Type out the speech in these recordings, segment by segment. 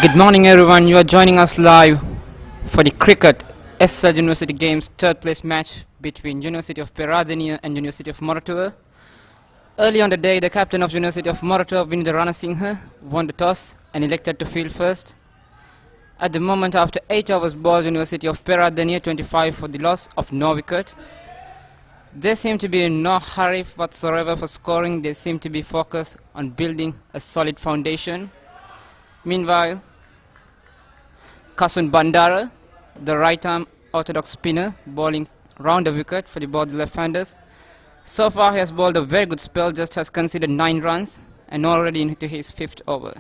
Good morning everyone, you are joining us live for the cricket SLUG University Games third place match between University of Peradeniya and University of Moratuwa. Early on the day, the captain of University of Moratuwa, Vinod Ranasinghe, won the toss and elected to field first. At the moment, after 8 overs bowled, University of Peradeniya 25 for the loss of no wicket. There seemed to be no hurry whatsoever for scoring. They seemed to be focused on building a solid foundation. Meanwhile, Kasun Bandara, the right-arm orthodox spinner, bowling round the wicket for the both left-handers. So far, he has bowled a very good spell, just has conceded 9 runs and already into his 5th over.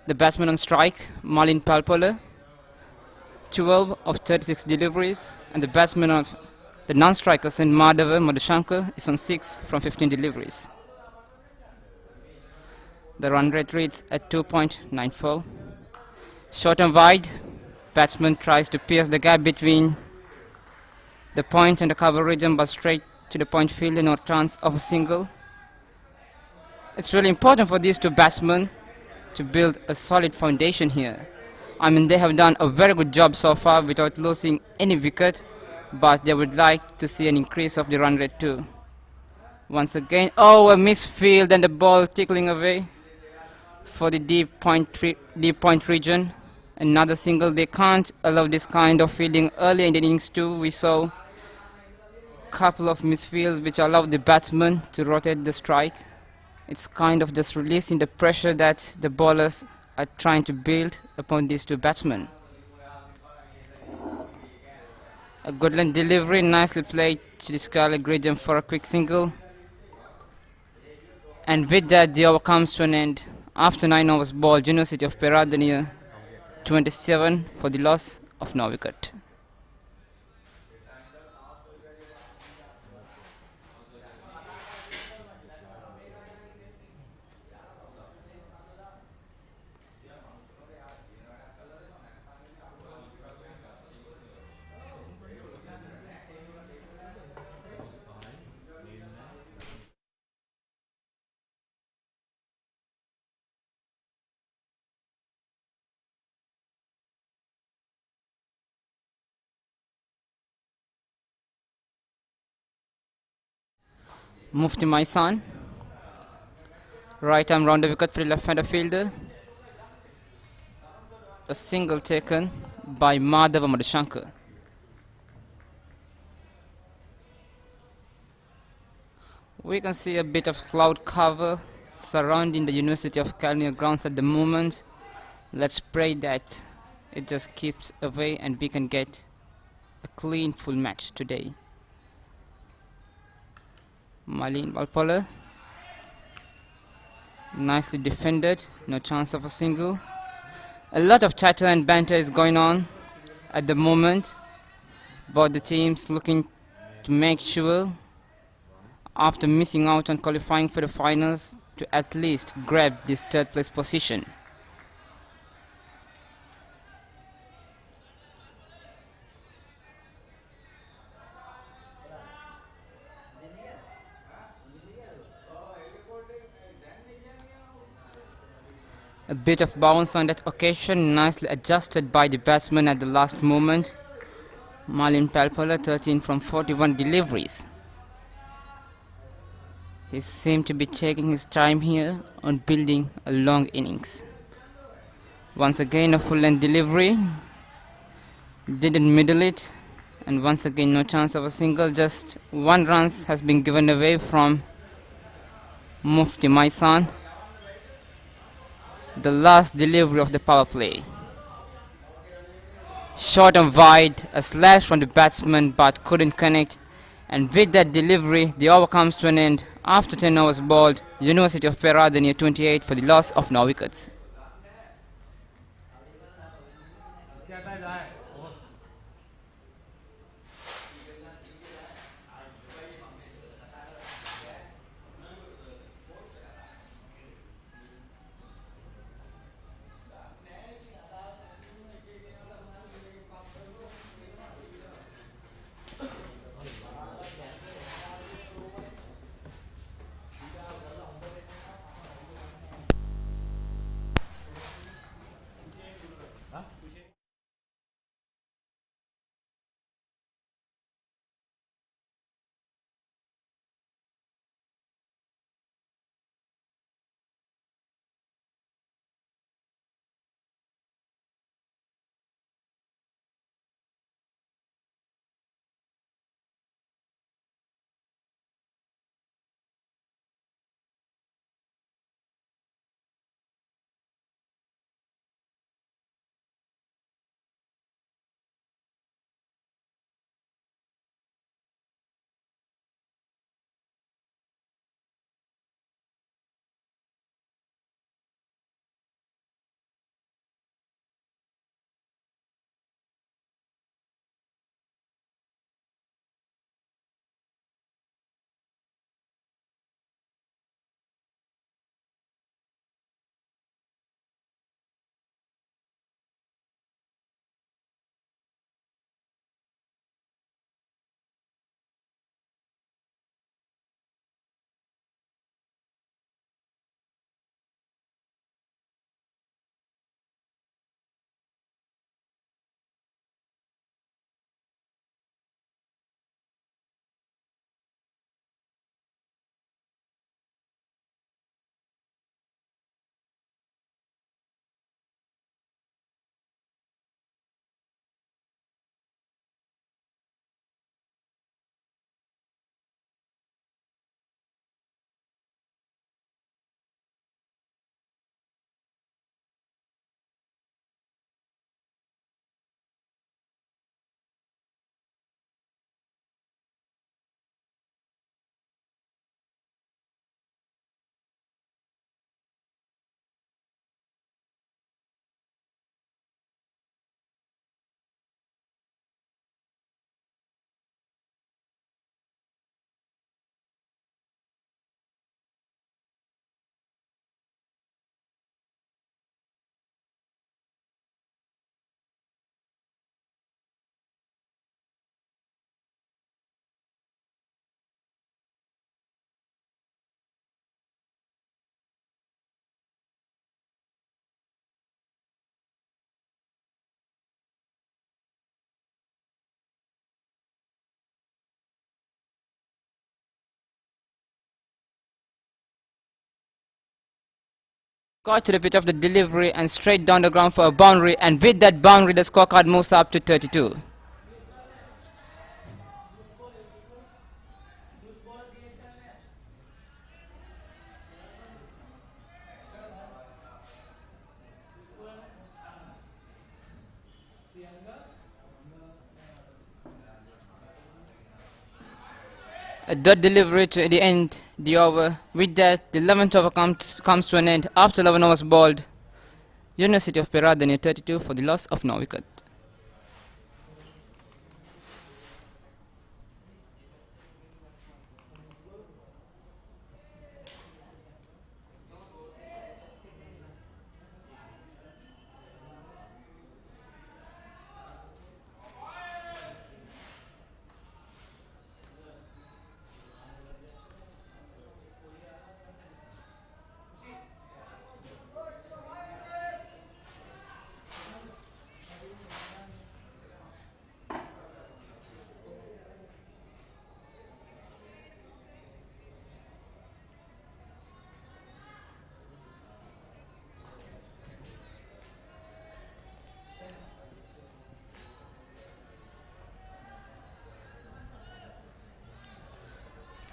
The batsman on strike, Malin Palpola, 12 of 36 deliveries, and the batsman of the non-striker, St. Madhava Madhushankar, is on 6 from 15 deliveries. The run rate reads at 2.94. Short and wide, batsman tries to pierce the gap between the point and the cover region, but straight to the point field, no chance of a single. It's really important for these two batsmen to build a solid foundation here. I mean, they have done a very good job so far without losing any wicket, but they would like to see an increase of the run rate too. Once again, a misfield and the ball tickling away for the deep point region. Another single. They can't allow this kind of fielding early in the innings too. We saw a couple of misfields which allowed the batsman to rotate the strike. It's kind of just releasing the pressure that the bowlers are trying to build upon these two batsmen. A good length delivery, nicely played to the scarlet region for a quick single. And with that, the over comes to an end. After 9 overs bowled, University of Peradeniya 27 for the loss of no wicket. Mufti Maisan, right arm round the wicket for the left-hander fielder. A single taken by Madhava Madhushankar. We can see a bit of cloud cover surrounding the University of Peradeniya grounds at the moment. Let's pray that it just keeps away and we can get a clean full match today. Malin Palpola, nicely defended, no chance of a single. A lot of chatter and banter is going on at the moment. Both the teams looking to make sure, after missing out on qualifying for the finals, to at least grab this third place position. A bit of bounce on that occasion, nicely adjusted by the batsman at the last moment. Malin Palpola, 13 from 41 deliveries. He seemed to be taking his time here on building a long innings. Once again, a full length delivery. Didn't middle it. And once again, no chance of a single. Just 1 run has been given away from Mufti Maisan. The last delivery of the power play. Short and wide, a slash from the batsman but couldn't connect. And with that delivery, the over comes to an end. After 10 overs bowled, University of Peradeniya 28 for the loss of no wickets. Got to the pitch of the delivery and straight down the ground for a boundary, and with that boundary the scorecard moves up to 32. A dot delivery to the end, the over. With that, the 11th over comes to an end after 11 overs bowled. University of Peradeniya near 32 for the loss of no wicket.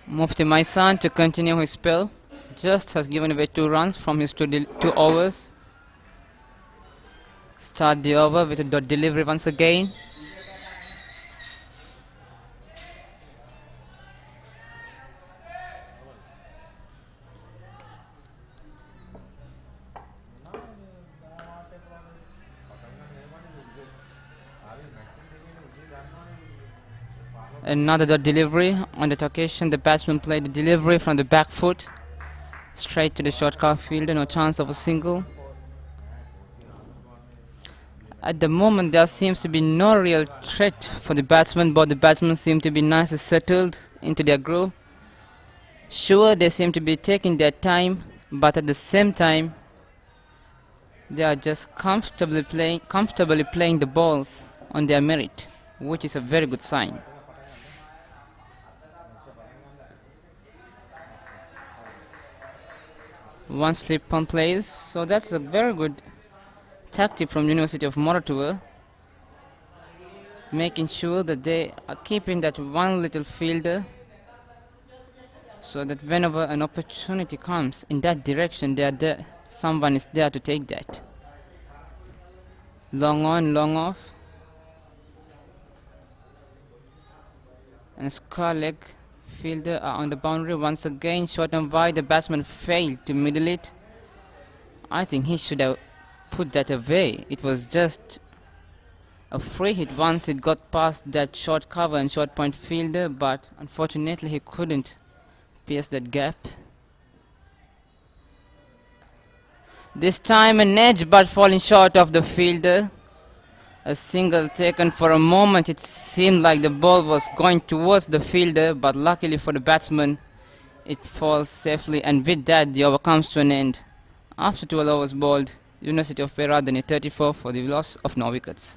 Mufti Maisan to continue his spell. Just has given away 2 runs from his 2 overs. Start the over with a dot delivery once again. Another dot delivery. On that occasion, the batsman played the delivery from the back foot straight to the short cover fielder. No chance of a single. At the moment, there seems to be no real threat for the batsman. Both the batsmen seem to be nicely settled into their groove. Sure, they seem to be taking their time, but at the same time, they are just comfortably playing the balls on their merit, which is a very good sign. One slip on plays, so that's a very good tactic from University of Moratuwa, making sure that they are keeping that one little fielder, so that whenever an opportunity comes in that direction, someone is there to take that. Long on, long off, and square leg fielder are on the boundary once again. Short and wide, the batsman failed to middle it. I think he should have put that away. It was just a free hit once it got past that short cover and short point fielder, but unfortunately he couldn't pierce that gap. This time an edge, but falling short of the fielder. A single taken. For a moment it seemed like the ball was going towards the fielder, but luckily for the batsman it falls safely, and with that the over comes to an end. After 12 overs bowled, University of Peradeniya 34 for the loss of no wickets.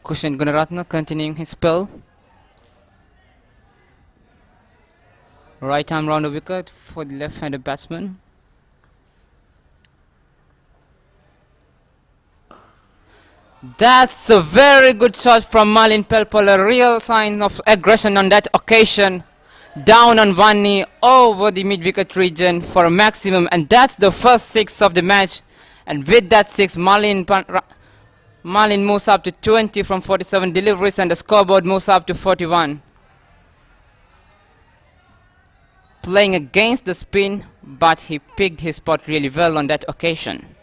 Kushan Gunaratna continuing his spell. Right arm round the wicket for the left-handed batsman. That's a very good shot from Malin Pelpol, a real sign of aggression on that occasion. Down on one knee over the mid-wicket region for a maximum, and that's the first 6 of the match. And with that 6, Marlin moves up to 20 from 47 deliveries, and the scoreboard moves up to 41. Playing against the spin, but he picked his spot really well on that occasion.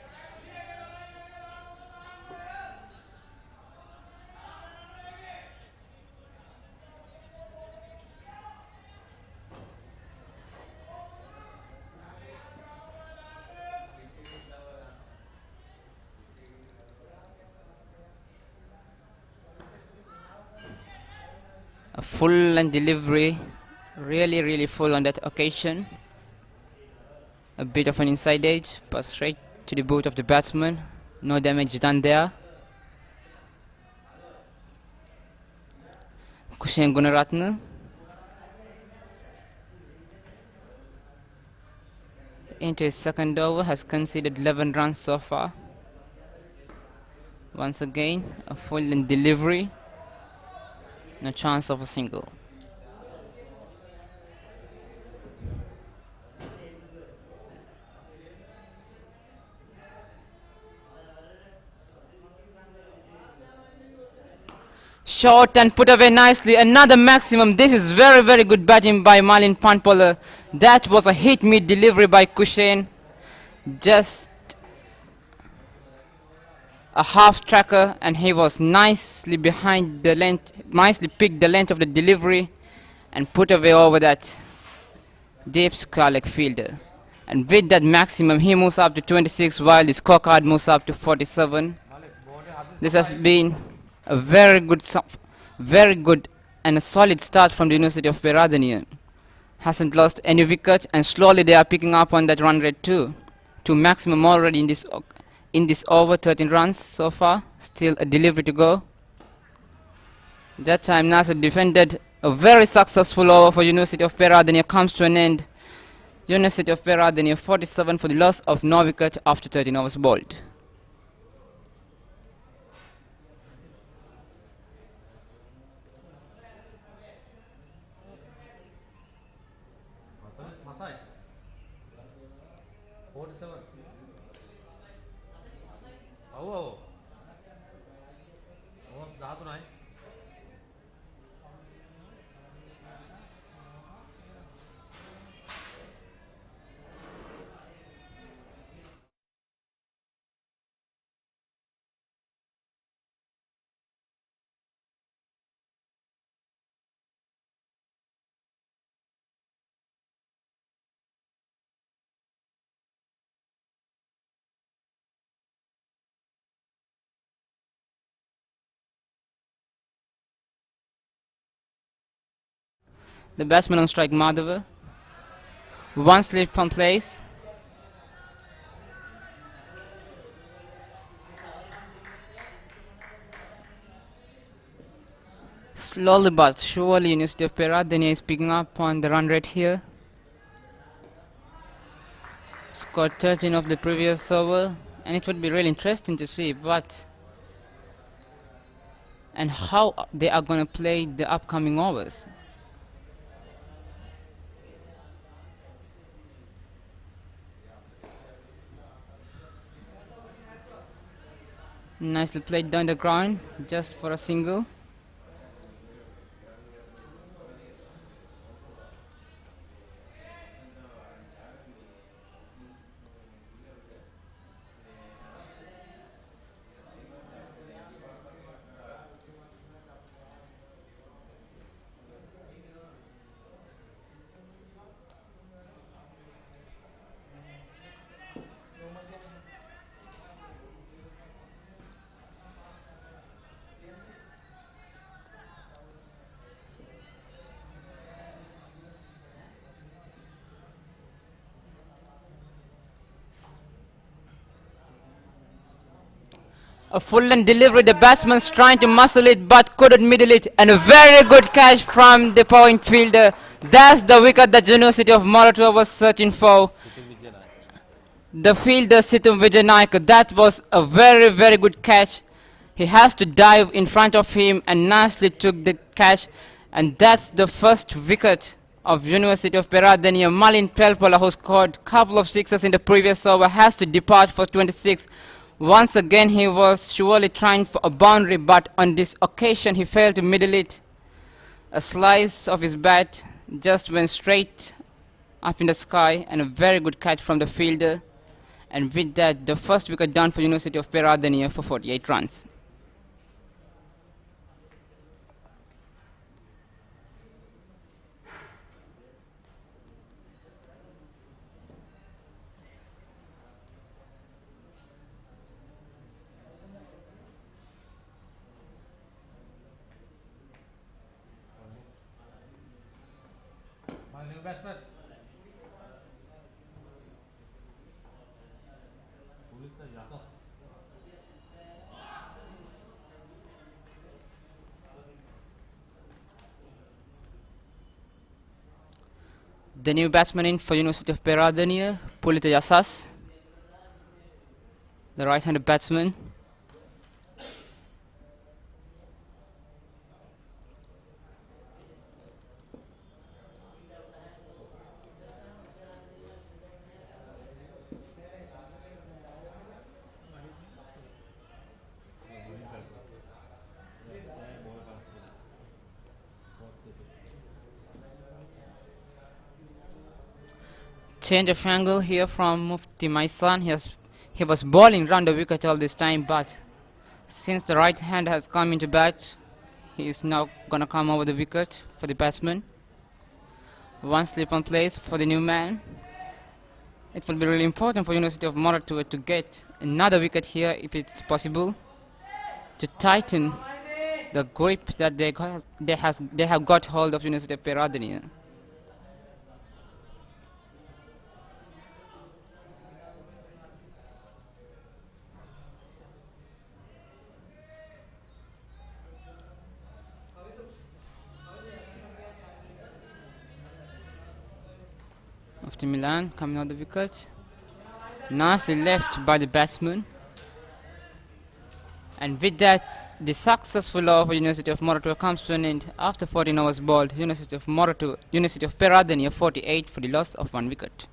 A full length delivery, really full on that occasion. A bit of an inside edge, but straight to the boot of the batsman. No damage done there. Kushen Gunaratne into his second over has conceded 11 runs so far. Once again, a full length delivery. No chance of a single. Short and put away nicely. Another maximum. This is very good batting by Marlin Panpola. That was a hit mid delivery by Kushen. Just a half tracker, and he was nicely behind the length, nicely picked the length of the delivery and put away over that deep square fielder. And with that maximum, he moves up to 26 while the scorecard moves up to 47. This has been a very good and a solid start from the University of Peradeniya. Hasn't lost any wicket, and slowly they are picking up on that run rate too. To maximum already in this over, 13 runs so far. Still a delivery to go. That time Nasser defended a very successful over for University of Peradeniya. Comes to an end. University of Peradeniya 47 for the loss of no wicket after 13 overs bowled. The batsman on strike, Madhava. One slip from place. Slowly but surely, University of Peradeniya is picking up on the run rate here. Scored 13 of the previous over, and it would be really interesting to see what and how they are going to play the upcoming overs. Nicely played down the ground, just for a single. A full length delivery, the batsman's trying to muscle it but couldn't middle it, and a very good catch from the point fielder. That's the wicket that University of Maratha was searching for. The fielder Situm Vijayanayak, that was a very good catch. He has to dive in front of him and nicely took the catch, and that's the first wicket of University of Peradeniya, Malin Pelpola, who scored a couple of sixes in the previous over, has to depart for 26. Once again, he was surely trying for a boundary, but on this occasion, he failed to middle it. A slice of his bat just went straight up in the sky, and a very good catch from the fielder. And with that, the first wicket down for University of Peradeniya for 48 runs. New batsman. The new batsman in for University of Peradeniya, Pulita Yasas, the right-handed batsman. Change of angle here from Mufti Maisan. He was bowling round the wicket all this time, but since the right hand has come into bat, he is now gonna come over the wicket for the batsman. One slip on place for the new man. It will be really important for University of Moratuwa to get another wicket here if it's possible, to tighten the grip that they have got hold of University of Peradeniya. After Milan coming out the wicket, nicely left by the batsman, and with that the successful over University of Moratuwa comes to an end after 14 overs bowled. University of Peradeniya 48 for the loss of 1 wicket.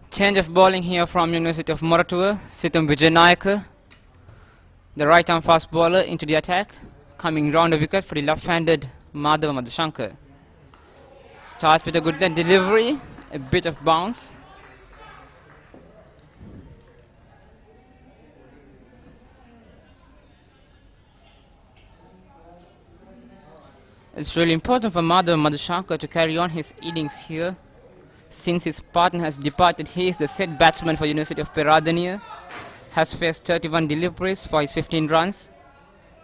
Change of bowling here from University of Moratuwa, Sitam Vijayanayaka, the right arm fast bowler into the attack, coming round the wicket for the left-handed Madhava Madhushankar. Starts with a good delivery, a bit of bounce. It's really important for Madhava Madhushankar to carry on his innings here. Since his partner has departed, he is the set batsman for University of Peradeniya, has faced 31 deliveries for his 15 runs.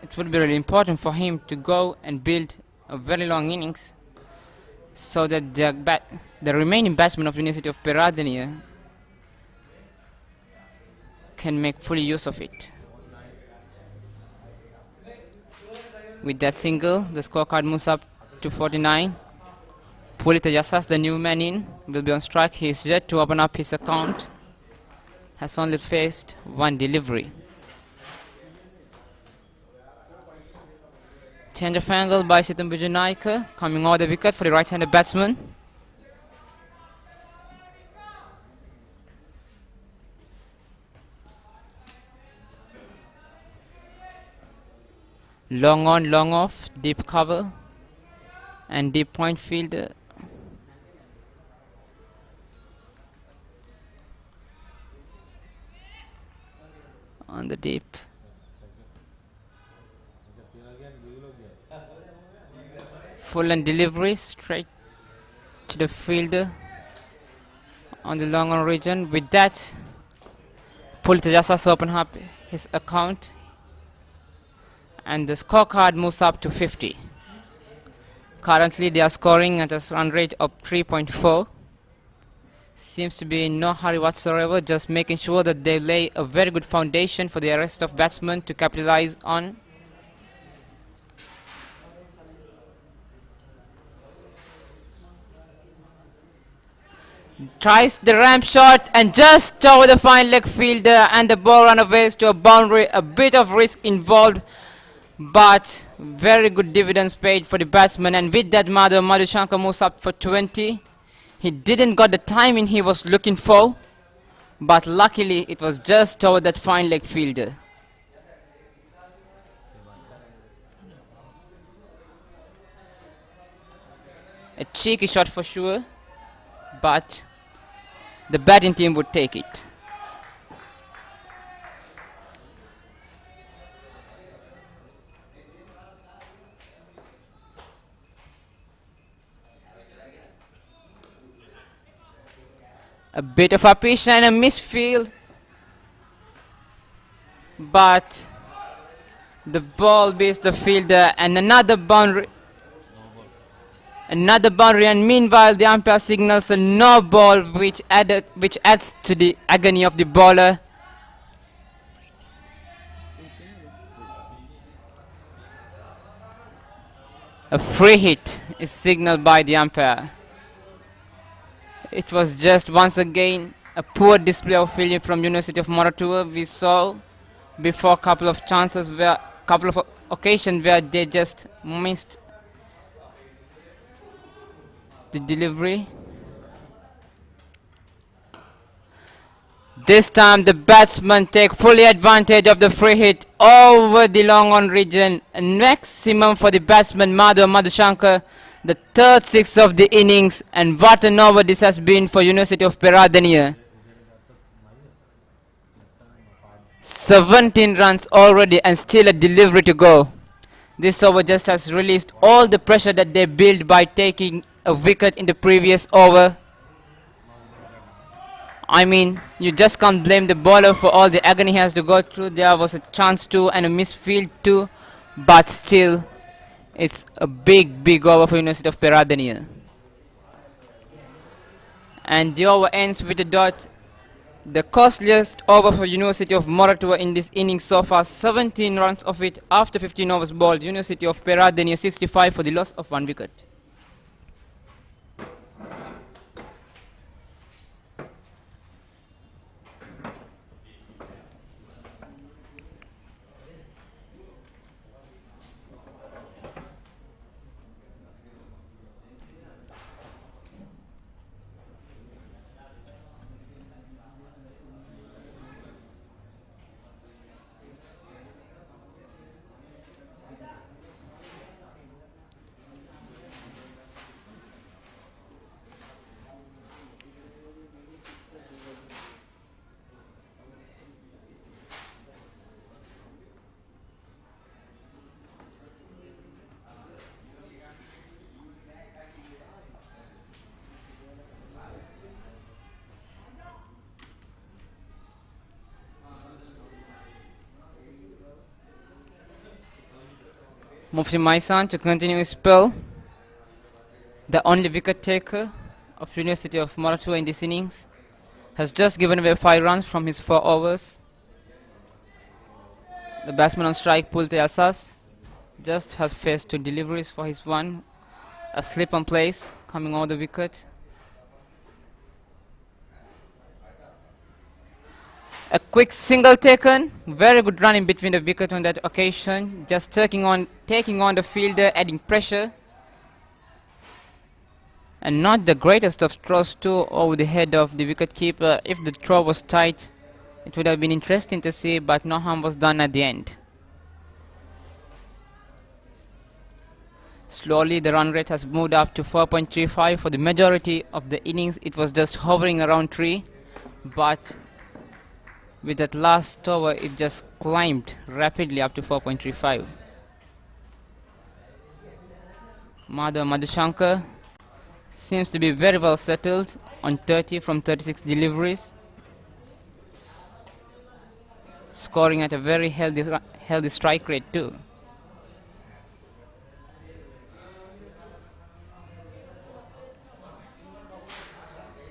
It would be really important for him to go and build a very long innings so that the remaining batsmen of University of Peradeniya can make full use of it. With that single, the scorecard moves up to 49. Pulita Jasas, the new man in, will be on strike. He is yet to open up his account. Has only faced one delivery. Change of angle by Situmbuja Naika, coming over the wicket for the right-handed batsman. Long on, long off, deep cover, and deep point fielder. On the deep. Full and delivery straight to the fielder on the long on region. With that, Pulita Jasas open up his account, and the scorecard moves up to 50. Currently they are scoring at a run rate of 3.4. Seems to be in no hurry whatsoever, just making sure that they lay a very good foundation for the rest of batsmen to capitalize on. Tries the ramp shot and just over the fine leg fielder, and the ball runaways to a boundary. A bit of risk involved, but very good dividends paid for the batsman. And with that, Madhushankar moves up for 20. He didn't got the timing he was looking for, but luckily it was just over that fine leg fielder. A cheeky shot for sure, but the batting team would take it. A bit of a pitch and a misfield, but the ball beats the fielder, and another boundary. Another boundary, and meanwhile the umpire signals a no ball, which adds to the agony of the bowler. A free hit is signaled by the umpire. It was just once again a poor display of fielding from University of Moratuwa. We saw before couple of occasions where they just missed the delivery. This time the batsmen take fully advantage of the free hit over the long on region. A maximum for the batsman Madhushankar, the third six of the innings, and what an over this has been for University of Peradeniya. 17 runs already and still a delivery to go. This over just has released all the pressure that they built by taking a wicket in the previous over. I mean, you just can't blame the bowler for all the agony he has to go through. There was a chance too and a misfield too, but still it's a big over for University of Peradeniya. And the over ends with a dot. The costliest over for University of Moratuwa in this innings so far, 17 runs of it after 15 overs bowled. University of Peradeniya 65 for the loss of 1 wicket. Mufti Maisan to continue his spell. The only wicket taker of University of Moratuwa in this innings has just given away 5 runs from his 4 overs. The batsman on strike, Pulita Jasas, just has faced 2 deliveries for his 1. A slip on place coming over the wicket. A quick single taken, very good run in between the wicket on that occasion, just taking on the fielder, adding pressure. And not the greatest of throws too over the head of the wicketkeeper. If the throw was tight, it would have been interesting to see, but no harm was done at the end. Slowly the run rate has moved up to 4.35. For the majority of the innings it was just hovering around 3, but with that last over it just climbed rapidly up to 4.35. Madhushankar seems to be very well settled on 30 from 36 deliveries, scoring at a very healthy strike rate too.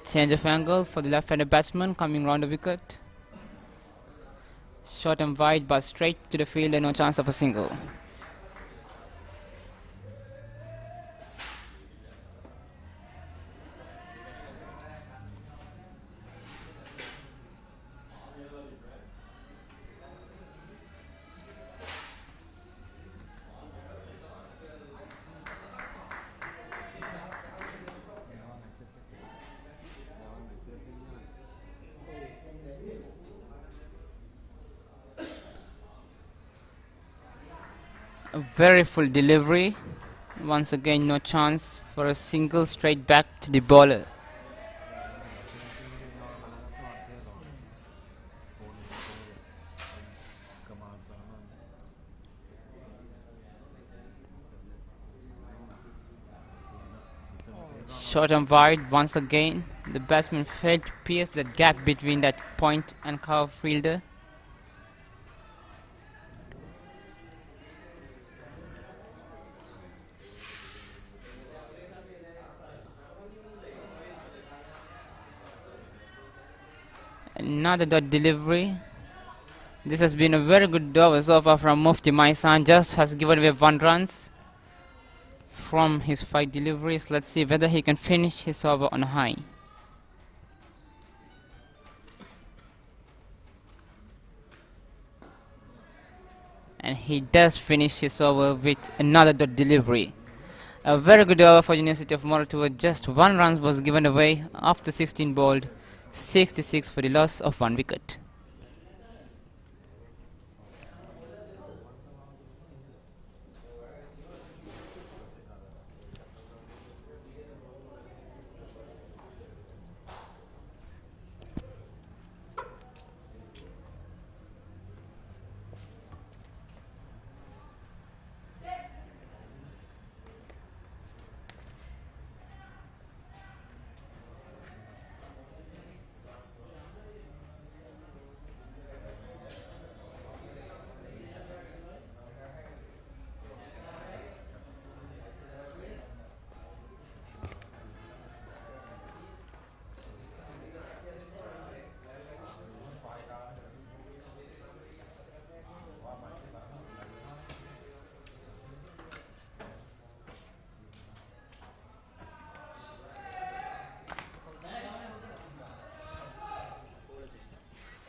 Change of angle for the left-handed batsman coming round the wicket. Short and wide but straight to the field and no chance of a single. A very full delivery. Once again no chance for a single, straight back to the bowler. Short and wide once again. The batsman failed to pierce the gap between that point and cover fielder. Another dot delivery. This has been a very good over so far from Mufti Maisan. Just has given away 1 run from his 5 deliveries. Let's see whether he can finish his over on a high. And he does finish his over with another dot delivery. A very good over for University of Moratuwa. Just 1 run was given away after 16 bowled. 66 for the loss of 1 wicket.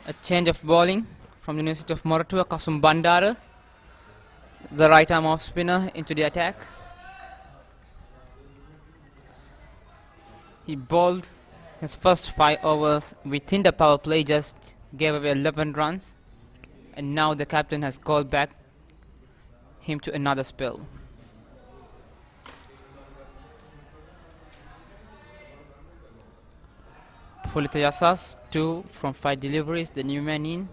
A change of bowling from the University of Moratuwa. Kasum Bandara, the right arm off spinner, into the attack. He bowled his first 5 overs within the power play, just gave away 11 runs, and now the captain has called back him to another spell. Pulita Yasas, 2 from 5 deliveries, the new man in.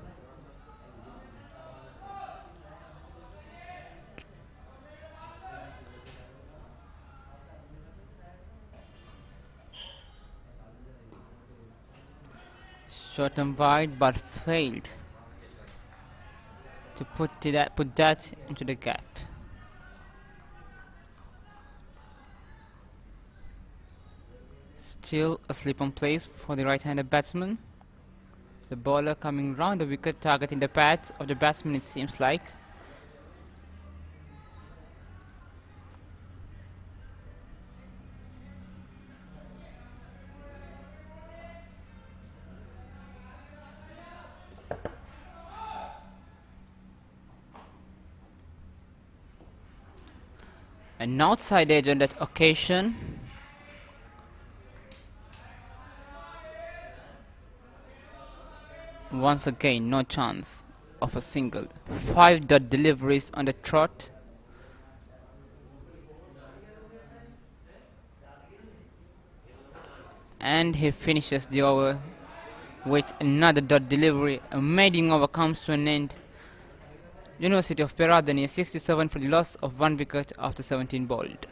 Short and wide, but failed to put that into the gap. Still a slip on place for the right-handed batsman. The bowler coming round the wicket, targeting the pads of the batsman, it seems like. An outside edge on that occasion. Once again, no chance of a single. 5 dot deliveries on the trot. And he finishes the over with another dot delivery. A maiden over comes to an end. University of Peradeniya 67 for the loss of 1 wicket after 17 bowled.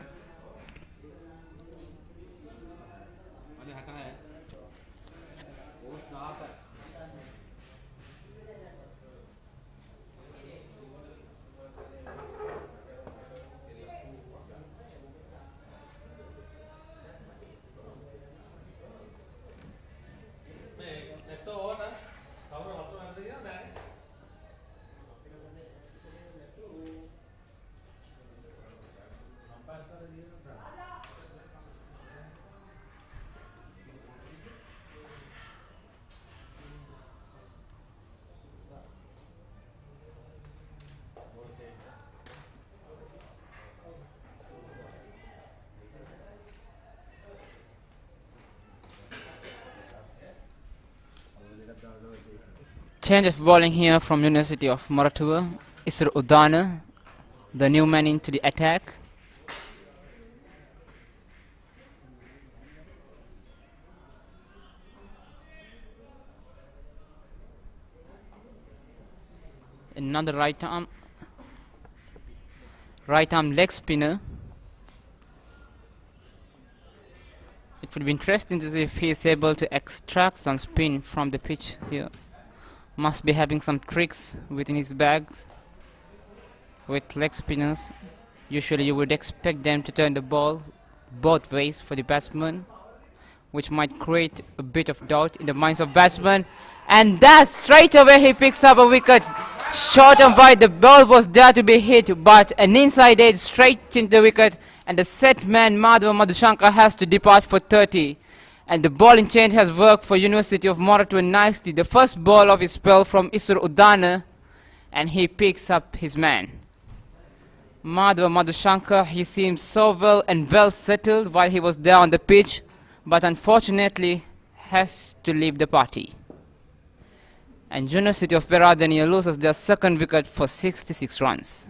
Next over, cover automatically. Change of bowling here from University of Moratuwa. Isur Udana, the new man into the attack. Another right arm leg spinner. It would be interesting to see if he is able to extract some spin from the pitch here. Must be having some tricks within his bags with leg spinners. Usually you would expect them to turn the ball both ways for the batsman, which might create a bit of doubt in the minds of batsmen. And that straight away he picks up a wicket. Short and wide, the ball was there to be hit, but an inside edge straight into the wicket, and the set man Madhava Madhushankar has to depart for 30. And the bowling change has worked for University of Moratuwa nicely. The first ball of his spell from Isur Udana, and he picks up his man. Madhava Madhushankar, he seemed so well and well settled while he was there on the pitch, but unfortunately has to leave the party. And University of Peradeniya loses their second wicket for 66 runs.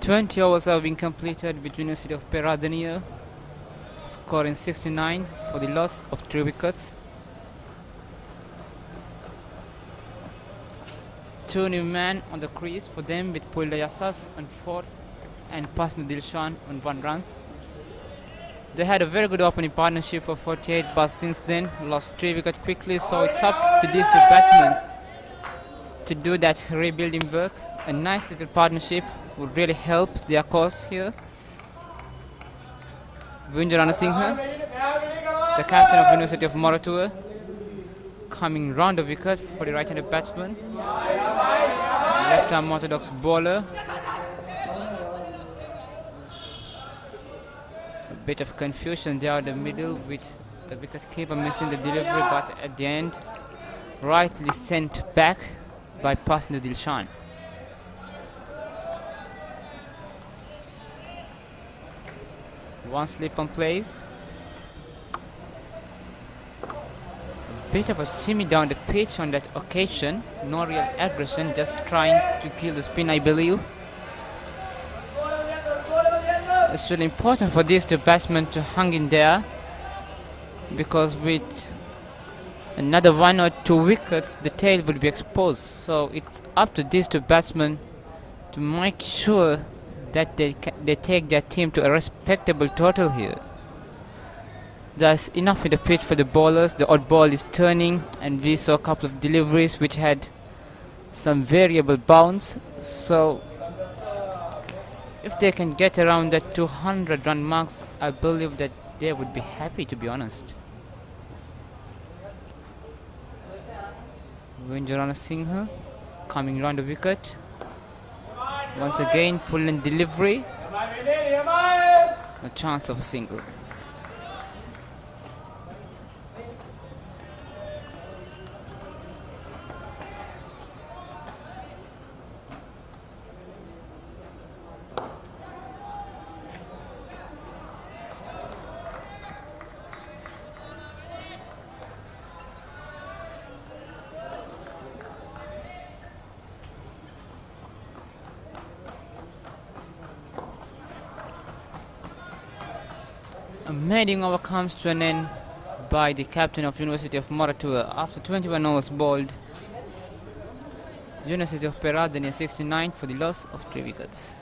20 overs have been completed with University of Peradeniya, scoring 69 for the loss of 3 wickets. 2 new men on the crease for them with Pulda Yassas on 4 and Pasnu Dilshan on 1 runs. They had a very good opening partnership for 48, but since then lost 3 wickets quickly, so it's up to these 2 batsmen to do that rebuilding work. A nice little partnership would really help their cause here. Vunjarana Singha, the captain of University of Moratuwa, coming round the wicket for the right-handed batsman. Left-arm orthodox bowler. A bit of confusion there in the middle with the wicket-keeper missing the delivery, but at the end, rightly sent back by Pasnu Dilshan. One slip on place. A bit of a shimmy down the pitch on that occasion. No real aggression, just trying to kill the spin, I believe. It's really important for these 2 batsmen to hang in there, because with another 1 or 2 wickets the tail will be exposed. So it's up to these 2 batsmen to make sure that they take their team to a respectable total here. There's enough in the pitch for the bowlers. The odd ball is turning, and we saw a couple of deliveries which had some variable bounce. So If they can get around the 200 run marks, I believe that they would be happy, to be honest. Winjarana Singh coming round the wicket. Once again, full in delivery. A chance of a single. A maiden over comes to an end by the captain of University of Moratuwa after 21 overs bowled. University of Peradeniya 69 for the loss of 3 wickets.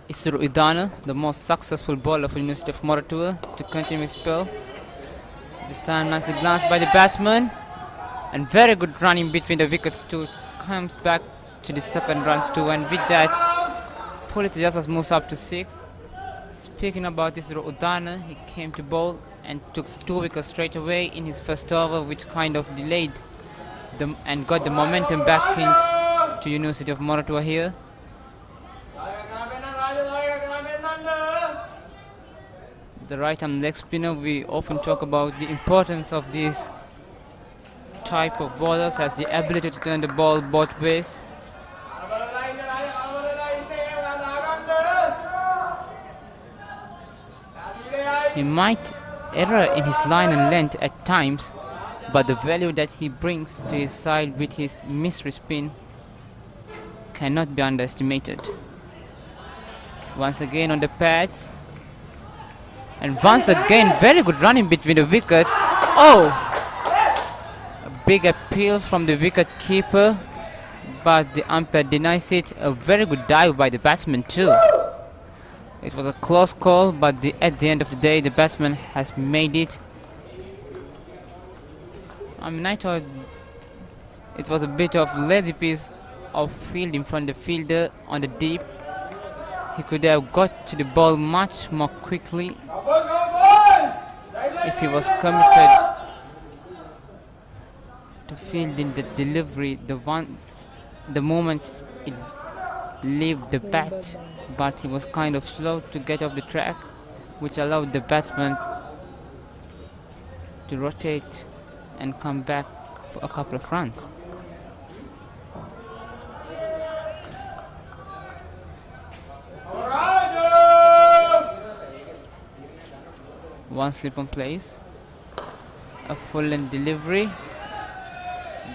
Isuru Idana, the most successful bowler for University of Moratuwa, to continue his spell. This time nicely glanced by the batsman, and very good running between the wickets too. Comes back to the second runs too, and with that, Polity just moves up to 6. Speaking about Isuru Idana, he came to bowl and took 2 wickets straight away in his first over, which kind of delayed them and got the momentum back in to University of Moratuwa here. The right-arm leg spinner, we often talk about the importance of this type of bowlers as the ability to turn the ball both ways. He might err in his line and length at times, but the value that he brings to his side with his mystery spin cannot be underestimated. Once again on the pads. And once again, very good running between the wickets. Oh! A big appeal from the wicket keeper, but the umpire denies it. A very good dive by the batsman too. It was a close call, but at the end of the day, the batsman has made it. I mean, I thought it was a bit of lazy piece of fielding from the fielder on the deep. He could have got to the ball much more quickly if he was committed to fielding the delivery the moment it left the bat, but he was kind of slow to get off the track, which allowed the batsman to rotate and come back for a couple of runs. One slip on place, a full end delivery,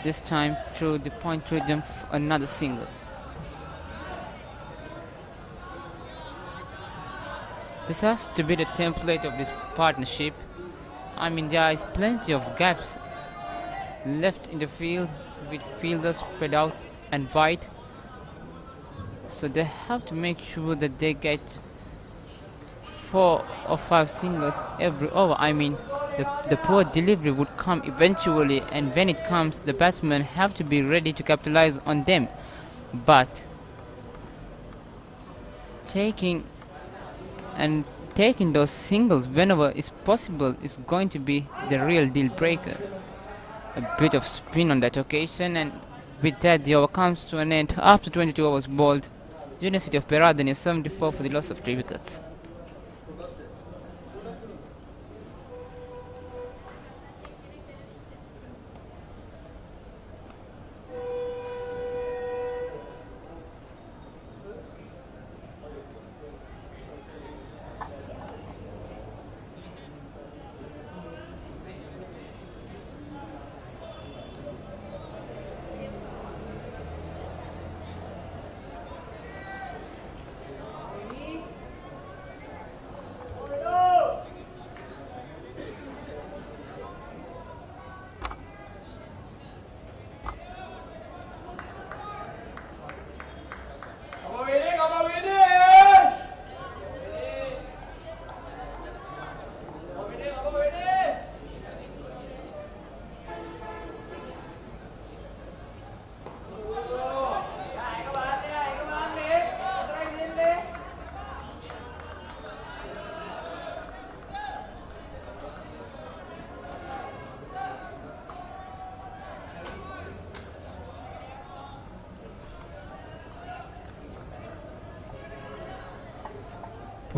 this time through the point region, another single. This has to be the template of this partnership. I mean, there is plenty of gaps left in the field with fielders spread out and wide, so they have to make sure that they get 4 or 5 singles every over. I mean, the poor delivery would come eventually, and when it comes, the batsmen have to be ready to capitalize on them. But taking those singles whenever is possible is going to be the real deal breaker. A bit of spin on that occasion, and with that the over comes to an end after 22 overs bowled. University of Peradeniya 74 for the loss of 3 wickets.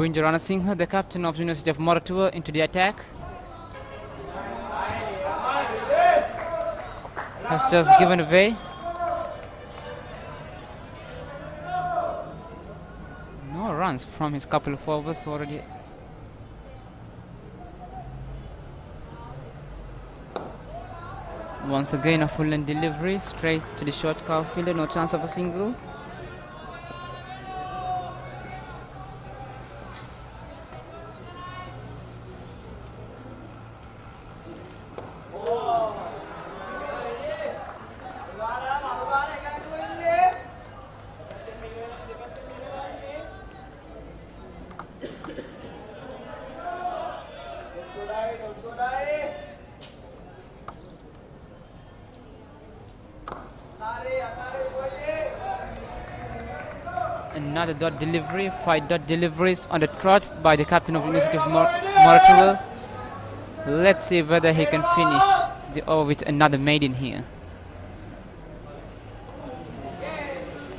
Winjarana Singha, the captain of University of Moratuwa, into the attack. Has just given away. No runs from his couple of overs already. Once again a full end delivery straight to the short cow fielder, no chance of a single. Another dot delivery, 5 dot deliveries on the trot by the captain of University of Moratuwa. Let's see whether he can finish the over with another maiden here.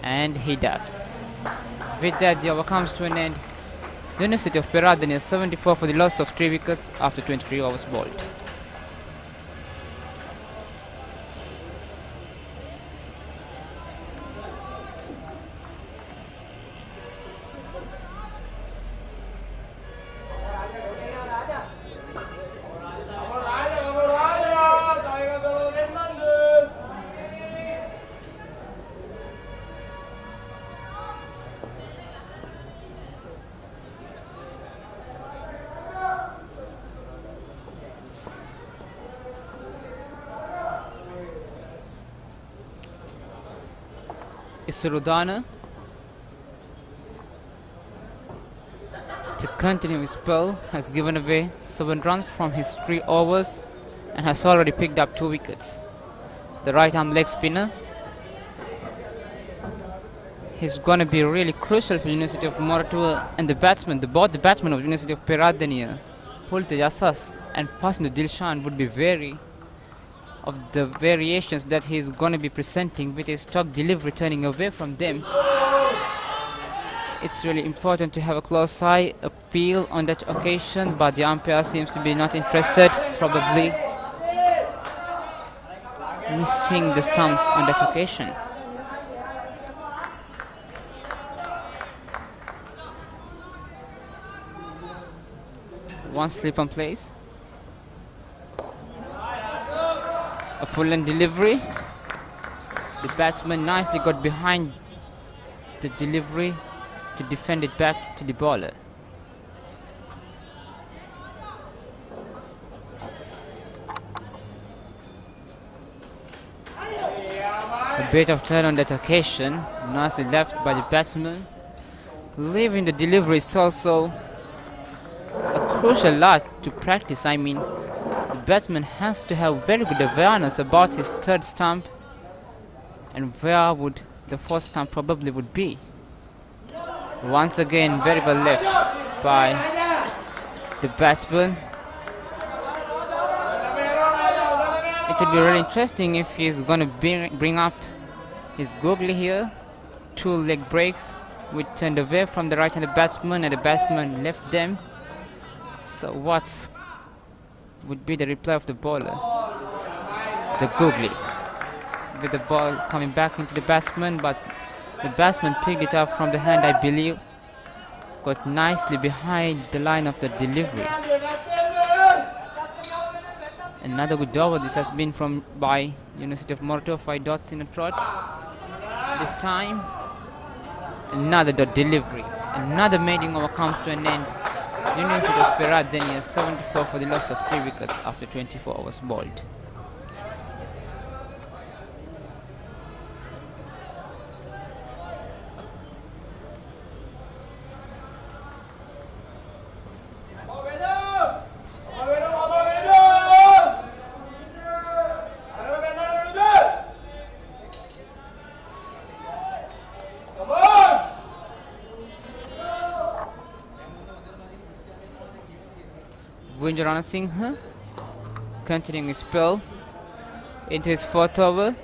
And he does. With that, the over comes to an end. The University of Peradeniya 74 for the loss of 3 wickets after 23 overs bowled. Surudana to continue his spell has given away 7 runs from his 3 overs and has already picked up 2 wickets. The right arm leg spinner, he's gonna be really crucial for University of Moratuwa, and the batsman, both the batsmen of University of Peradeniya, Pulite Yassas and Pasnu Dilshan, would be wary of the variations that he's going to be presenting with his stock delivery turning away from them. It's really important to have a close eye, appeal on that occasion, but the umpire seems to be not interested, probably missing the stumps on that occasion. One slip on place. A full end delivery. The batsman nicely got behind the delivery to defend it back to the bowler. A bit of turn on that occasion, nicely left by the batsman. Leaving the delivery is also a crucial art to practice. I mean, the batsman has to have very good awareness about his third stump and where would the fourth stump probably would be. Once again, very well left by the batsman. It would be really interesting if he's going to bring up his googly here. 2 leg breaks, which turned away from the right-handed batsman and the batsman left them. So what's would be the reply of the bowler? The googly, with the ball coming back into the batsman, but the batsman picked it up from the hand, I believe, got nicely behind the line of the delivery. Another good over this has been from by University of Moratuwa, 5 dots in a trot. This time another dot delivery, another maiden over comes to an end. University of Peradeniya 74 for the loss of 3 wickets after 24 overs bowled. Winjarana Singha continuing his spell into his 4th over.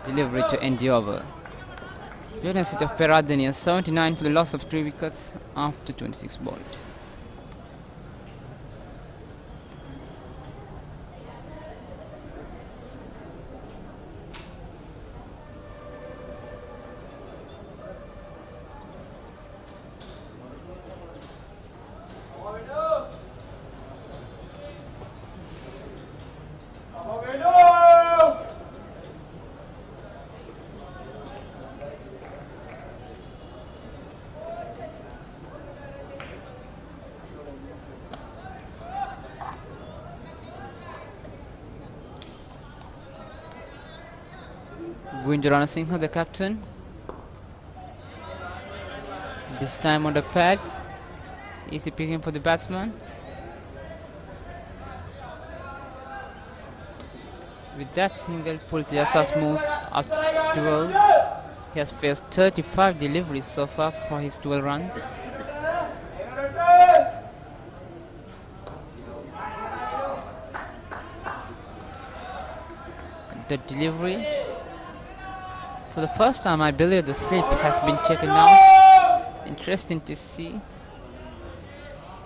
Delivery to end the over. University of Peradeniya 79 for the loss of 3 wickets after 26 bowled. Gunjarana Singh, the captain. This time on the pads. Easy picking for the batsman. With that single, Pultiasas moves up to 12. He has faced 35 deliveries so far for his 12 runs. The delivery. For the first time, I believe the slip has been taken out. Interesting to see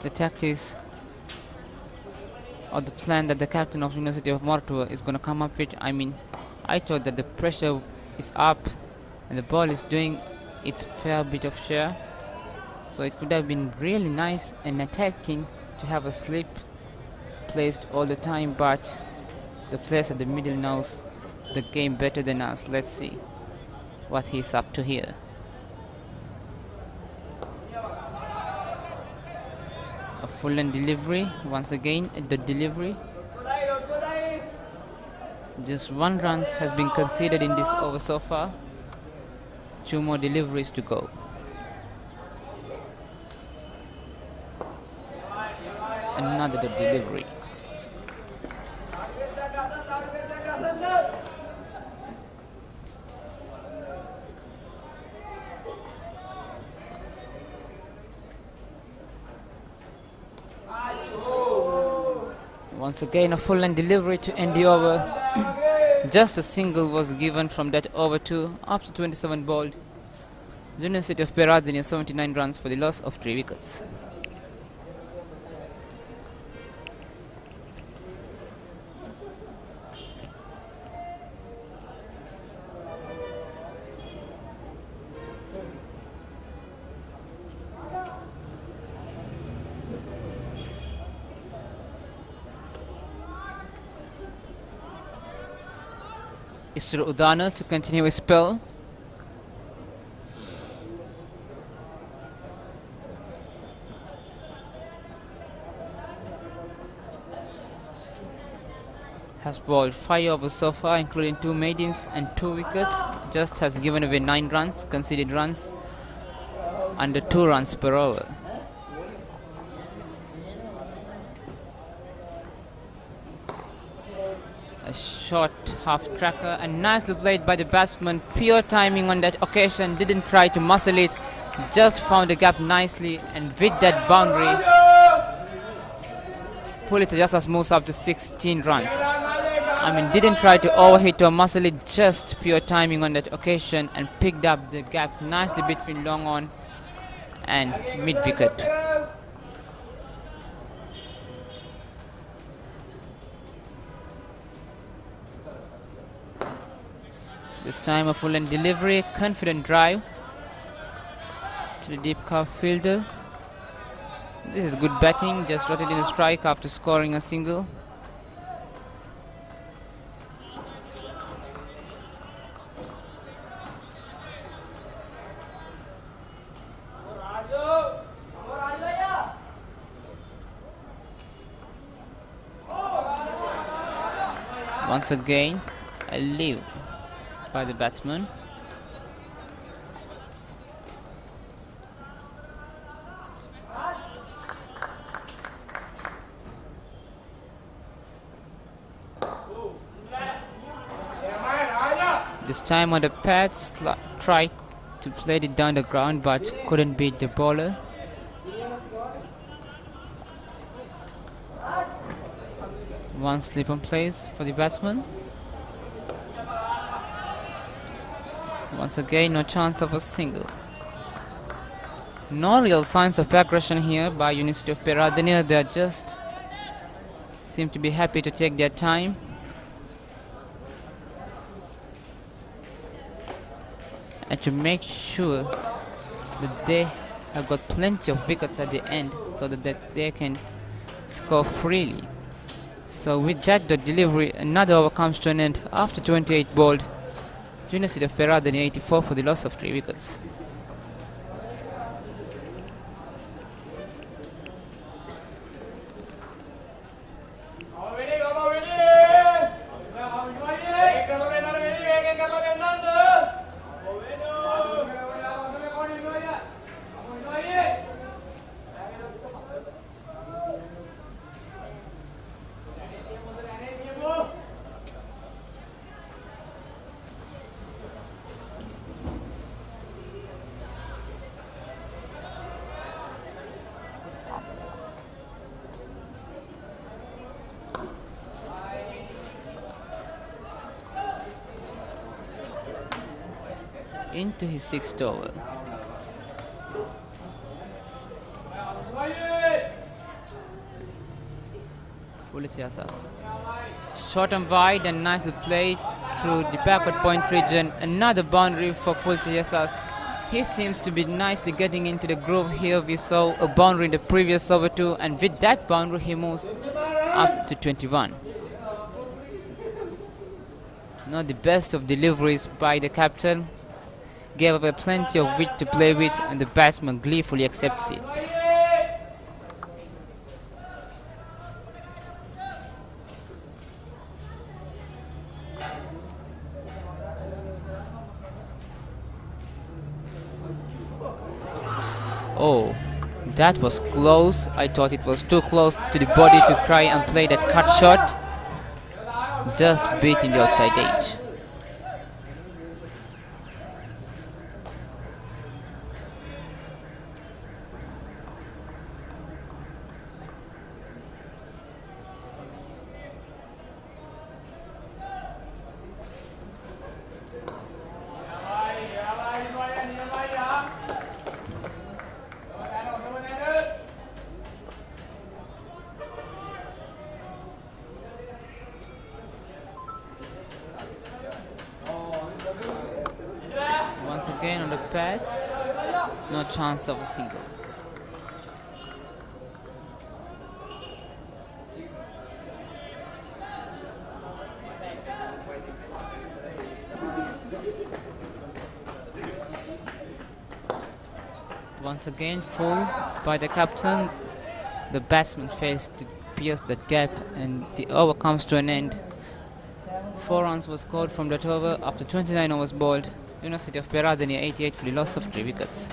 the tactics or the plan that the captain of University of MOR is going to come up with. I mean, I thought that the pressure is up and the ball is doing its fair bit of share. So it would have been really nice and attacking to have a slip placed all the time, but the players at the middle knows the game better than us. Let's see what he's up to here. A full and delivery. Once again, the delivery. Just 1 run has been conceded in this over so far. 2 more deliveries to go. Another delivery. Once again, a full and delivery to end the over. Just a single was given from that over too after 27 bowled. University of Peradeniya 79 runs for the loss of 3 wickets. Mr. Udana to continue his spell. Has bowled 5 overs so far, including 2 maidens and 2 wickets. Just has given away 9 runs, conceded runs under 2 runs per over. A short half tracker and nicely played by the batsman. Pure timing on that occasion, didn't try to muscle it, just found the gap nicely, and with that boundary, Pulitzer just moves up to 16 runs. I mean, didn't try to overhit or muscle it, just pure timing on that occasion, and picked up the gap nicely between long on and mid wicket. This time a full end delivery, confident drive to the deep cover fielder. This is good batting, just rotating the strike after scoring a single. Once again, a leave by the batsman. This time on the pads, tried to play it down the ground but couldn't beat the bowler. One slip on place for the batsman. Once again, no chance of a single. No real signs of aggression here by University of Peradeniya. They just seem to be happy to take their time. And to make sure that they have got plenty of wickets at the end so that they can score freely. So with that, the delivery, another over comes to an end after 28 bowled. University of Peradeniya 84 for the loss of 3 wickets. Into his 6th over. Short and wide and nicely played through the backward point region. Another boundary for Pulitzer. He seems to be nicely getting into the groove here. We saw a boundary in the previous over too, and with that boundary he moves up to 21. Not the best of deliveries by the captain. Gave away plenty of wit to play with, and the batsman gleefully accepts it. Oh, that was close. I thought it was too close to the body to try and play that cut shot. Just beating the outside edge. Once again on the pads, no chance of a single. Once again, full by the captain. The batsman fails to pierce that gap, and the over comes to an end. 4 runs were scored from that over after 29 overs bowled. University of Peradeniya 88 for the loss of 3 wickets.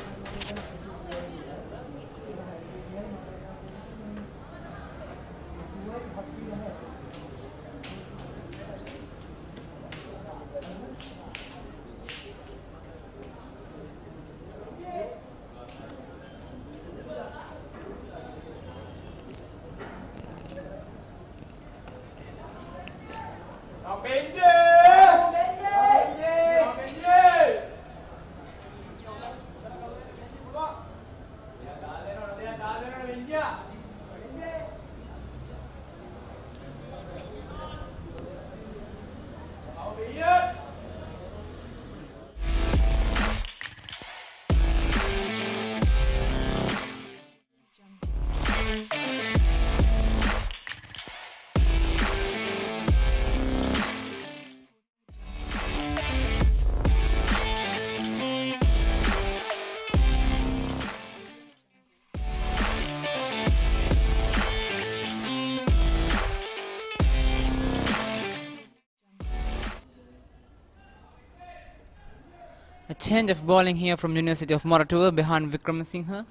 A change of bowling here from University of Moratuwa behind Vikramasinghe.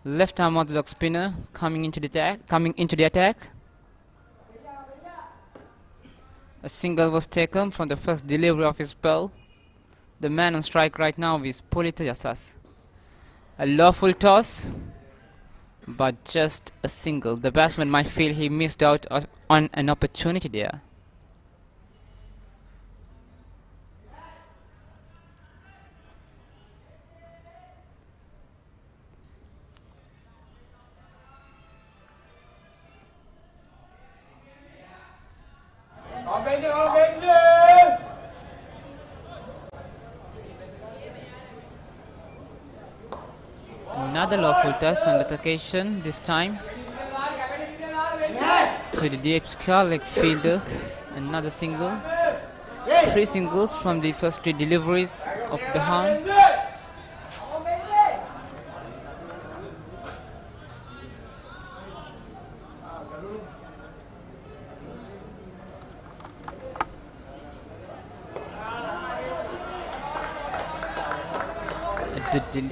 Left arm orthodox spinner coming into the attack. A single was taken from the first delivery of his spell. The man on strike right now is Pulita Yasas. A lawful toss, but just a single. The batsman might feel he missed out on an opportunity there. Another lawful toss on that occasion, this time to the deep square leg fielder. Another single. 3 singles from the first 3 deliveries of Behan.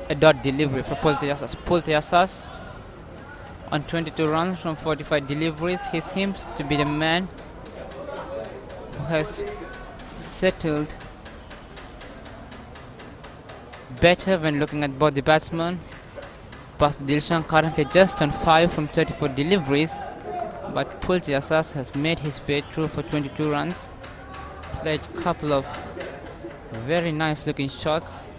A dot delivery for Pulita Yasas on 22 runs from 45 deliveries. He seems to be the man who has settled better when looking at both the batsmen. Past Dilshan currently just on 5 from 34 deliveries, but Pulita Yasas has made his way through for 22 runs. Played a couple of very nice looking shots,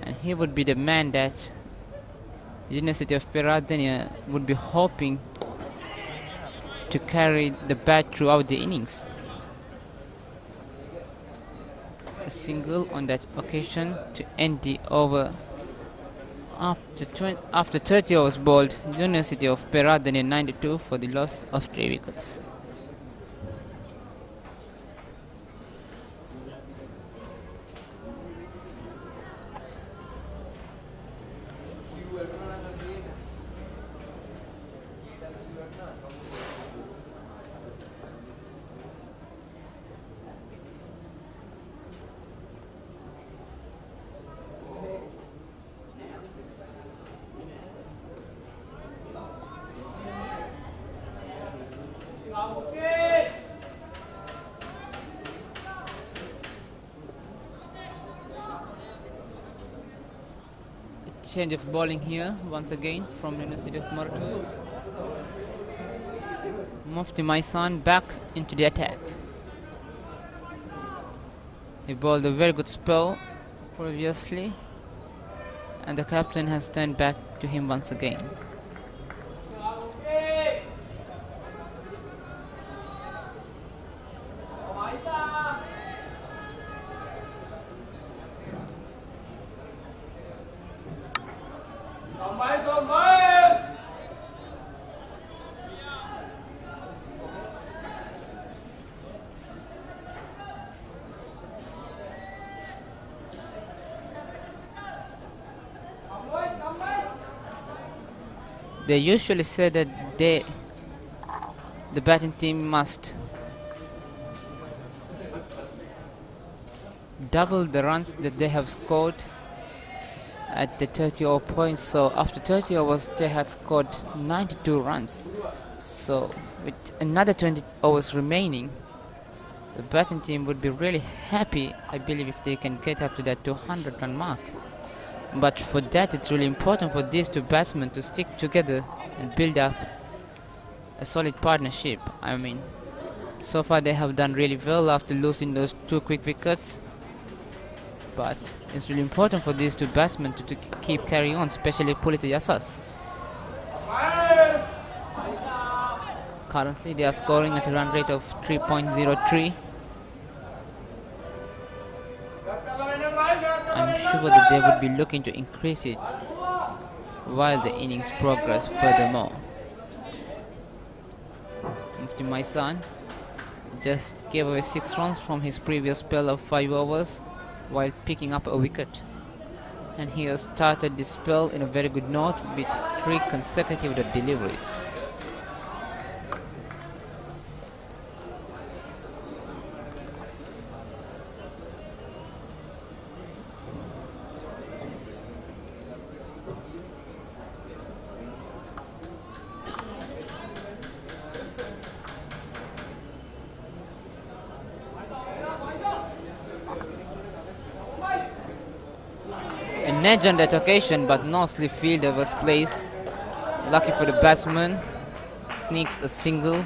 and he would be the man that University of Peradeniya would be hoping to carry the bat throughout the innings. A single on that occasion to end the over. After 30 overs bowled, University of Peradeniya 92 for the loss of 3 wickets. Change of bowling here once again from University of Moratuwa. Mufti Maisan back into the attack. He bowled a very good spell previously, and the captain has turned back to him once again. They usually say that the batting team must double the runs that they have scored at the 30 over points. So after 30 overs they had scored 92 runs. So with another 20 overs remaining, the batting team would be really happy, I believe, if they can get up to that 200 run mark. But for that, it's really important for these two batsmen to stick together and build up a solid partnership. I mean, so far they have done really well after losing those 2 quick wickets. But it's really important for these two batsmen to keep carrying on, especially Pulita Yasas. Currently they are scoring at a run rate of 3.03. I'm sure that they would be looking to increase it while the innings progress furthermore. Mufti Maisan just gave away 6 runs from his previous spell of 5 overs while picking up a wicket. And he has started this spell in a very good note with 3 consecutive deliveries. An edge on that occasion, but no slip fielder was placed. Lucky for the batsman, sneaks a single.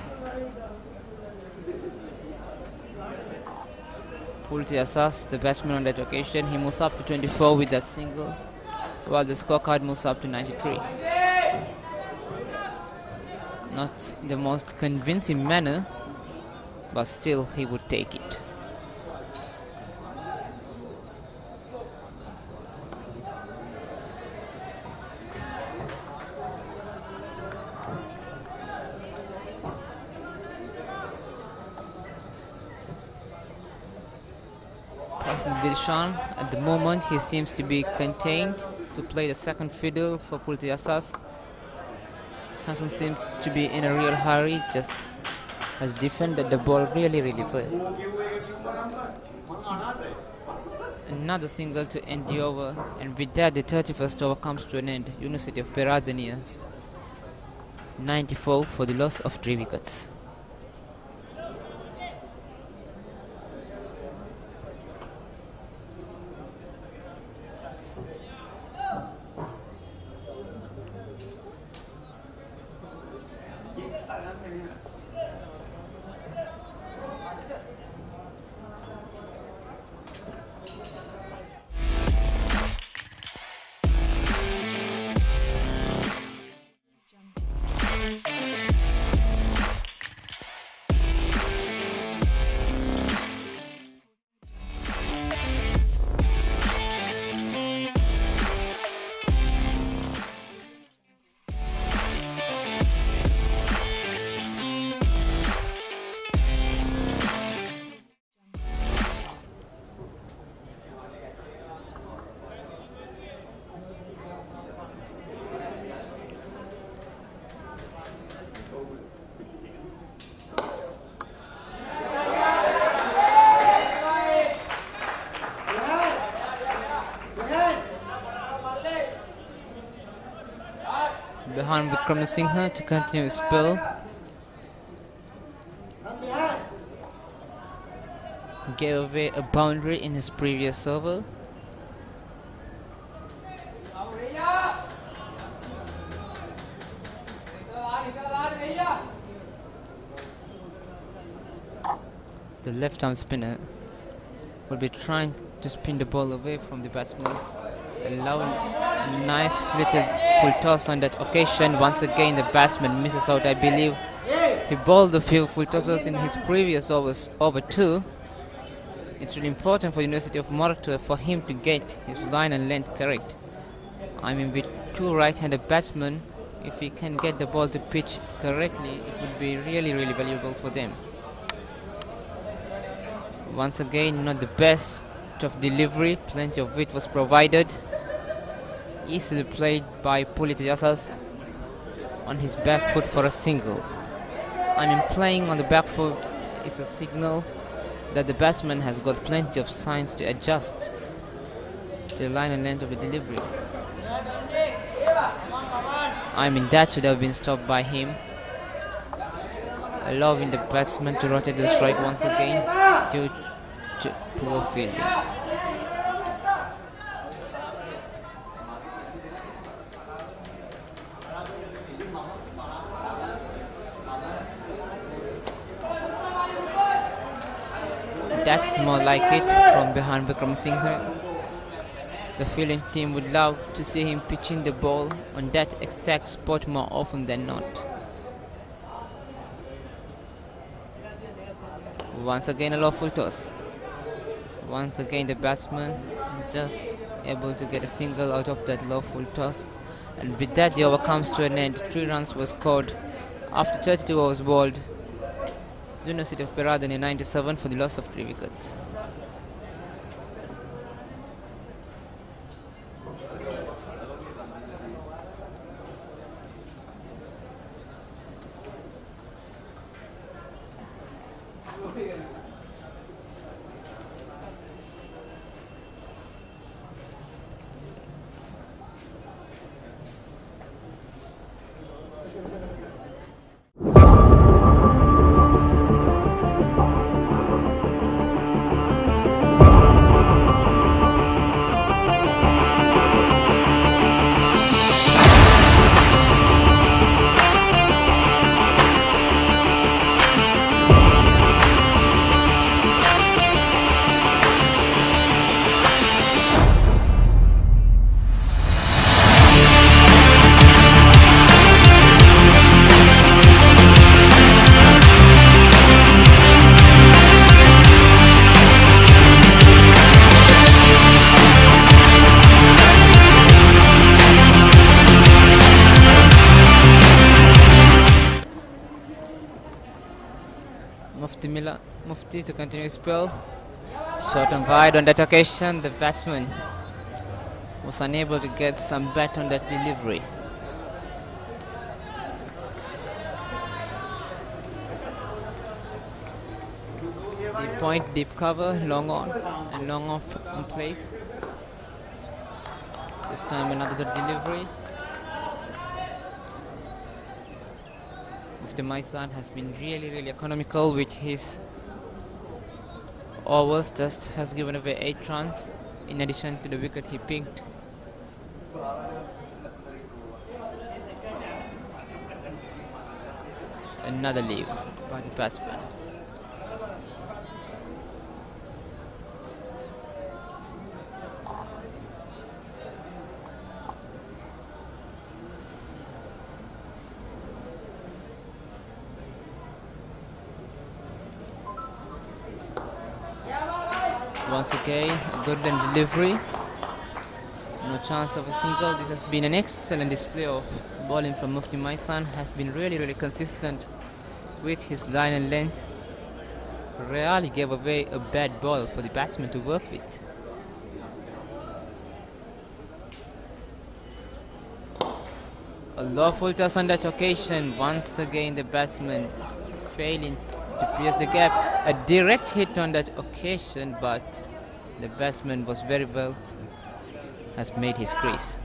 Pulti Asas, the batsman on that occasion, he moves up to 24 with that single, while the scorecard moves up to 93. Not the most convincing manner, but still he would take it. Dilshan, at the moment he seems to be contained to play the second fiddle for Pulti Asas. Hasn't seemed to be in a real hurry, just has defended the ball really well. Another single to end the over, and with that the 31st over comes to an end. University of Peradeniya 94 for the loss of 3 wickets. Behind Vikramasinghe to continue his spell. Gave away a boundary in his previous over. The left-arm spinner will be trying to spin the ball away from the batsman, allowing a nice little full toss on that occasion. Once again the batsman misses out, I believe. He bowled a few full tosses in his previous overs, over 2. It's really important for University of MOR for him to get his line and length correct. I mean, with 2 right-handed batsmen, if he can get the ball to pitch correctly, it would be really valuable for them. Once again, not the best of delivery, plenty of it was provided. Easily played by Pulita Yasas. on his back foot for a single. And in playing on the back foot is a signal that the batsman has got plenty of signs to adjust to the line and length of the delivery. I mean, that should have been stopped by him, allowing the batsman to rotate the strike once again due to poor fielding. That's more like it from behind Vikram Singh. The fielding team would love to see him pitching the ball on that exact spot more often than not. Once again a lawful toss. Once again the batsman just able to get a single out of that lawful toss. And with that the over comes to an end. 3 runs were scored after 32 overs bowled. University of Peradeniya 97 for the loss of 3 wickets. Mufti to continue his spell. Short and wide on that occasion. The batsman was unable to get some bat on that delivery. The point, deep cover, long on and long off in place. This time another delivery. Mufti Maisan has been really economical with his overs, just has given away 8 runs in addition to the wicket he picked. Another leave by the batsman. Once again, a good delivery. No chance of a single. This has been an excellent display of bowling from Mufti Maisan. Has been really consistent with his line and length. Rarely gave away a bad ball for the batsman to work with. A lawful toss on that occasion. Once again the batsman failing to pierce the gap. A direct hit on that occasion, but the batsman was very well, has made his crease.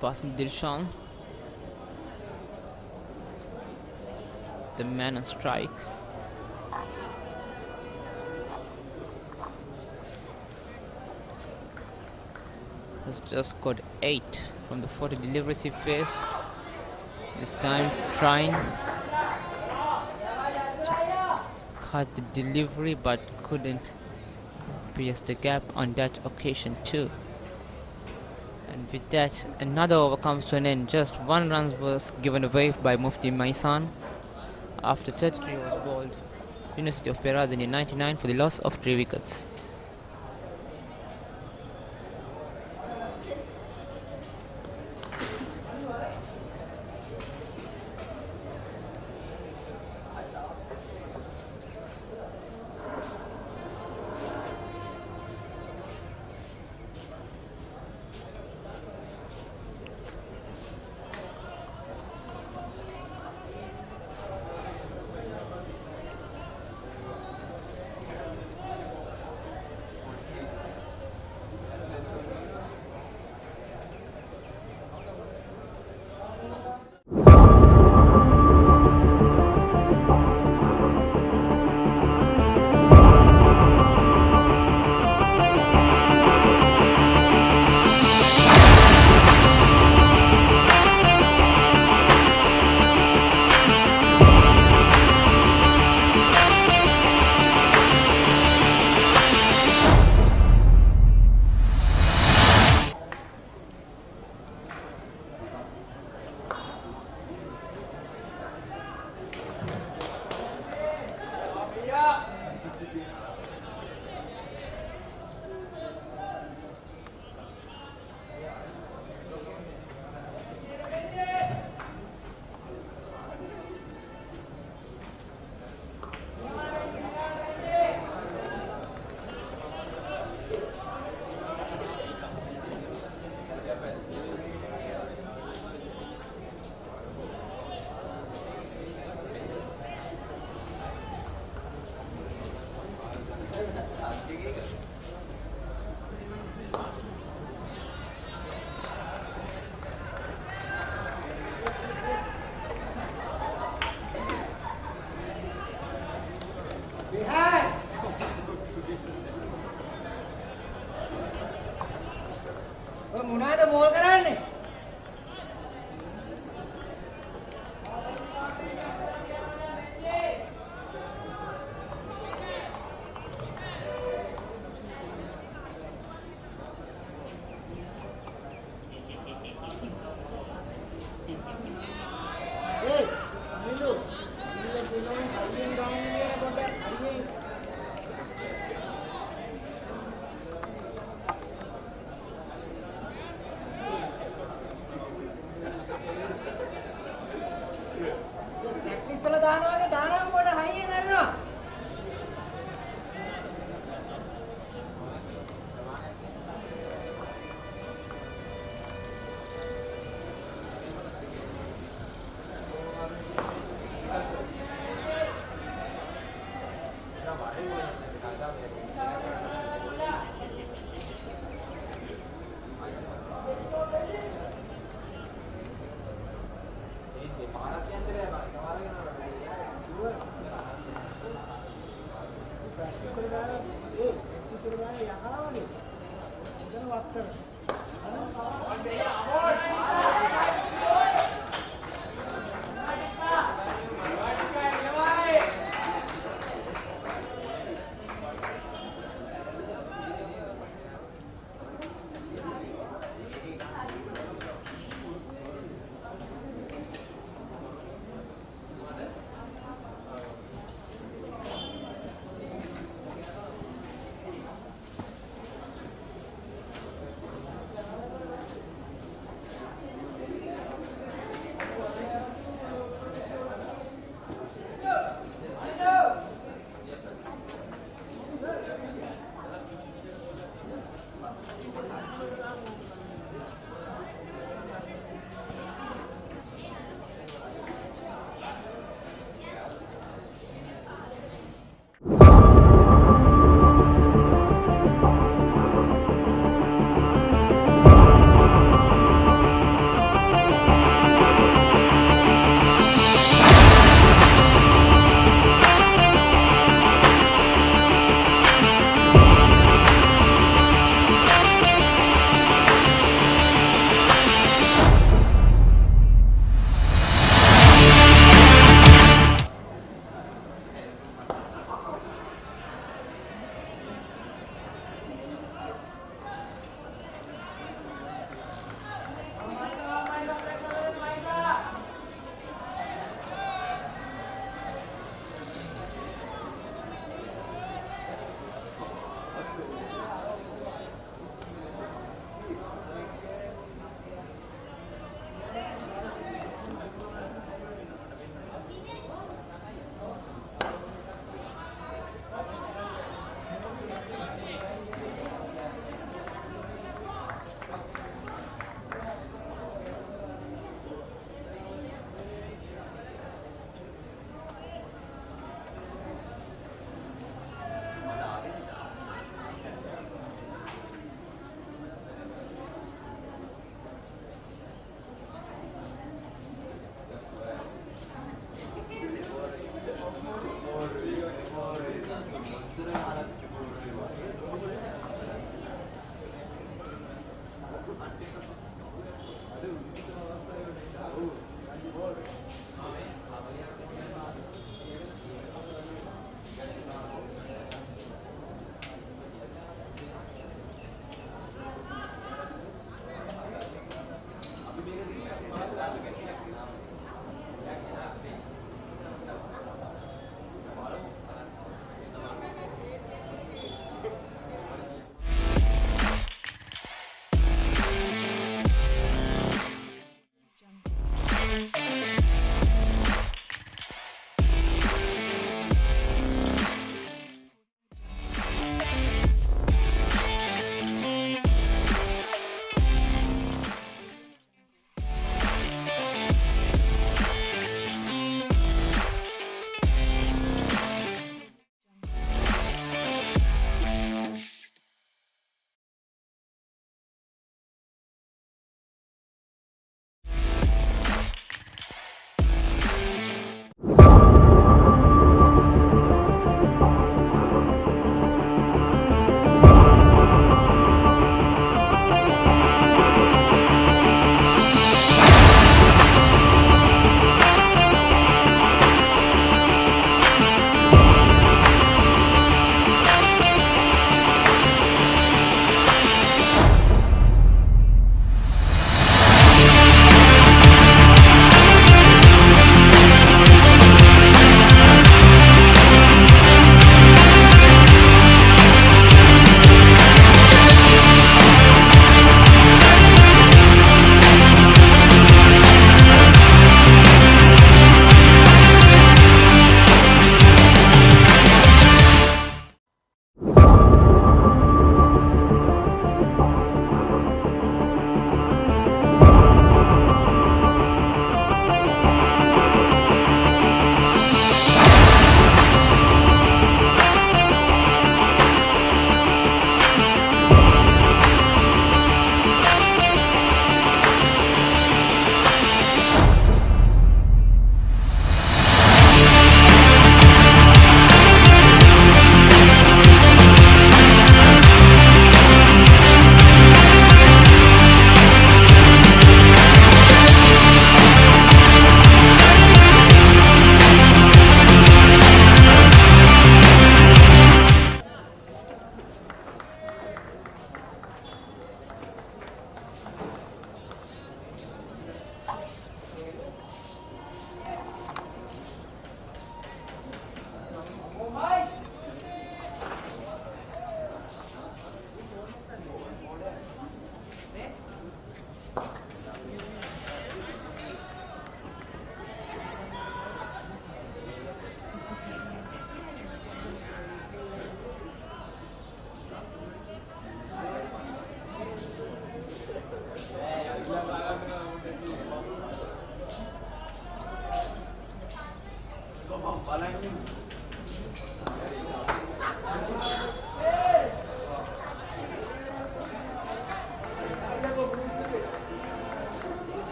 Passing Dilshan, the man on strike. Has just scored 8 from the 40 deliveries he faced. This time trying to cut the delivery but couldn't pierce the gap on that occasion too. And with that, another over comes to an end. Just 1 run was given away by Mufti Maisan after 33 was bowled. University of Peradeniya 99 for the loss of 3 wickets. මොනවාද ball කරන්නේ? ඒ මිලු ඉන්න දිනෝන් අයියෙන් ගාන කියන පොඩ්ඩක් අයියෙන් practice වල දානවා වගේ දානම් පොඩ හයියෙන් කරනවා. ප්‍රැක්ටිස් වල දානවා. ඒ ප්‍රැක්ටිස් වල දාන යහා වගේ. උදේ වත් කරනවා.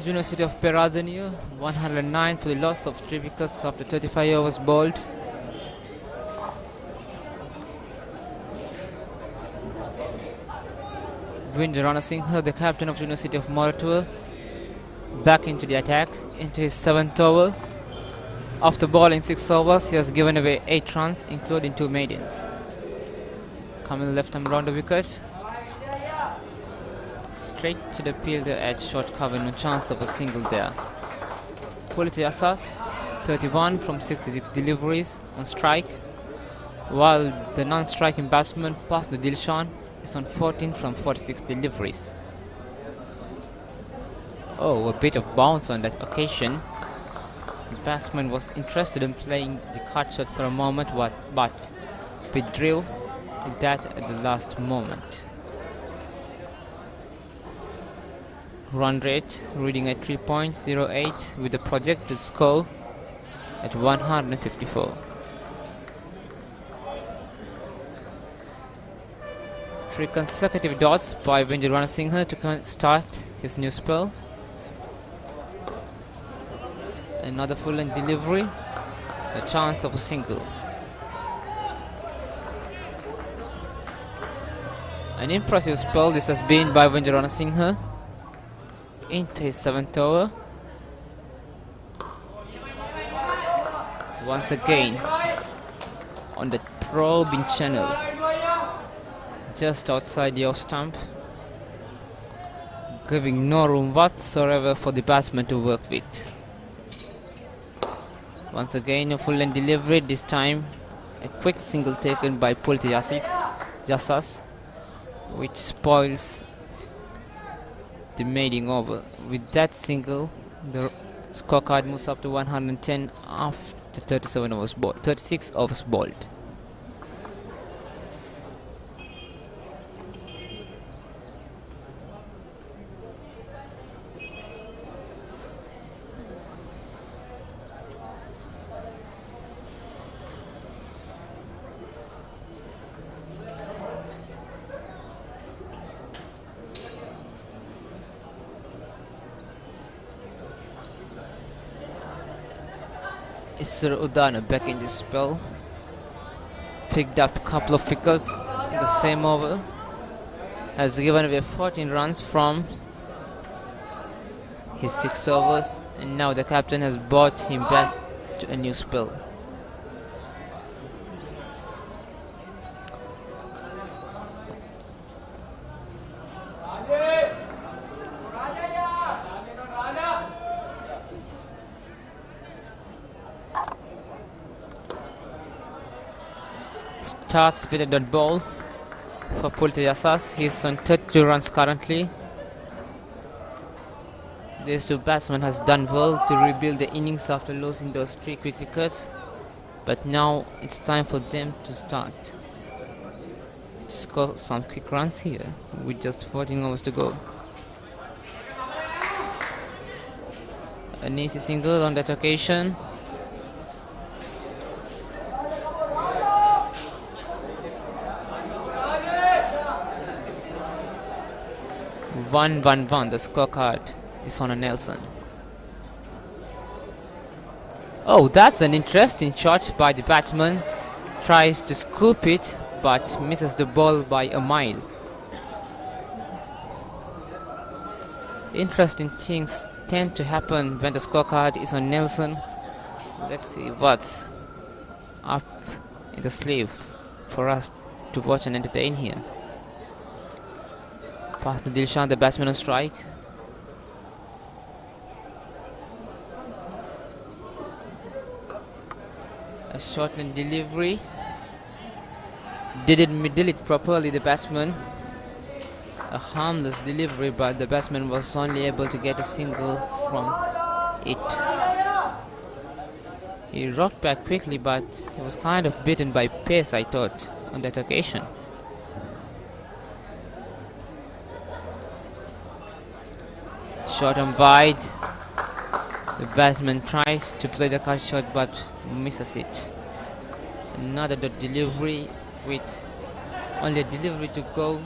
University of Peradeniya 109 for the loss of 3 wickets after 35 overs bowled. Winder Ranasinghe, the captain of University of Moratuwa, back into the attack into his 7th over. After bowling 6 overs, he has given away 8 runs, including 2 maidens. Coming left arm round the wicket. Straight to the fielder at short cover, no chance of a single there. Quality Asas, 31 from 66 deliveries on strike, while the non-striking batsman past the Dilshan is on 14 from 46 deliveries. Oh, a bit of bounce on that occasion. The batsman was interested in playing the cut shot for a moment, but withdrew that at the last moment. Run rate reading at 3.08 with the projected score at 154. Three consecutive dots by Winder Ranasinghe to start his new spell. Another full-length delivery, a chance of a single. An impressive spell this has been by Winder Ranasinghe into his 7th over. Once again on the probing channel just outside the off stump, giving no room whatsoever for the batsman to work with. Once again a full-length delivery, this time a quick single taken by Pulti Jasas, which spoils the maiding over. With that single, the scorecard moves up to 110 after 36 overs bowled. Isra Udana back in the spell, picked up a couple of wickets in the same over, has given away 14 runs from his 6 overs, and now the captain has brought him back to a new spell. Starts with a dot ball for Pulti Jasas. He's on 32 runs currently. These two batsmen has done well to rebuild the innings after losing those 3 quick wickets. But now it's time for them to start to score some quick runs here with just 14 overs to go. An easy single on that occasion. One. The scorecard is on a Nelson. Oh, that's an interesting shot by the batsman. Tries to scoop it, but misses the ball by a mile. Interesting things tend to happen when the scorecard is on Nelson. Let's see what's up in the sleeve for us to watch and entertain here. Past the Dilshan, the batsman on strike. A shortened delivery. Didn't middle it properly, the batsman. A harmless delivery, but the batsman was only able to get a single from it. He rocked back quickly, but he was kind of beaten by pace, I thought, on that occasion. Short and wide. The batsman tries to play the cut shot but misses it. Another dot delivery with only a delivery to go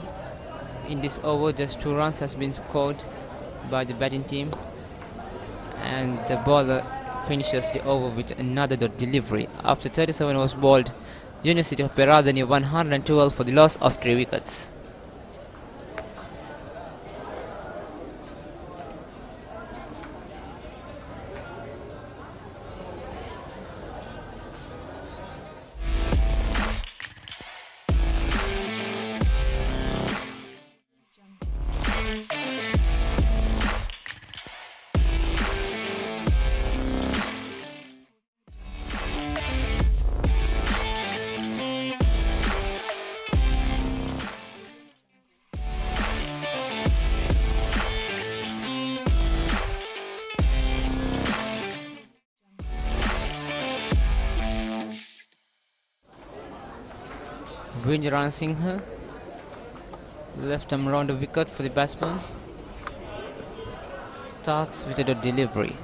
in this over. Just 2 runs has been scored by the batting team, and the bowler finishes the over with another dot delivery. After 37 overs bowled, University of Peradeniya 112 for the loss of 3 wickets. Vinjaran Singh left him around the wicket for the batsman. Starts with a delivery.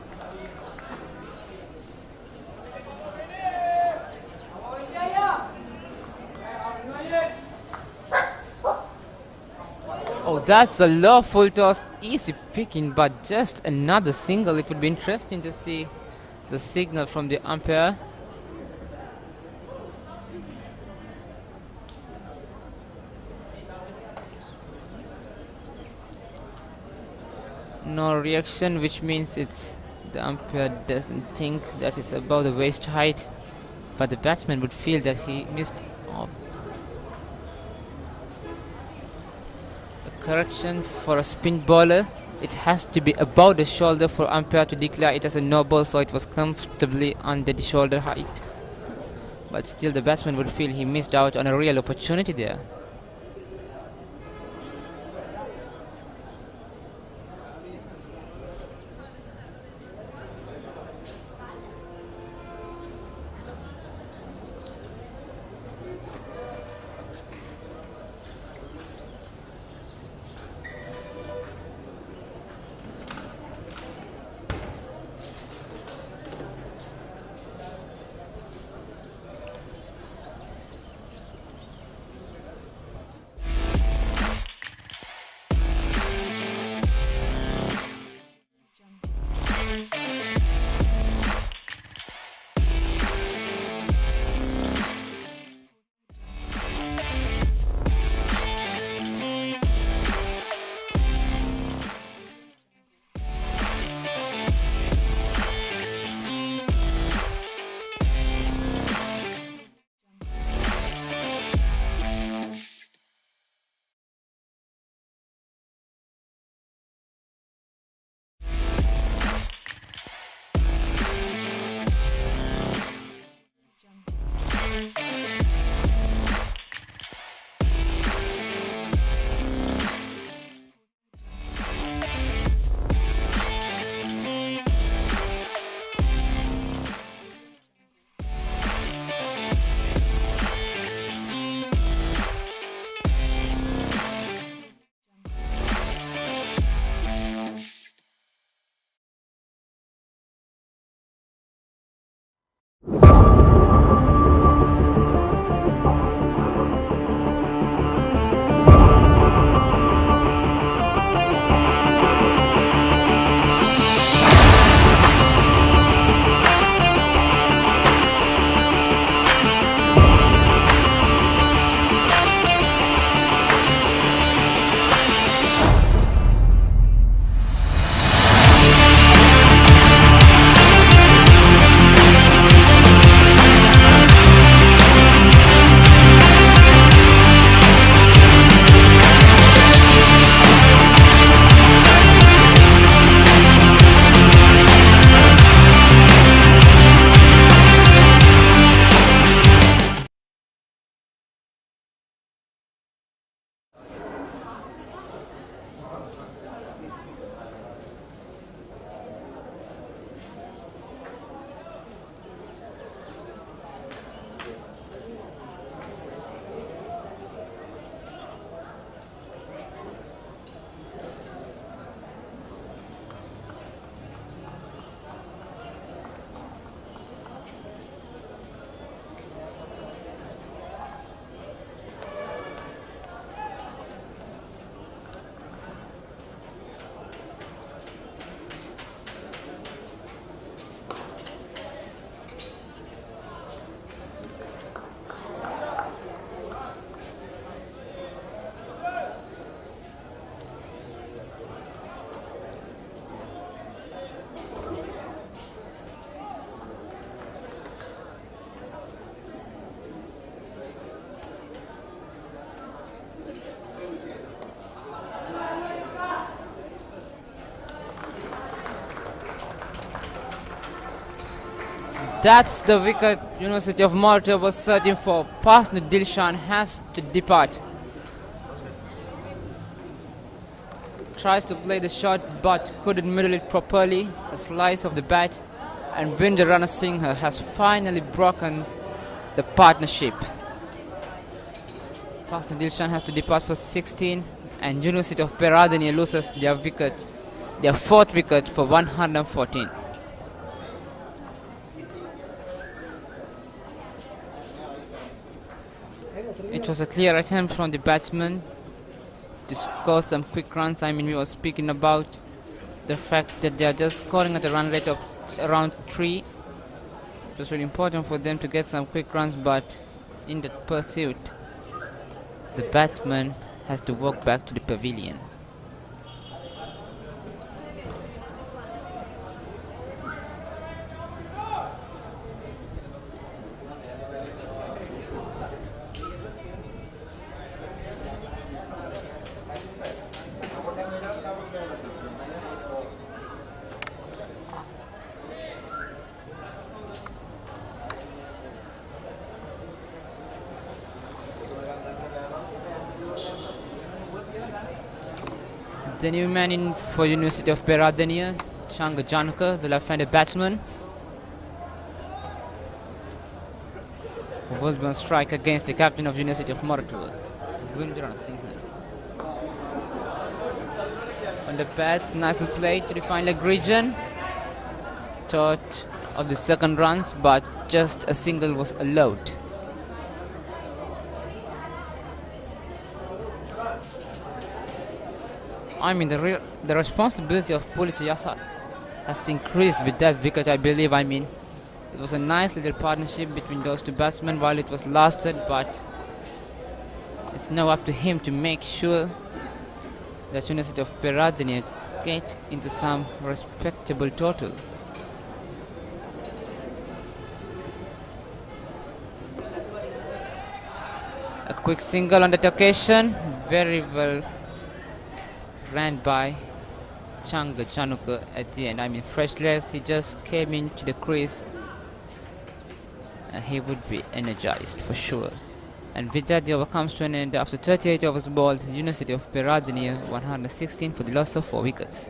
Oh, that's a low full toss, easy picking, but just another single. It would be interesting to see the signal from the umpire. No reaction, which means the umpire doesn't think that it's above the waist height, but the batsman would feel that he missed off. A correction for a spin bowler, it has to be above the shoulder for umpire to declare it as a no ball, so it was comfortably under the shoulder height. But still the batsman would feel he missed out on a real opportunity there. That's the wicket University of Malta was searching for. Partner Dilshan has to depart. Tries to play the shot but couldn't middle it properly. A slice of the bat, and Vinder Ranasinghe has finally broken the partnership. Partner Dilshan has to depart for 16, and University of Peradeniya loses their fourth wicket for 114. It was a clear attempt from the batsman to score some quick runs. We were speaking about the fact that they are just scoring at a run rate of around 3. It was really important for them to get some quick runs, but in that pursuit, the batsman has to walk back to the pavilion. The new man in for University of Peradeniya, Changa Janaka, the left-handed batsman, will be on strike against the captain of University of Malta, Vinder Ranasinghe. On the pads, nicely played to the fine leg region. Thought of the second runs, but just a single was allowed. The responsibility of Pulita Yasas has increased with that wicket, I believe. It was a nice little partnership between those two batsmen while it was lasted, but it's now up to him to make sure that University of Peradeniya get into some respectable total. A quick single on that occasion, very well ran by Changa Chanuka at the end. Fresh legs, he just came into the crease and he would be energized for sure. And with that, the over comes to an end after 38 overs bowled. University of Peradeniya 116 for the loss of 4 wickets.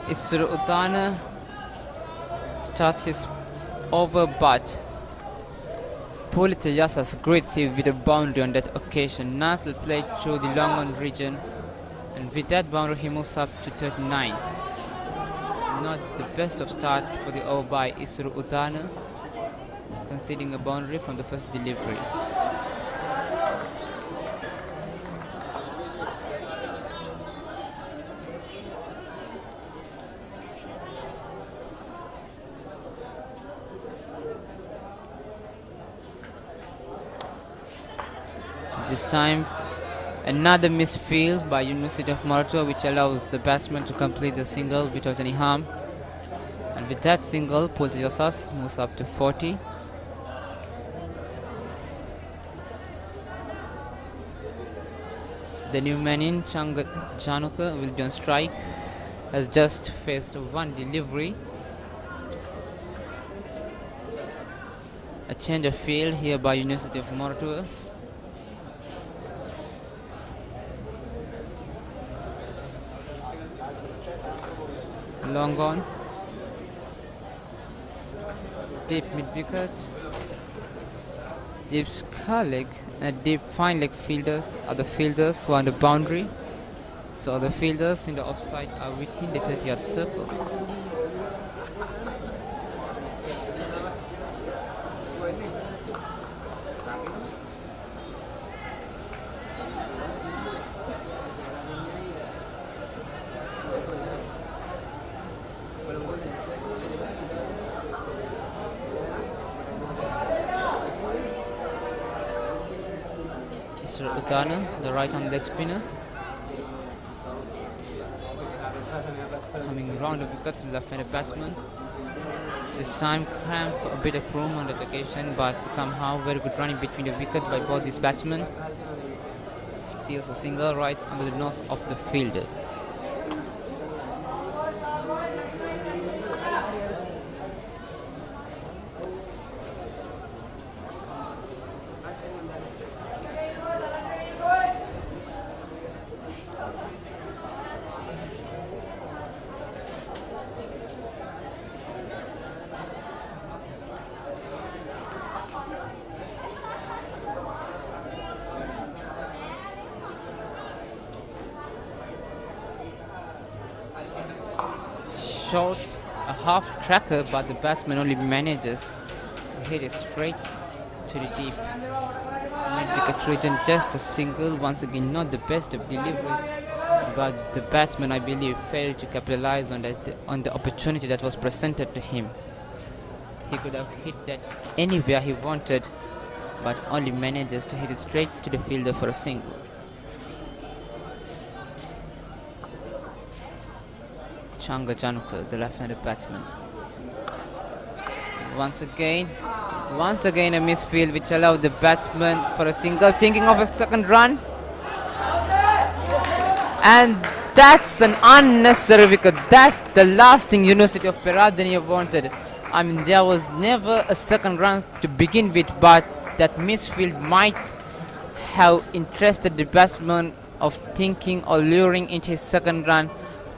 Isru Udana starts his over, but Pulita Yasas greets him with a boundary on that occasion. Nicely played through the long on region, and with that boundary he moves up to 39. Not the best of start for the over by Isru Udana, conceding a boundary from the first delivery. This time, another misfield by University of Malta, which allows the batsman to complete the single without any harm. And with that single, Pulita Yasas moves up to 40. The new man in, Changa Chanuka, will be on strike. Has just faced one delivery. A change of field here by University of Malta. Long on, deep mid wicket, deep scar leg and deep fine leg fielders are the fielders who are on the boundary. So the fielders in the offside are within the 30-yard circle. Utana, the right-hand leg spinner, coming round the wicket for the left-handed batsman. This time cramped for a bit of room on that occasion, but somehow very good running between the wicket by both these batsmen. Steals a single right under the nose of the fielder. Short, a half tracker, but the batsman only manages to hit it straight to the deep mid-wicket region. Just a single, once again not the best of deliveries, but the batsman, I believe, failed to capitalize on the opportunity that was presented to him. He could have hit that anywhere he wanted, but only manages to hit it straight to the fielder for a single. Changa Janukar, the left-handed batsman. Once again a misfield which allowed the batsman for a single, thinking of a second run. And that's an unnecessary wicket. That's the last thing University of Peradeniya wanted. I mean, there was never a second run to begin with, but that misfield might have interested the batsman of thinking or luring into his second run,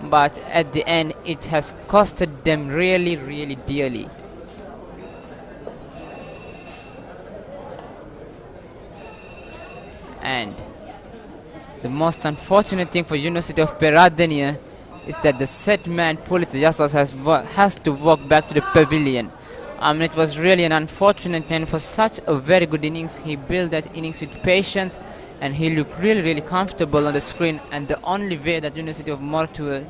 but at the end it has costed them really, really dearly. And the most unfortunate thing for University of Peradeniya is that the set man Pulitzer Yasas has to walk back to the pavilion. It was really an unfortunate end for such a very good innings. He built that innings with patience and he looked really, really comfortable on the screen, and the only way that University of Mortua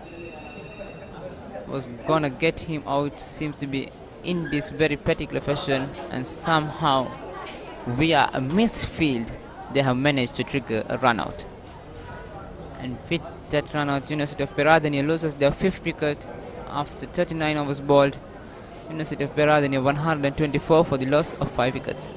was gonna get him out seems to be in this very particular fashion, and somehow via a misfield they have managed to trigger a run out. And with that run out, University of Peradeniya loses their 5th wicket after 39 overs bowled. University of Peradeniya 124 for the loss of 5 wickets.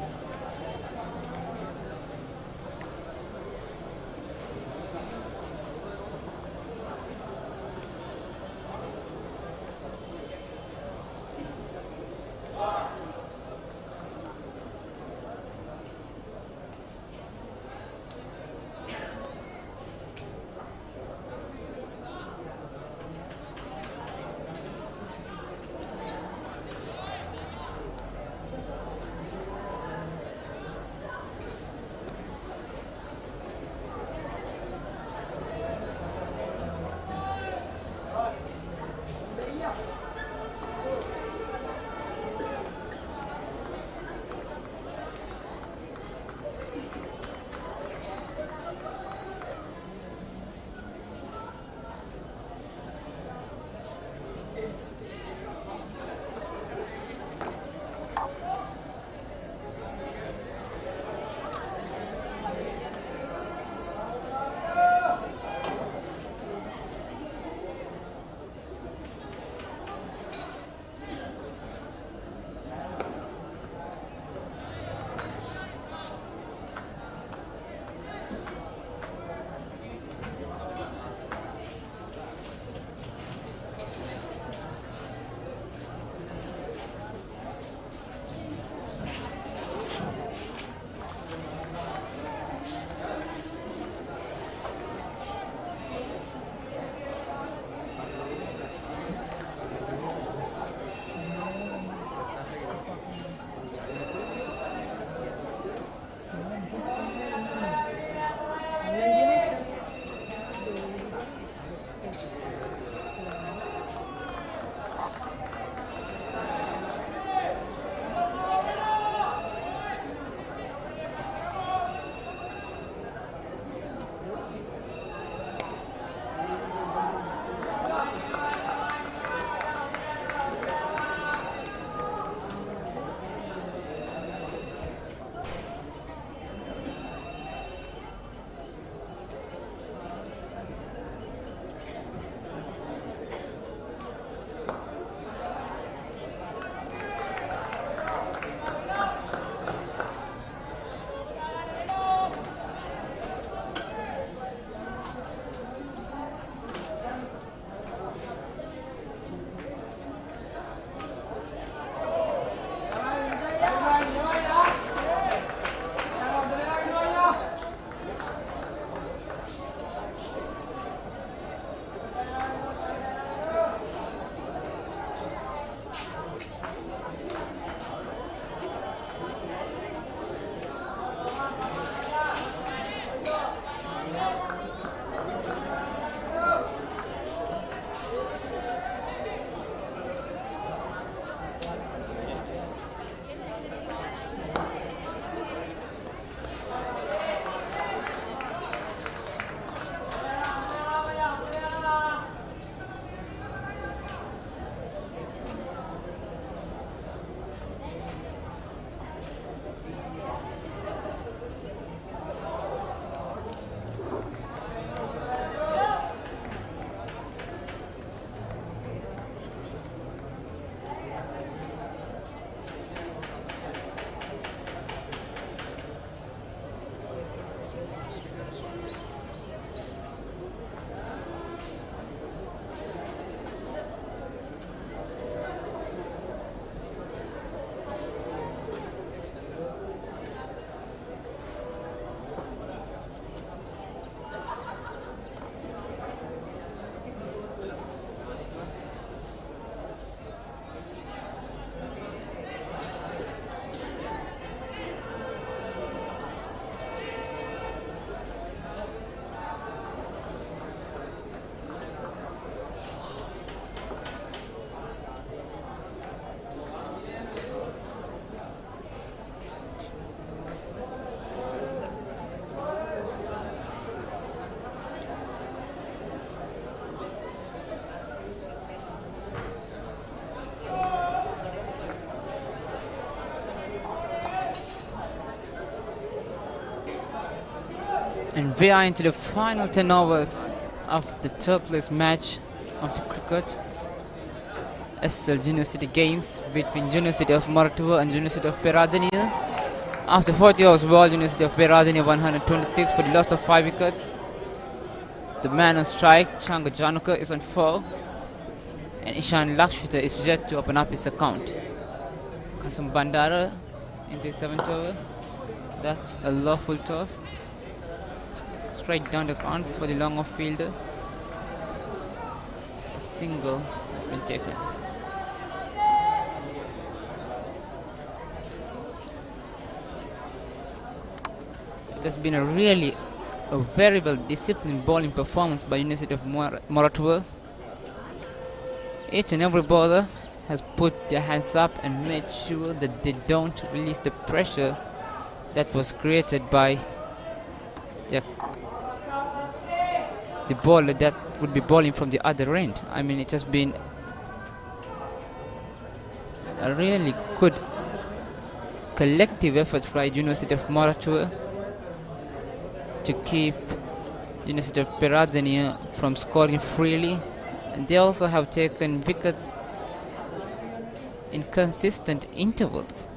And we are into the final 10 overs of the third place match of the cricket SL Junior City Games between University of Moratuwa and University of Peradeniya. After 40 overs ball, University of Peradeniya 126 for the loss of 5 wickets. The man on strike, Changa Januka, is on 4, and Ishan Lakshita is yet to open up his account. Kasum Bandara into his 7th over. That's a lawful toss. Straight down the ground for the long off fielder. A single has been taken. It has been a very well disciplined bowling performance by University of Moratuwa. Each and every bowler has put their hands up and made sure that they don't release the pressure that was created by the bowler that would be bowling from the other end. I mean, it has been a really good collective effort by University of Moratuwa to keep University of Peradeniya from scoring freely, and they also have taken wickets in consistent intervals.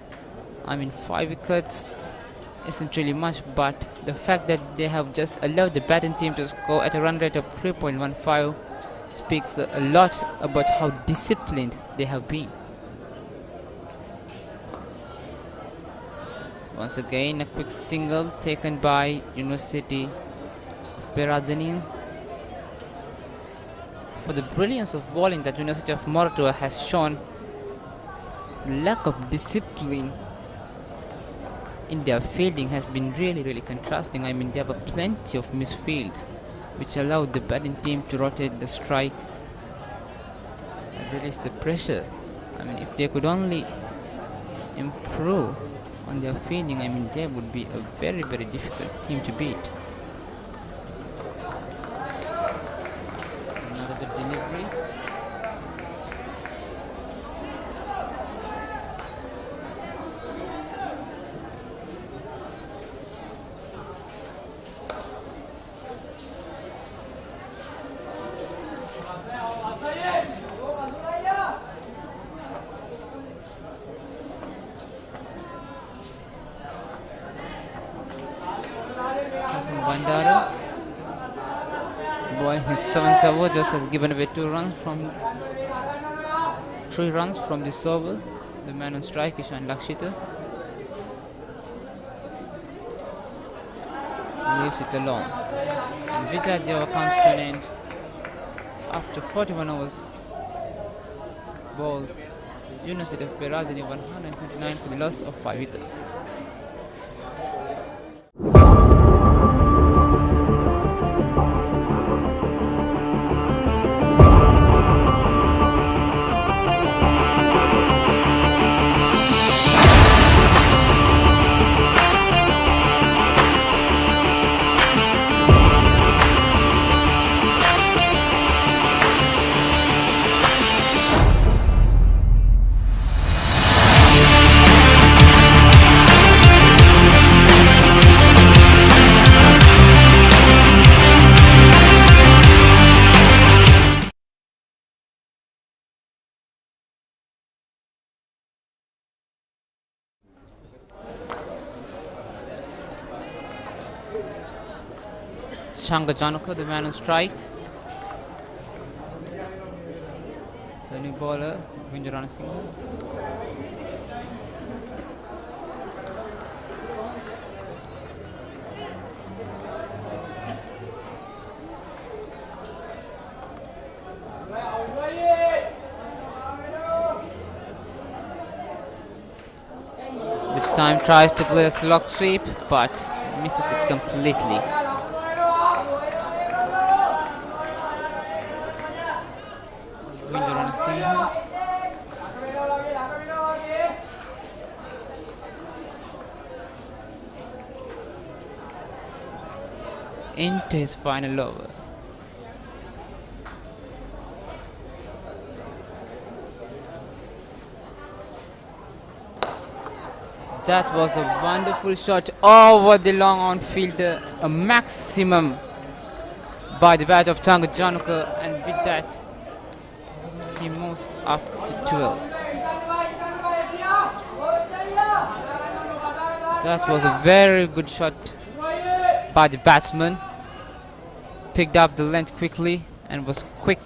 I mean, 5 wickets isn't really much, but the fact that they have just allowed the batting team to score at a run rate of 3.15 speaks a lot about how disciplined they have been. Once again, a quick single taken by University of Peradeniya. For the brilliance of bowling that University of Moratuwa has shown, the lack of discipline in their fielding has been really contrasting. I mean, they have plenty of misfields which allowed the batting team to rotate the strike and release the pressure. I mean, if they could only improve on their fielding, I mean, they would be a very difficult team to beat. Another good delivery. Bandara, boy, his 7th over just has given away 3 runs from this over. The man on strike, Ishan Lakshita, leaves it alone. And with that, the over comes to an end. After 41 overs bowled, University of Peradeniya 129 for the loss of 5 wickets. Changa Janaka, the man on strike. The new bowler, Windu on a single. This time tries to play a slug sweep, but misses it completely. Windu on a single. Into his final over. That was a wonderful shot over the long on fielder, a maximum by the bat of Changa Janaka, and with that he moves up to 12. That was a very good shot by the batsman. Picked up the length quickly and was quick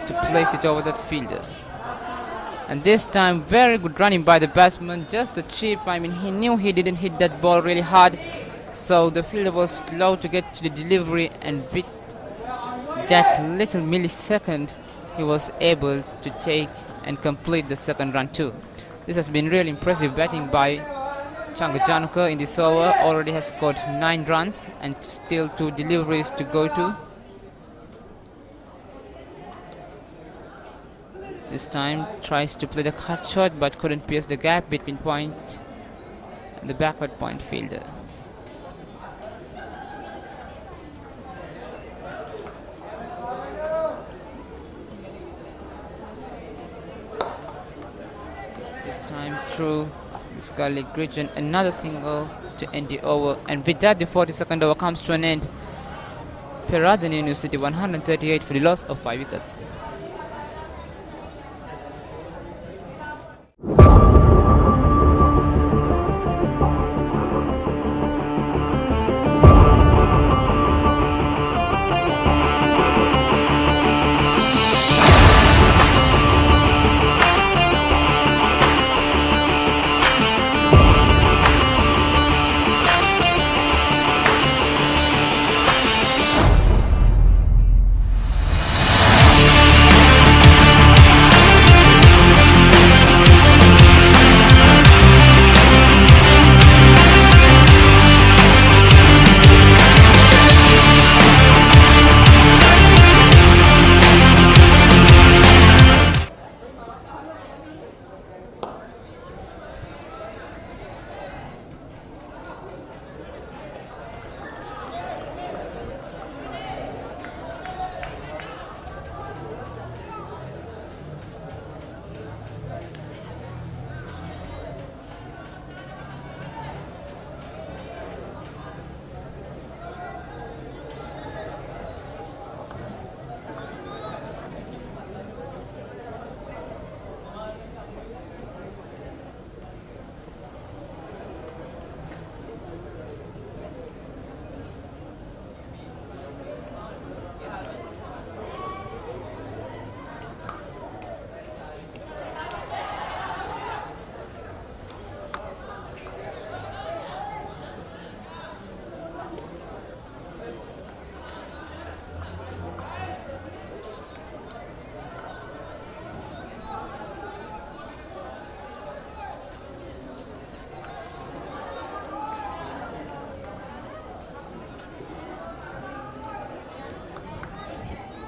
to place it over that fielder. And this time very good running by the batsman, just a chip. I mean, he knew he didn't hit that ball really hard, so the fielder was slow to get to the delivery, and with that little millisecond he was able to take and complete the second run too. This has been really impressive batting by Changa Janaka in this over. Already has scored 9 runs and still 2 deliveries to go to. This time tries to play the cut shot but couldn't pierce the gap between point and the backward point fielder. This time through the scully region, another single to end the over, and with that the 42nd over comes to an end. Peradeniya University 138 for the loss of 5 wickets.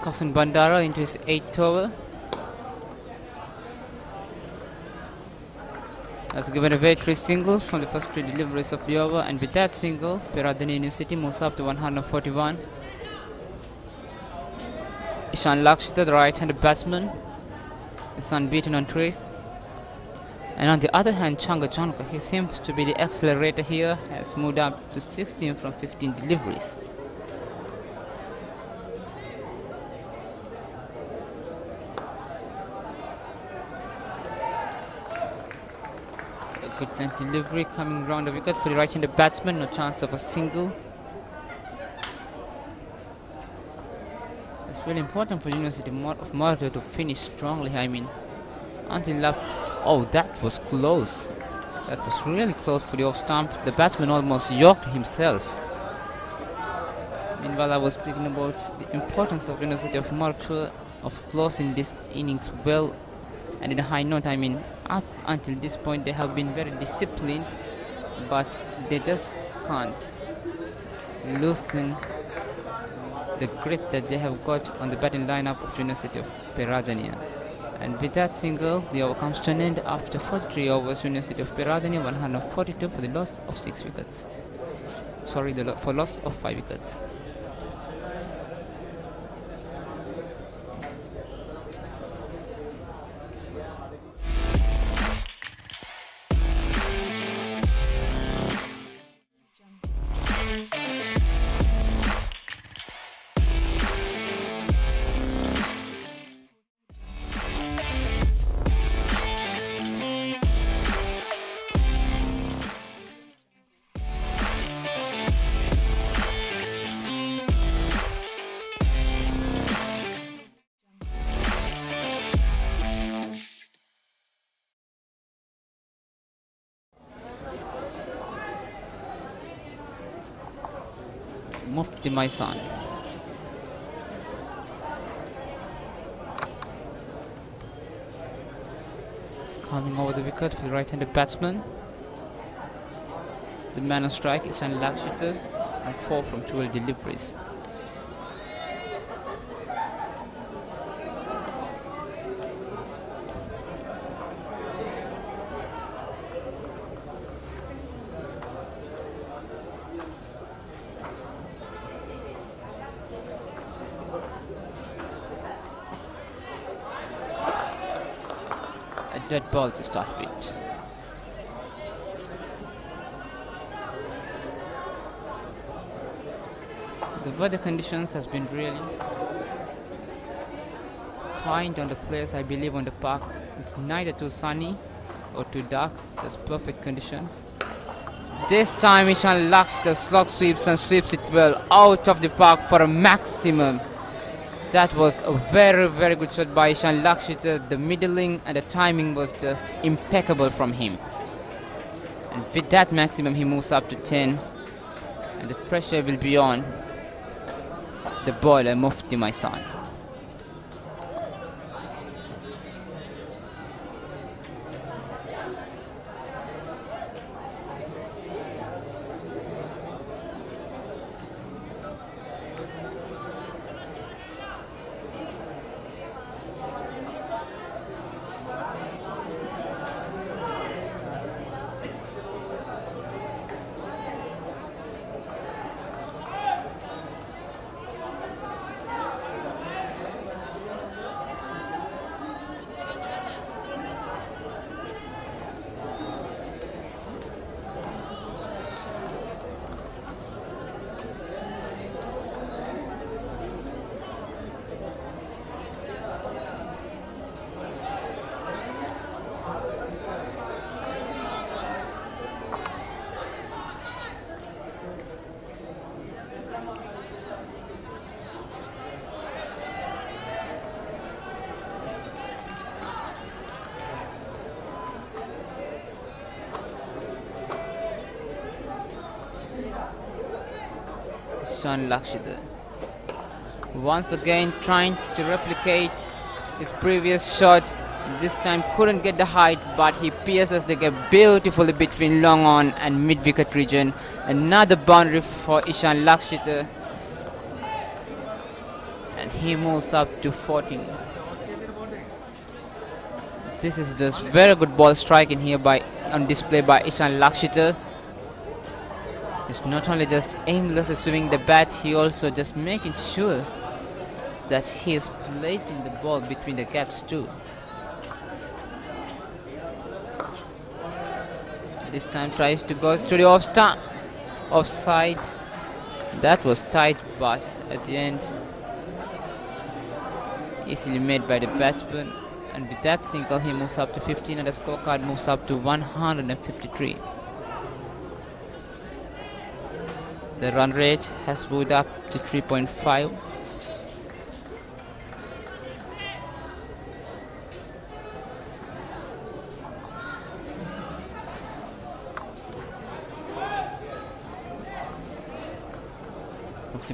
Kasun Bandara into his 8th over. Has given away 3 singles from the first 3 deliveries of the over, and with that single, Peradeniya University moves up to 141. Ishan Lakshita, the right-handed batsman, is unbeaten on 3. And on the other hand, Changa Janaka, he seems to be the accelerator here, has moved up to 16 from 15 deliveries. Good length delivery coming round the wicket for the right-handed batsman. No chance of a single. It's really important for University of Malta to finish strongly. I mean, until lap. Oh, that was close. That was really close for the off stump. The batsman almost yoked himself. Meanwhile, I was speaking about the importance of University of Malta of closing this innings well and in a high note. I mean, up until this point they have been very disciplined, but they just can't loosen the grip that they have got on the batting lineup of University of Peradeniya. And with that single, the over comes to an end after 43 overs. University of Peradeniya 142 for the loss of 6 wickets. Sorry, for loss of 5 wickets. Mufti my son. Coming over the wicket for the right-handed batsman. The man on strike is Ishan Lakshita and 4 from 12 deliveries. Dead ball to start with. The weather conditions has been really kind on the players, I believe, on the park. It's neither too sunny or too dark, just perfect conditions. This time Ishan Lakshita slog sweeps and sweeps it well out of the park for a maximum. That was a very, very good shot by Ishan Lakshita. The middling and the timing was just impeccable from him. And with that maximum, he moves up to 10. And the pressure will be on the bowler, Mufti my son. Ishan Lakshita once again trying to replicate his previous shot. This time couldn't get the height, but he pierces the gap beautifully between long on and mid wicket region. Another boundary for Ishan Lakshita, and he moves up to 14. This is just very good ball striking here on display by Ishan Lakshita. He's not only just aimlessly swinging the bat, he also just making sure that he is placing the ball between the gaps too. This time tries to go to the offside. That was tight, but at the end easily made by the batsman. And with that single, he moves up to 15 and the scorecard moves up to 153. The run rate has moved up to 3.5.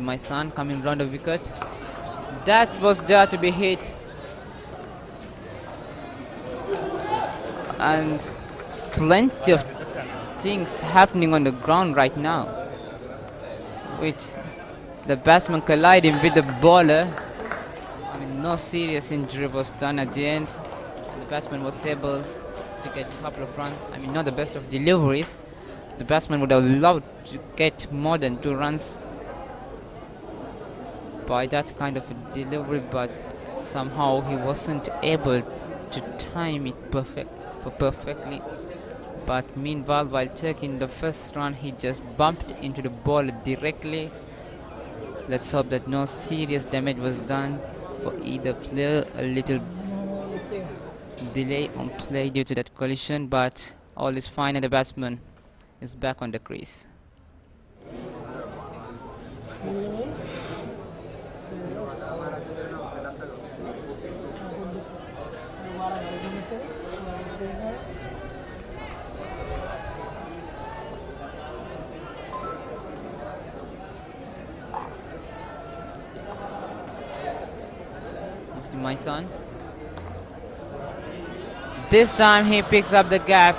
My son coming round the wicket. That was there to be hit. And plenty of things happening on the ground right now. With the batsman colliding with the bowler. I mean, no serious injury was done at the end. The batsman was able to get a couple of runs. I mean, not the best of deliveries. The batsman would have loved to get more than 2 runs by that kind of a delivery, but somehow he wasn't able to time it perfectly. But meanwhile, while taking the first run, he just bumped into the ball directly. Let's hope that no serious damage was done for either player. A little delay on play due to that collision, but all is fine and the batsman is back on the crease. My son. This time he picks up the gap.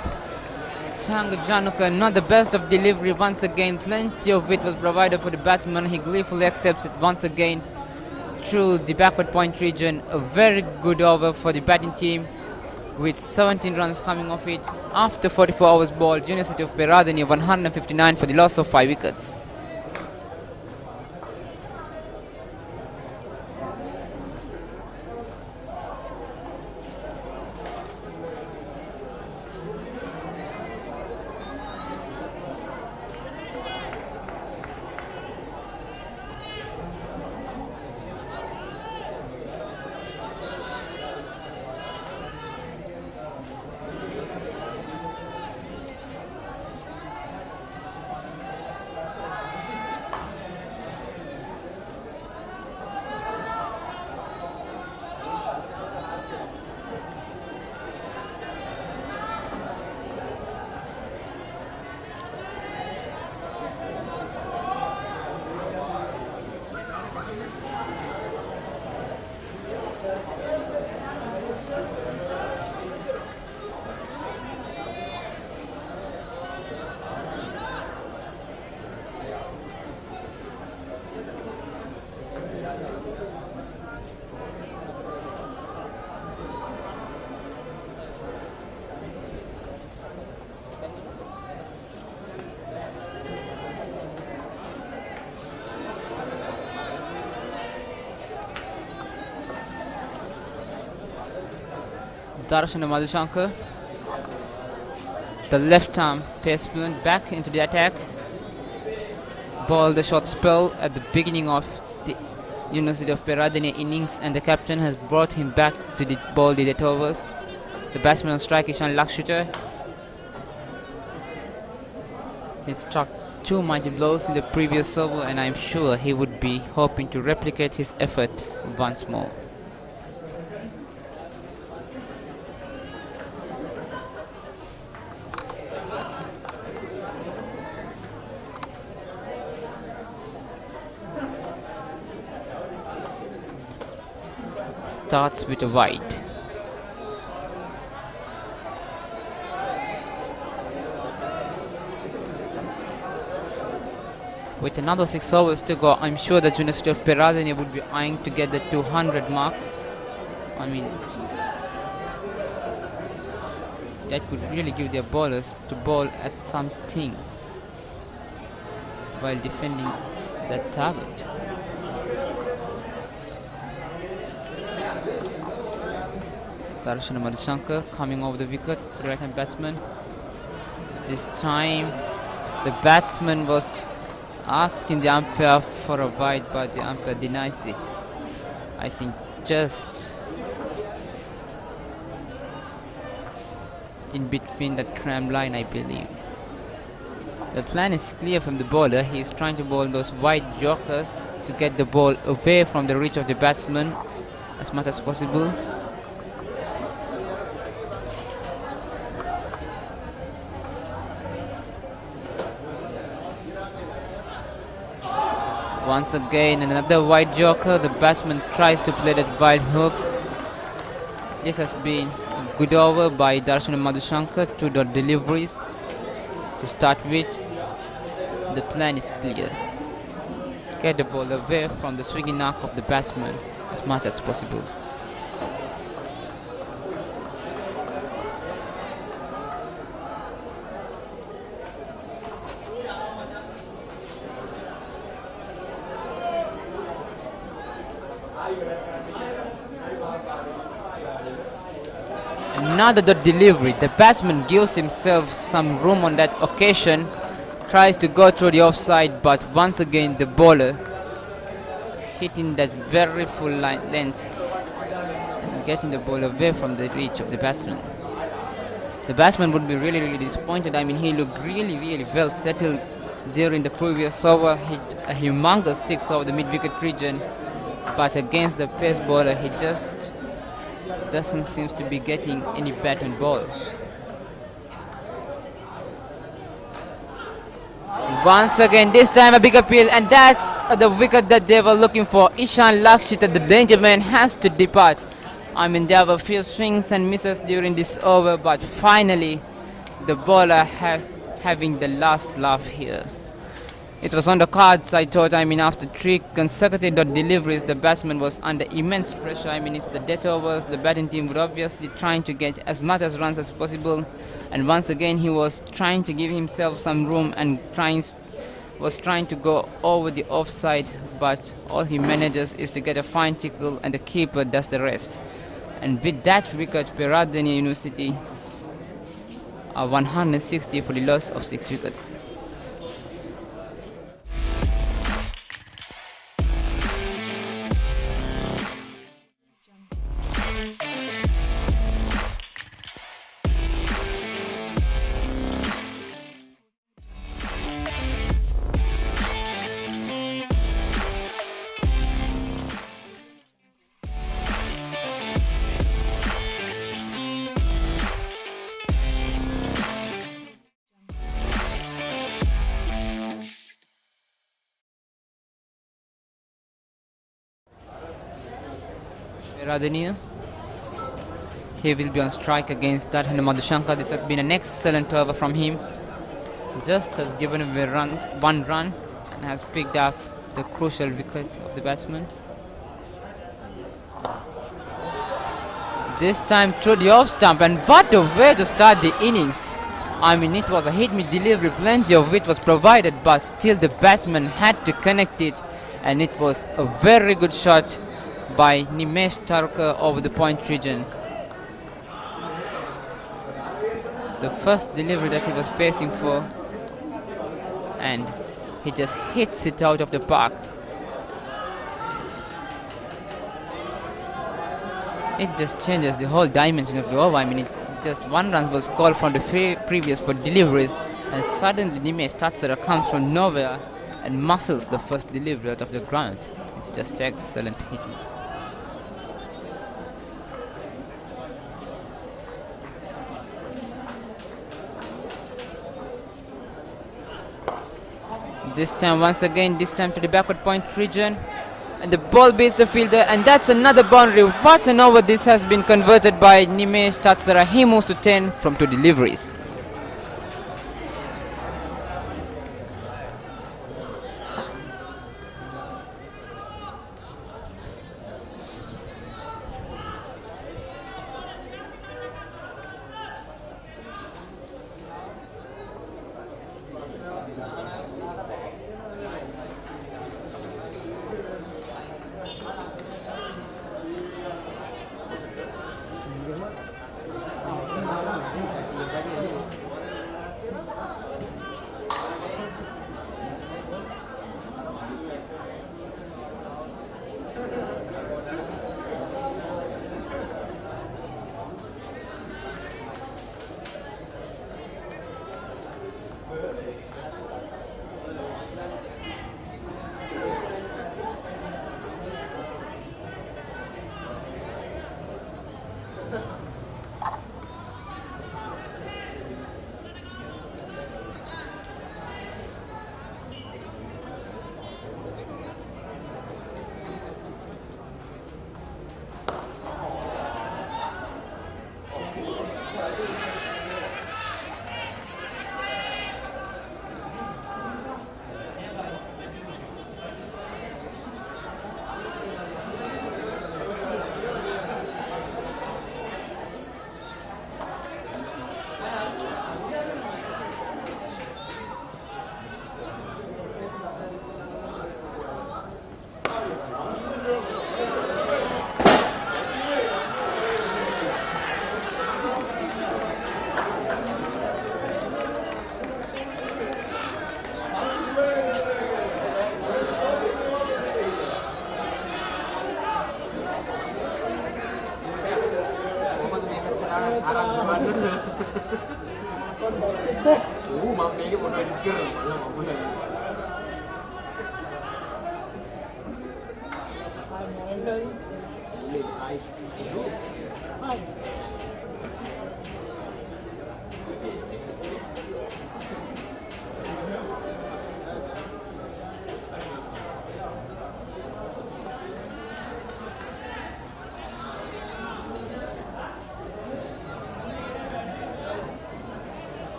Changa Januka, not the best of delivery once again. Plenty of it was provided for the batsman. He gleefully accepts it once again through the backward point region. A very good over for the batting team with 17 runs coming off it. After 44 hours bowled, University of Peradeniya 159 for the loss of 5 wickets. Darshan Madhushankar, the left arm batsman back into the attack. Ball the short spell at the beginning of the University of Peradeniya innings, and the captain has brought him back to the ball the death overs. The batsman on strike is Lakshuter. He struck 2 mighty blows in the previous over, and I'm sure he would be hoping to replicate his efforts once more. Starts with a wide. With another 6 overs to go, I'm sure that University of Peradeniya would be eyeing to get the 200 marks. I mean, that could really give their bowlers to bowl at something while defending that target. Darshan Madhushankar coming over the wicket for the right-hand batsman. This time the batsman was asking the umpire for a wide, but the umpire denies it. I think just in between the tram line, I believe. The plan is clear from the bowler. He is trying to bowl those wide yorkers to get the ball away from the reach of the batsman as much as possible. Once again, another wide yorker. The batsman tries to play that wide hook. This has been a good over by Darshan Madhushankar. 2 dot deliveries to start with. The plan is clear. Get the ball away from the swinging arc of the batsman as much as possible. Another dot delivery. The batsman gives himself some room on that occasion, tries to go through the offside, but once again the bowler hitting that very full length and getting the ball away from the reach of the batsman. The batsman would be really disappointed. I mean, he looked really well settled during the previous over. Hit a humongous 6 over the mid-wicket region, but against the pace bowler he just doesn't seem to be getting any bat and ball. Once again, this time a big appeal, and that's the wicket that they were looking for. Ishan Lakshita, the danger man, has to depart. I mean, there were a few swings and misses during this over, but finally the bowler has having the last laugh here. It was on the cards, I thought. I mean, after 3 consecutive dot deliveries, the batsman was under immense pressure. I mean, it's the death overs. The batting team would obviously trying to get as much as runs as possible. And once again, he was trying to give himself some room and was trying to go over the offside. But all he manages is to get a fine tickle, and the keeper does the rest. And with that wicket, Peradeniya University are 160 for the loss of 6 wickets. Peradeniya. He will be on strike against Darshan Madhushankar. This has been an excellent over from him. Just has given away 1 run and has picked up the crucial wicket of the batsman. This time through the off stump, and what a way to start the innings. I mean, it was a hit-mid delivery, plenty of which was provided, but still the batsman had to connect it, and it was a very good shot by Nimesh Tarkar over the point region. The first delivery that he was facing for, and he just hits it out of the park. It just changes the whole dimension of the over. I mean, just 1 run was called from the previous for deliveries, and suddenly Nimesh Tarkar comes from nowhere and muscles the first delivery out of the ground. It's just excellent hitting. This time once again, this time to the backward point region, and the ball beats the fielder, and that's another boundary. What an over this has been converted by Nimesh Tarkar. He moves to 10 from 2 deliveries.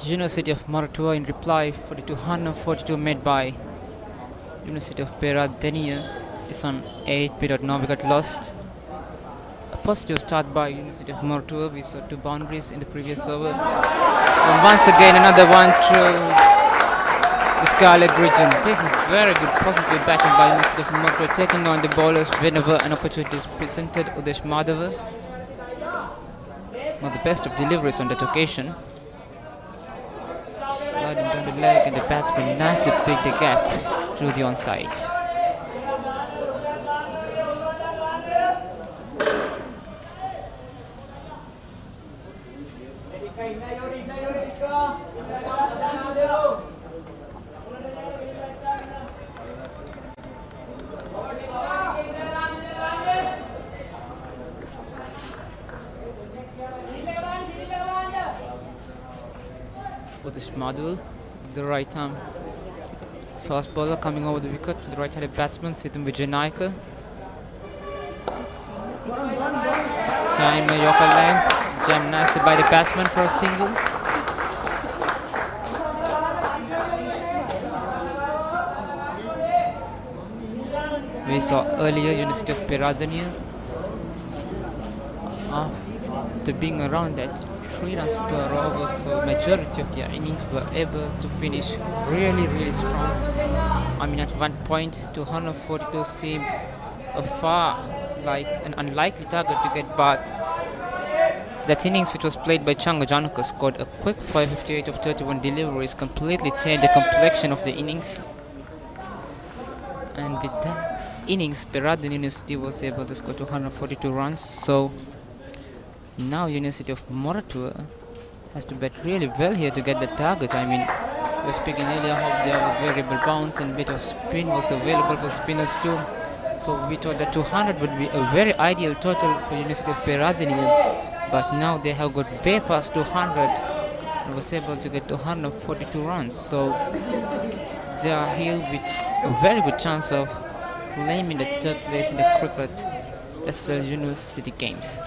University of Maratua in reply for the 242 made by University of Peradeniya is on 8 period. Now we got lost. A positive start by University of Maratua. We saw 2 boundaries in the previous over. And once again another one through the Scarlet region. This is very good positive batting by University of Maratua, taking on the bowlers whenever an opportunity is presented. Udesh Madhava, not the best of deliveries on that occasion. Sliding down the leg and the batsman nicely picked the gap through the onside. Udesh Madhava, the right arm fast bowler coming over the wicket for the right-handed batsman Siddham Vijayanaika. This time a Yorker length, jammed nicely by the batsman for a single. We saw earlier University of Peradeniya, after being around that 3 runs per over for majority of their innings, were able to finish really strong. I mean, at one point 242 seemed a far like an unlikely target to get, but that innings which was played by Changa Janaka scored a quick 558 of 31 deliveries, completely changed the complexion of the innings. And with that innings, Peradeniya University was able to score 242 runs. So now University of Maratua has to bat really well here to get the target. I mean, we were speaking earlier how there were variable bounce and bit of spin was available for spinners too. So we thought that 200 would be a very ideal total for University of Peradeniya, but now they have got way past 200 and was able to get 242 runs. So they are here with a very good chance of claiming the 3rd place in the cricket SL University games.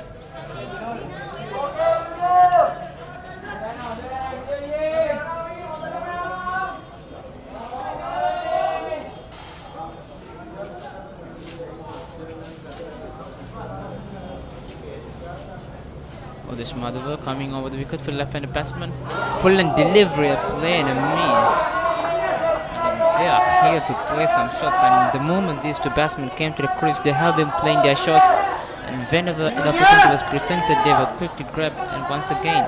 Udesh Madhava coming over the wicket for left-handed batsman. Full and delivery, a play and a miss. And they are here to play some shots, and the moment these 2 batsmen came to the crease, they have been playing their shots, and whenever an opportunity was presented, they were quick to grab, and once again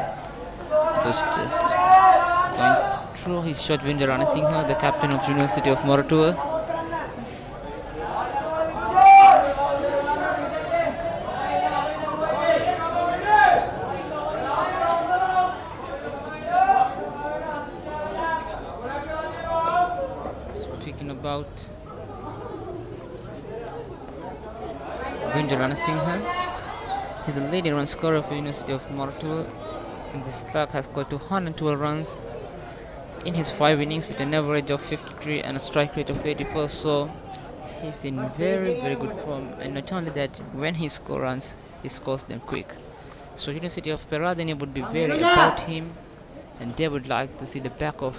it was just going through his shot. Vindya Ranasinghe, the captain of University of Maratua. About Vindya Ranasinghe, he's the leading run scorer for University of Maratua, and the SLUG has scored 212 runs in his 5 innings with an average of 53 and a strike rate of 84. So he's in very good form, and not only that, when he scores runs, he scores them quick. So University of Peradeniya would be very about him, and they would like to see the back of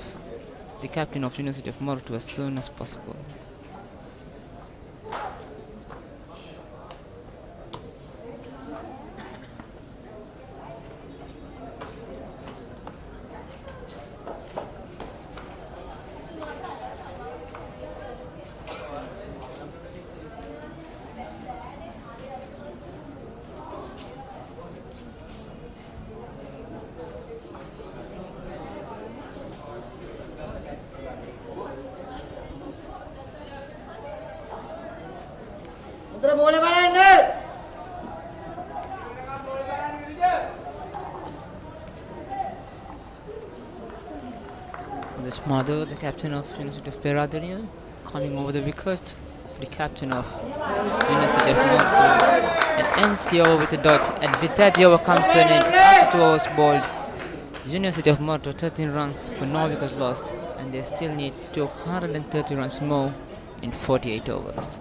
the captain of University of Maratua as soon as possible. Udesh Madhava, the captain of University of Peradeniya, coming over the wicket for the captain of University of Maratua, and ends the over with a dot. And with that, the over comes to an end after 2 overs bowled. University of Maratua 13 runs for no wickets lost, and they still need 230 runs more in 48 overs.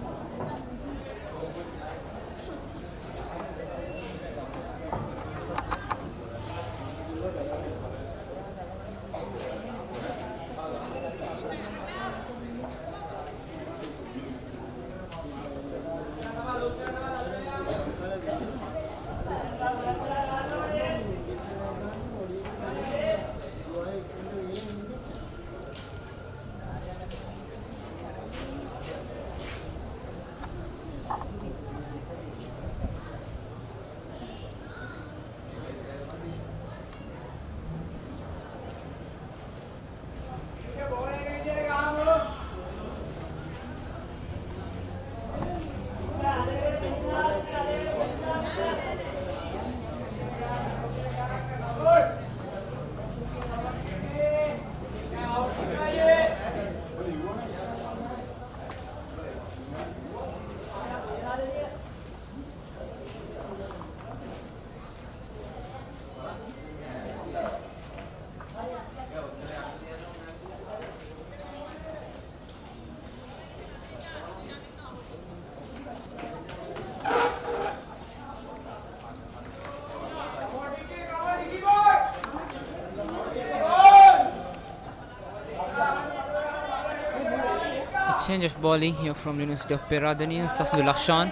Change of bowling here from University of Peradeniya, Sasnulakshan.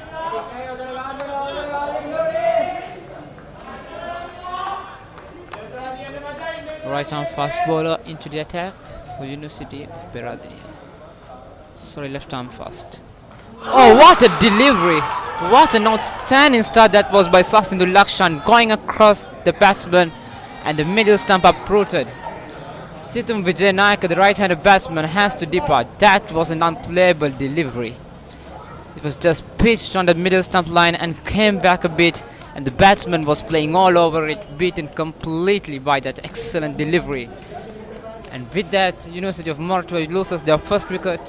Right arm fast bowler into the attack for University of Peradeniya. Sorry, left arm fast. Oh, what a delivery! What an outstanding start that was by Sasnulakshan, going across the batsman and the middle stump uprooted. Situm Vijayanayaka, the right-handed batsman, has to depart. That was an unplayable delivery. It was just pitched on the middle stump line and came back a bit, and the batsman was playing all over it, beaten completely by that excellent delivery. And with that, University of Moratwa loses their first wicket.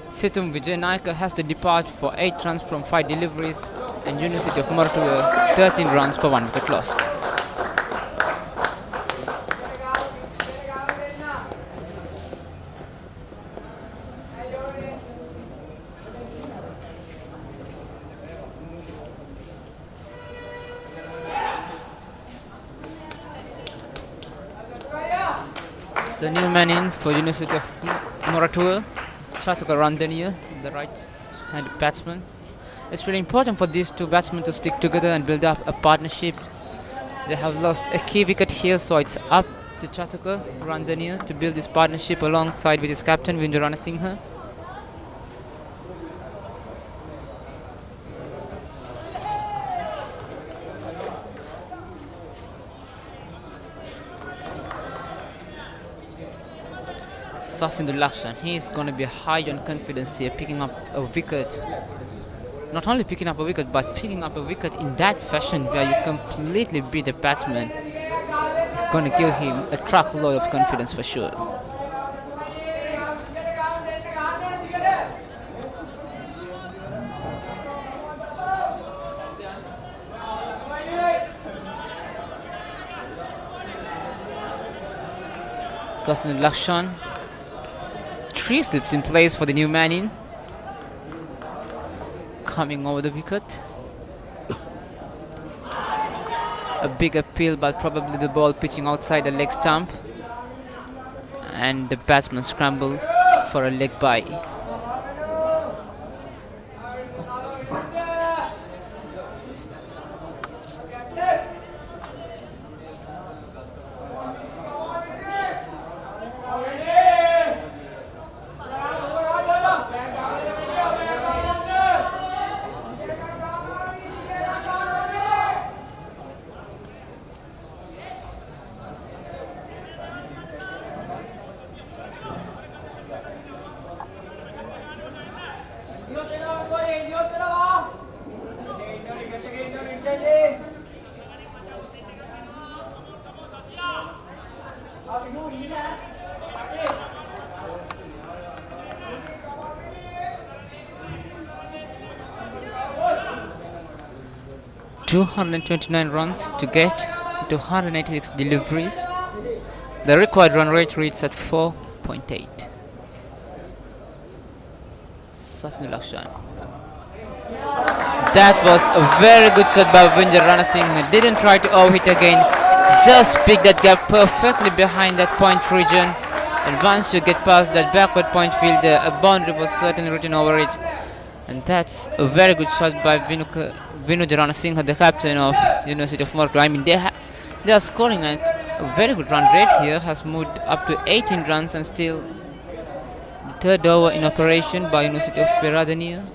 Situm Vijayanayaka has to depart for 8 runs from 5 deliveries, and University of Moratwa 13 runs for 1 wicket lost. The new man in for University of Moratwa, Chatukar Randaniya, the right-handed batsman. It's really important for these two batsmen to stick together and build up a partnership. They have lost a key wicket here, so it's up to Chatukar Randaniya to build this partnership alongside with his captain Vindhu Ranasinghe. Sasnulakshan, he is going to be high on confidence here, picking up a wicket. Not only picking up a wicket, but picking up a wicket in that fashion where you completely beat the batsman. It's going to give him a truckload of confidence for sure. Sasnulakshan. 3 slips in place for the new man in. Coming over the wicket. A big appeal, but probably the ball pitching outside the leg stump. And the batsman scrambles for a leg bye. $229 runs to get to 186 deliveries. The required run rate reads at 4.8. Sasnulakshan. That was a very good shot by Vindhu Ranasinghe. Didn't try to overhit again. Just picked that gap perfectly behind that point region. And once you get past that backward point field, a boundary was certainly written over it. And that's a very good shot by Vindhu Ranasinghe, the captain of University of Moratwa. I mean, they are scoring at a very good run rate here. Has moved up to 18 runs and still the third over in operation by University of Peradeniya.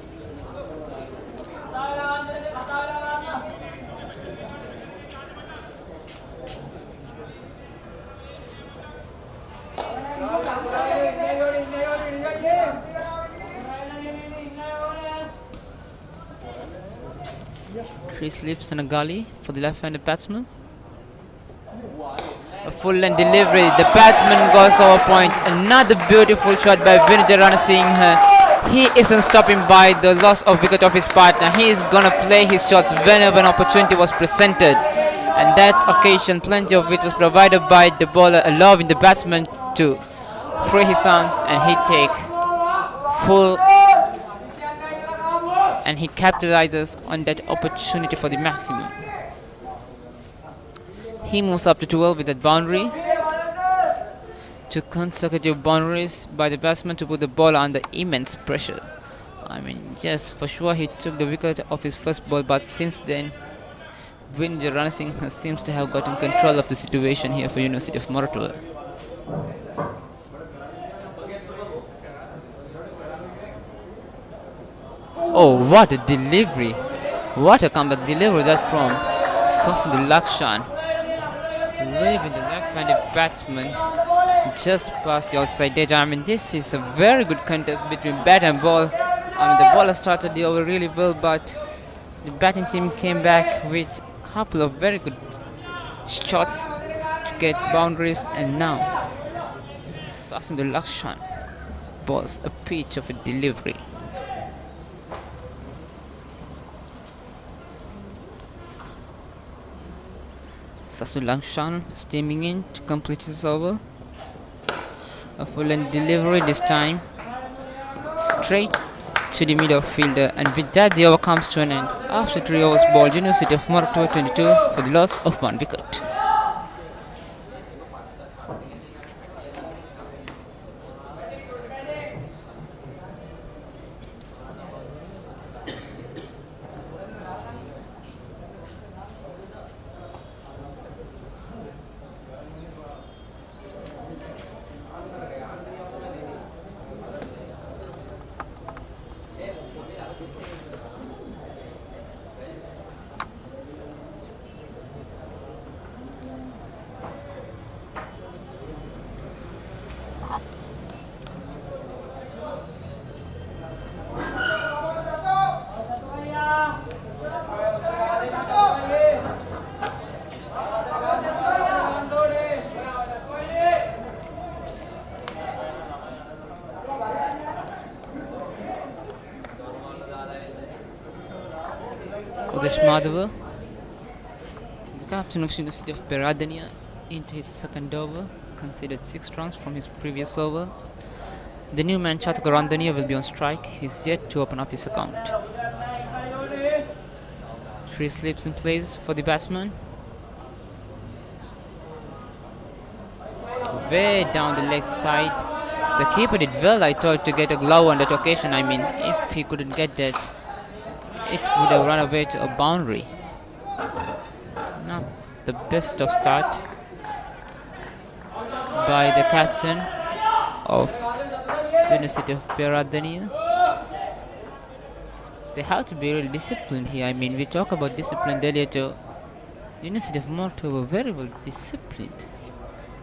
Three slips and a gully for the left-handed batsman. A full-length delivery. The batsman goes over point. Another beautiful shot by Vindhu Ranasinghe. He isn't stopping by the loss of wicket of his partner. He is gonna play his shots whenever an opportunity was presented. And that occasion, plenty of it was provided by the bowler, allowing the batsman to free his arms, and he take full. And he capitalizes on that opportunity for the maximum. He moves up to 12 with that boundary to consecutive boundaries by the batsman to put the ball under immense pressure. I mean, yes, for sure he took the wicket off his first ball, but since then, Vinod Ranasinghe seems to have gotten control of the situation here for University of Moratuwa. Oh, what a delivery! What a comeback delivery that from Sasindul Lakshan. Waving the left-handed batsman just past the outside edge. I mean, this is a very good contest between bat and ball. I mean, the bowler started the over really well, but the batting team came back with a couple of very good shots to get boundaries, and now Sasindul Lakshan bowls a pitch of a delivery. Sasindul Lakshan steaming in to complete his over. A full-length delivery this time, straight to the middle fielder, and with that the over comes to an end. After 3 overs bowled, University of Moratuwa 22 for the loss of 1 wicket. Udesh Madhava, the captain of University of Peradeniya, into his second over, conceded 6 runs from his previous over. The new man Chathak Randaniya will be on strike. He's yet to open up his account. 3 slips in place for the batsman. Way down the leg side. The keeper did well, I thought, to get a glove on that occasion. I mean, if he couldn't get that, it would have run away to a boundary. Now, the best of start by the captain of University of Peradeniya. They have to be really disciplined here. I mean, we talk about discipline earlier too. University of Moratuwa were very well disciplined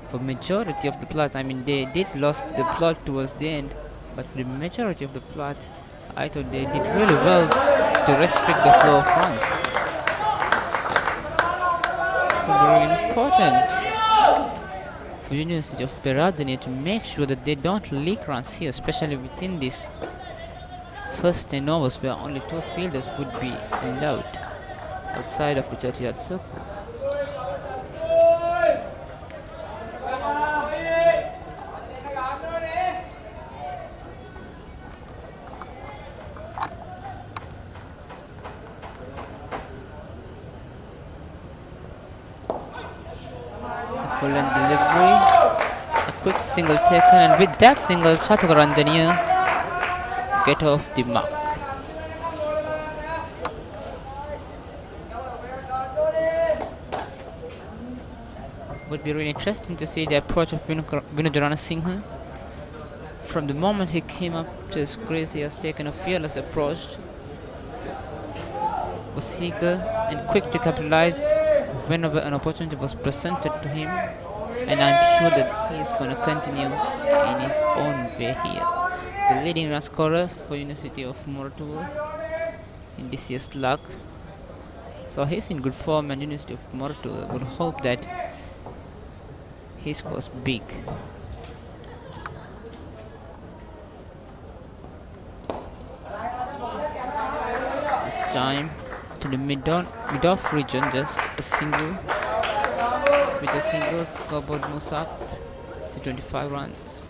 for majority of the plot. I mean, they did lost the plot towards the end, but for the majority of the plot, I thought they did really well to restrict the flow of runs. So, it will be really important for University of Peradeniya to make sure that they don't leak runs here, especially within this first 10 overs where only 2 fielders would be allowed outside of the 30-yard circle. Full-length delivery, a quick single taken, and with that single, Chathak Randaniya get off the mark. Would be really interesting to see the approach of Vinod Ranasinghe. From the moment he came up to his crease, he has taken a fearless approach, was eager and quick to capitalize whenever an opportunity was presented to him, and I'm sure that he is going to continue in his own way here. The leading run scorer for University of Moratuwa in this year's SLUG. So he's in good form, and University of Moratuwa would hope that he scores big. This time to the mid-off region, just a single. With a single, scoreboard moves up to 25 runs.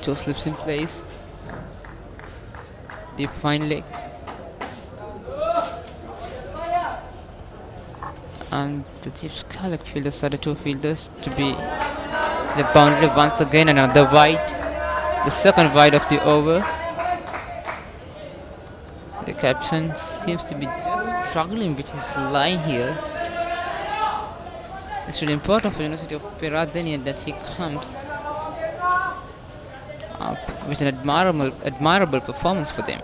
Two slips in place. deep fine leg. And the deep skyleg fielders are the two fielders to be the boundary once again. Another wide, the second wide of the over. The captain seems to be just struggling with his line here. It's really important for University of Peradeniya that he comes up with an admirable performance for them.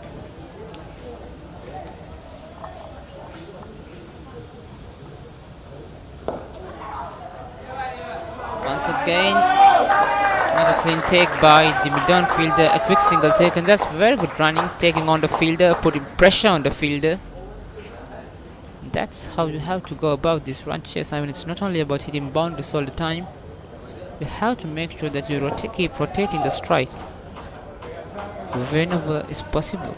Once again, another clean take by the mid-on fielder, a quick single take, and that's very good running, taking on the fielder, putting pressure on the fielder. That's how you have to go about this run chase. I mean, it's not only about hitting boundaries all the time. You have to make sure that you keep rotating the strike whenever is possible.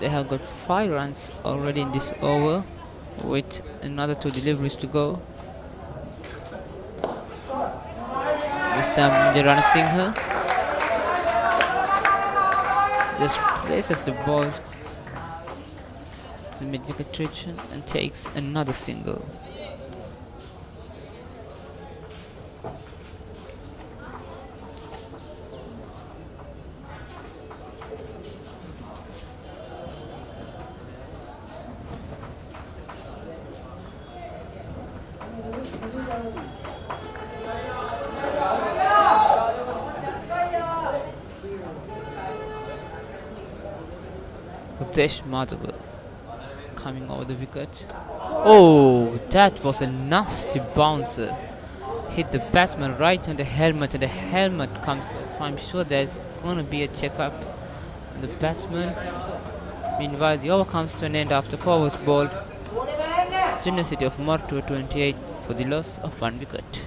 They have got 5 runs already in this over, with another 2 deliveries to go. This time the runner Singh just places the ball to the mid-wicket region and takes another single. Udesh Madhav coming over the wicket. Oh, that was a nasty bouncer. Hit the batsman right on the helmet, and the helmet comes off. I'm sure there's going to be a check-up on the batsman. Meanwhile, the over comes to an end after 4 overs bowled. University of MOR to 28 for the loss of 1 wicket.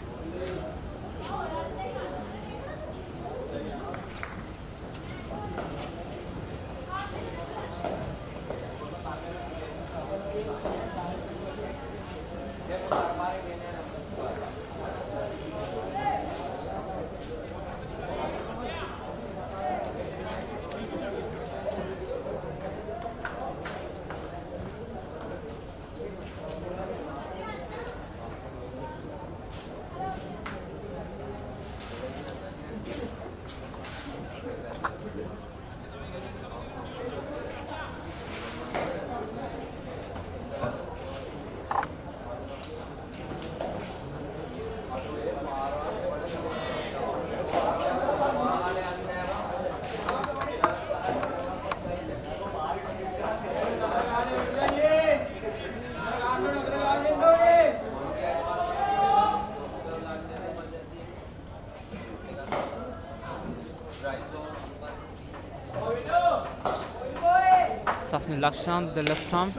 Lakshan, the left arm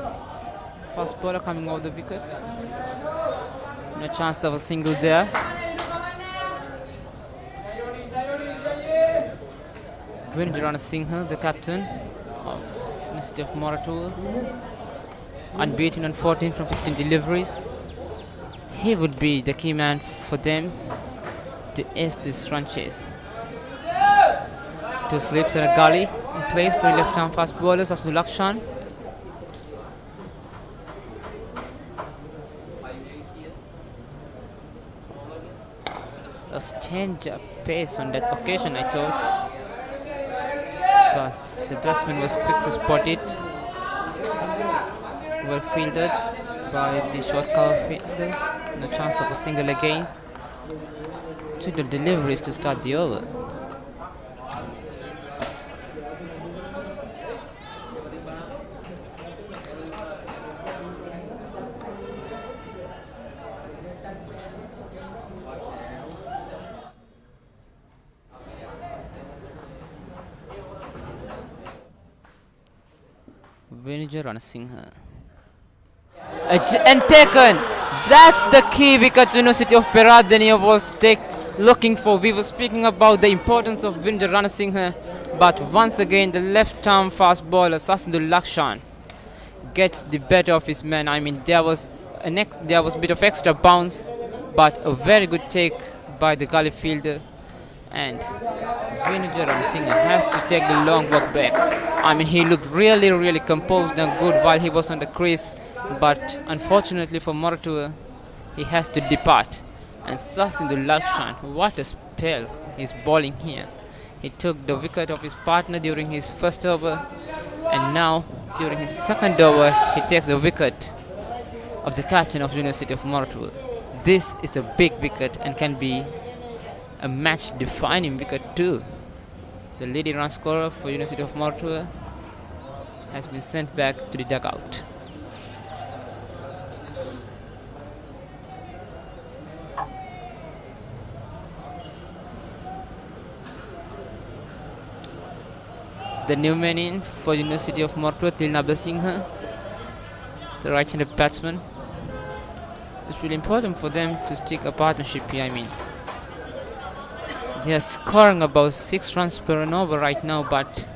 fast bowler coming over the wicket. No chance of a single there. Vindrana Singh, the captain of University of Moratul, unbeaten on 14 from 15 deliveries. He would be the key man for them to ace this run chase. 2 slips and a gully in place for the left arm fast bowlers of Lakshan. A change-up pace on that occasion, I thought, but the batsman was quick to spot it. Well fielded by the short cover fielder. No chance of a single again. 2 deliveries to start the over. Vindrana Singh. And taken! That's the key wicket University of Peradeniya was looking for. We were speaking about the importance of Vindrana Singh, but once again the left arm fast bowler Sasindul Lakshan gets the better of his man. I mean, there was a bit of extra bounce but a very good take by the gully fielder, and Venujaran Singh has to take the long walk back. I mean, he looked really composed and good while he was on the crease, but unfortunately for Moratua, he has to depart. And Sasindo Lakshan, what a spell he's bowling here. He took the wicket of his partner during his first over, and now during his second over he takes the wicket of the captain of the University of Moratua. This is a big wicket and can be a match defining wicket too. The leading run scorer for University of Moratua has been sent back to the dugout. The new man in for University of Moratua, Tilnabha Singha, the right-handed batsman. It's really important for them to stick a partnership here. I mean, they are scoring about 6 runs per an over right now, but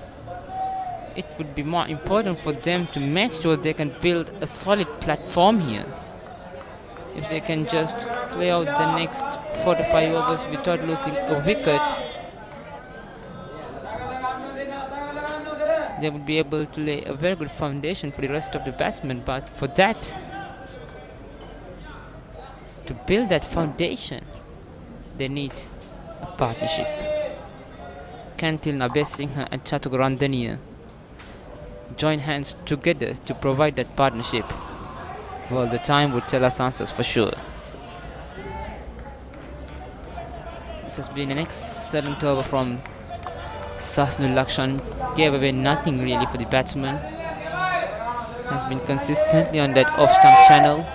it would be more important for them to make sure they can build a solid platform here. If they can just play out the next 4 to 5 overs without losing a wicket, they would be able to lay a very good foundation for the rest of the batsmen. But for that, to build that foundation, they need a partnership. Can Tilnabha Singha and Chattograndhaniya join hands together to provide that partnership? Well, the time would tell us answers for sure. This has been an excellent over from Sasindo Lakshan. Gave away nothing really for the batsman. Has been consistently on that off-stump channel,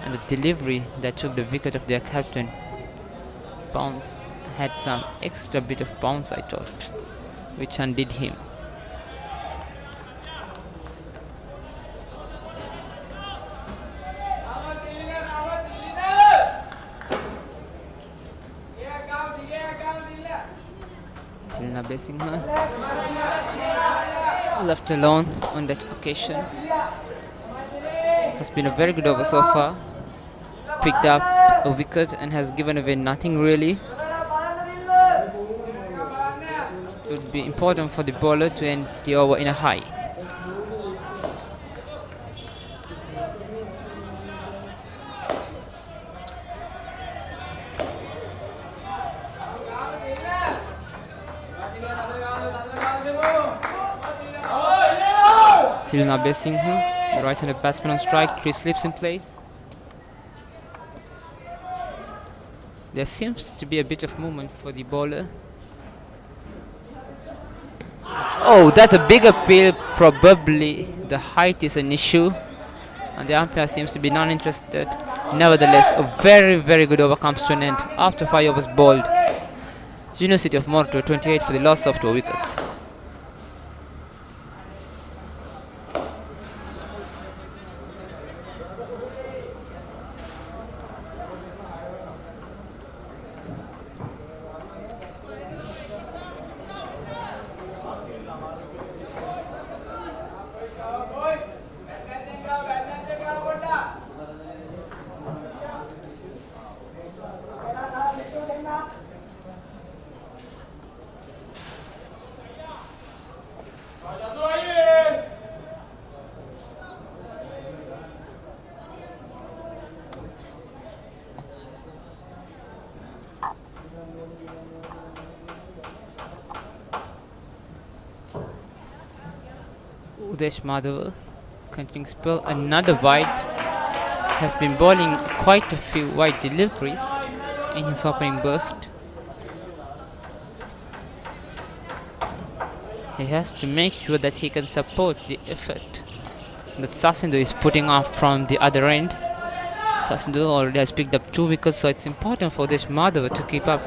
and the delivery that took the wicket of their captain bounce had some extra bit of bounce, I thought, which undid him. Tilnabha Singha left alone on that occasion. Has been a very good over so far. Picked up a wicket and has given away nothing really. It would be important for the bowler to end the over in a high. Tilnabha Singha, the right-handed batsman on strike, 3 slips in place. There seems to be a bit of movement for the bowler. Oh, that's a big appeal. Probably the height is an issue, and the umpire seems to be non-interested. Nevertheless, a very good over comes to an end after 5 overs bowled. University of Moratua 28 for the loss of 2 wickets. Udesh Madhav continuing spell, another wide. Has been bowling quite a few wide deliveries in his opening burst. He has to make sure that he can support the effort that Sasindo is putting off from the other end. Sasindo already has picked up 2 wickets, so it's important for Udesh Madhav to keep up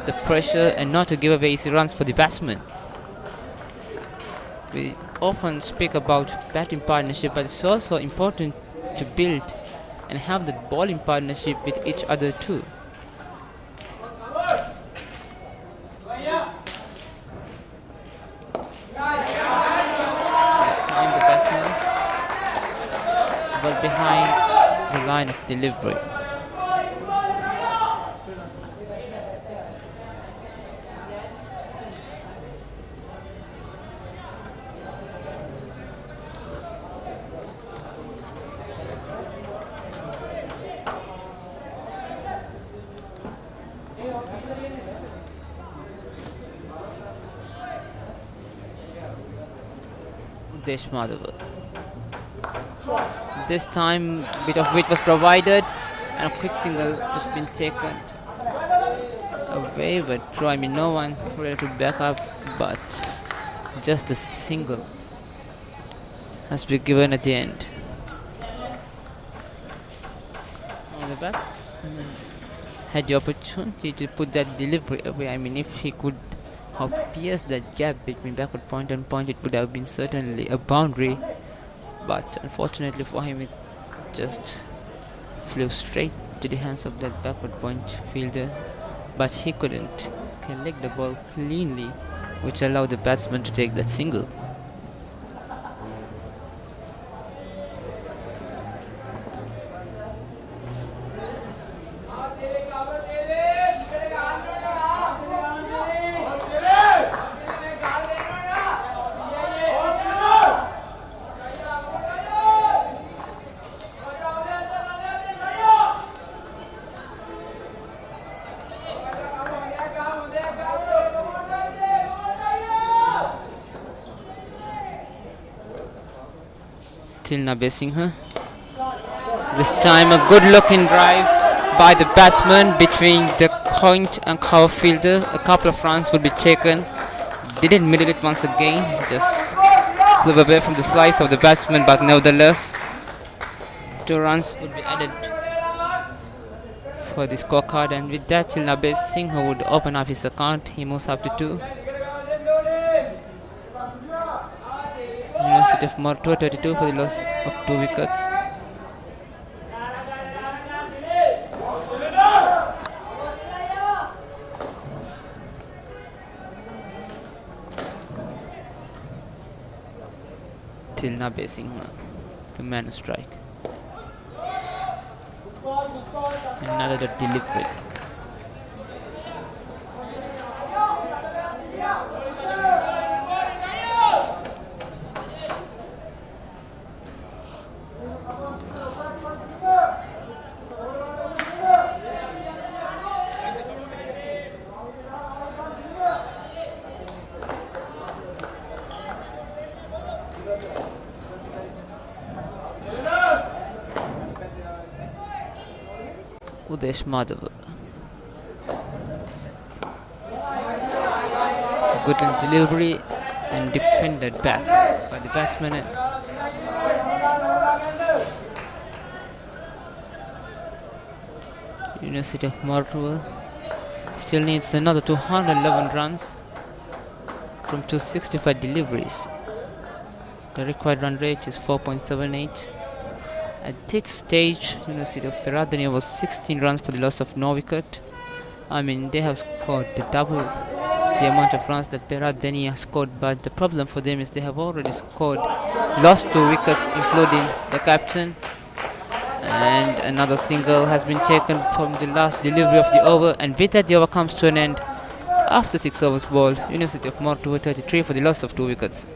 the pressure and not to give away easy runs for the batsman. We often speak about batting partnership, but it's also important to build and have that bowling partnership with each other too. Behind the batsman, but behind the line of delivery. Udesh Madhav. This time, bit of weight was provided, and a quick single has been taken away. But I mean, no one ready to back up, but just a single has been given at the end. On the bat, had the opportunity to put that delivery away. I mean, if he could have pierced that gap between backward point and point, it would have been certainly a boundary. But unfortunately for him, it just flew straight to the hands of that backward point fielder. But he couldn't collect the ball cleanly, which allowed the batsman to take that single. Tilna Besingha. This time a good looking drive by the batsman between the point and cover fielder. A couple of runs would be taken. Didn't middle it once again, just flew away from the slice of the batsman, but nevertheless 2 runs would be added for the scorecard, and with that Tilna Besingha would open up his account. He moves up to 2. University of MOR 32 for the loss of 2 wickets. Tilna Besingha, the man strike. Another delivery. Udesh Madhav. Good delivery and defended back by the batsman. University of MOR still needs another 211 runs from 265 deliveries. The required run rate is 4.78. At this stage, University of Peradeniya was 16 runs for the loss of no wicket. I mean, they have scored double the amount of runs that Peradeniya scored, but the problem for them is they have already scored, lost 2 wickets, including the captain, and another single has been taken from the last delivery of the over, and with that the over comes to an end after 6 overs bowled. University of MOR 33 for the loss of 2 wickets.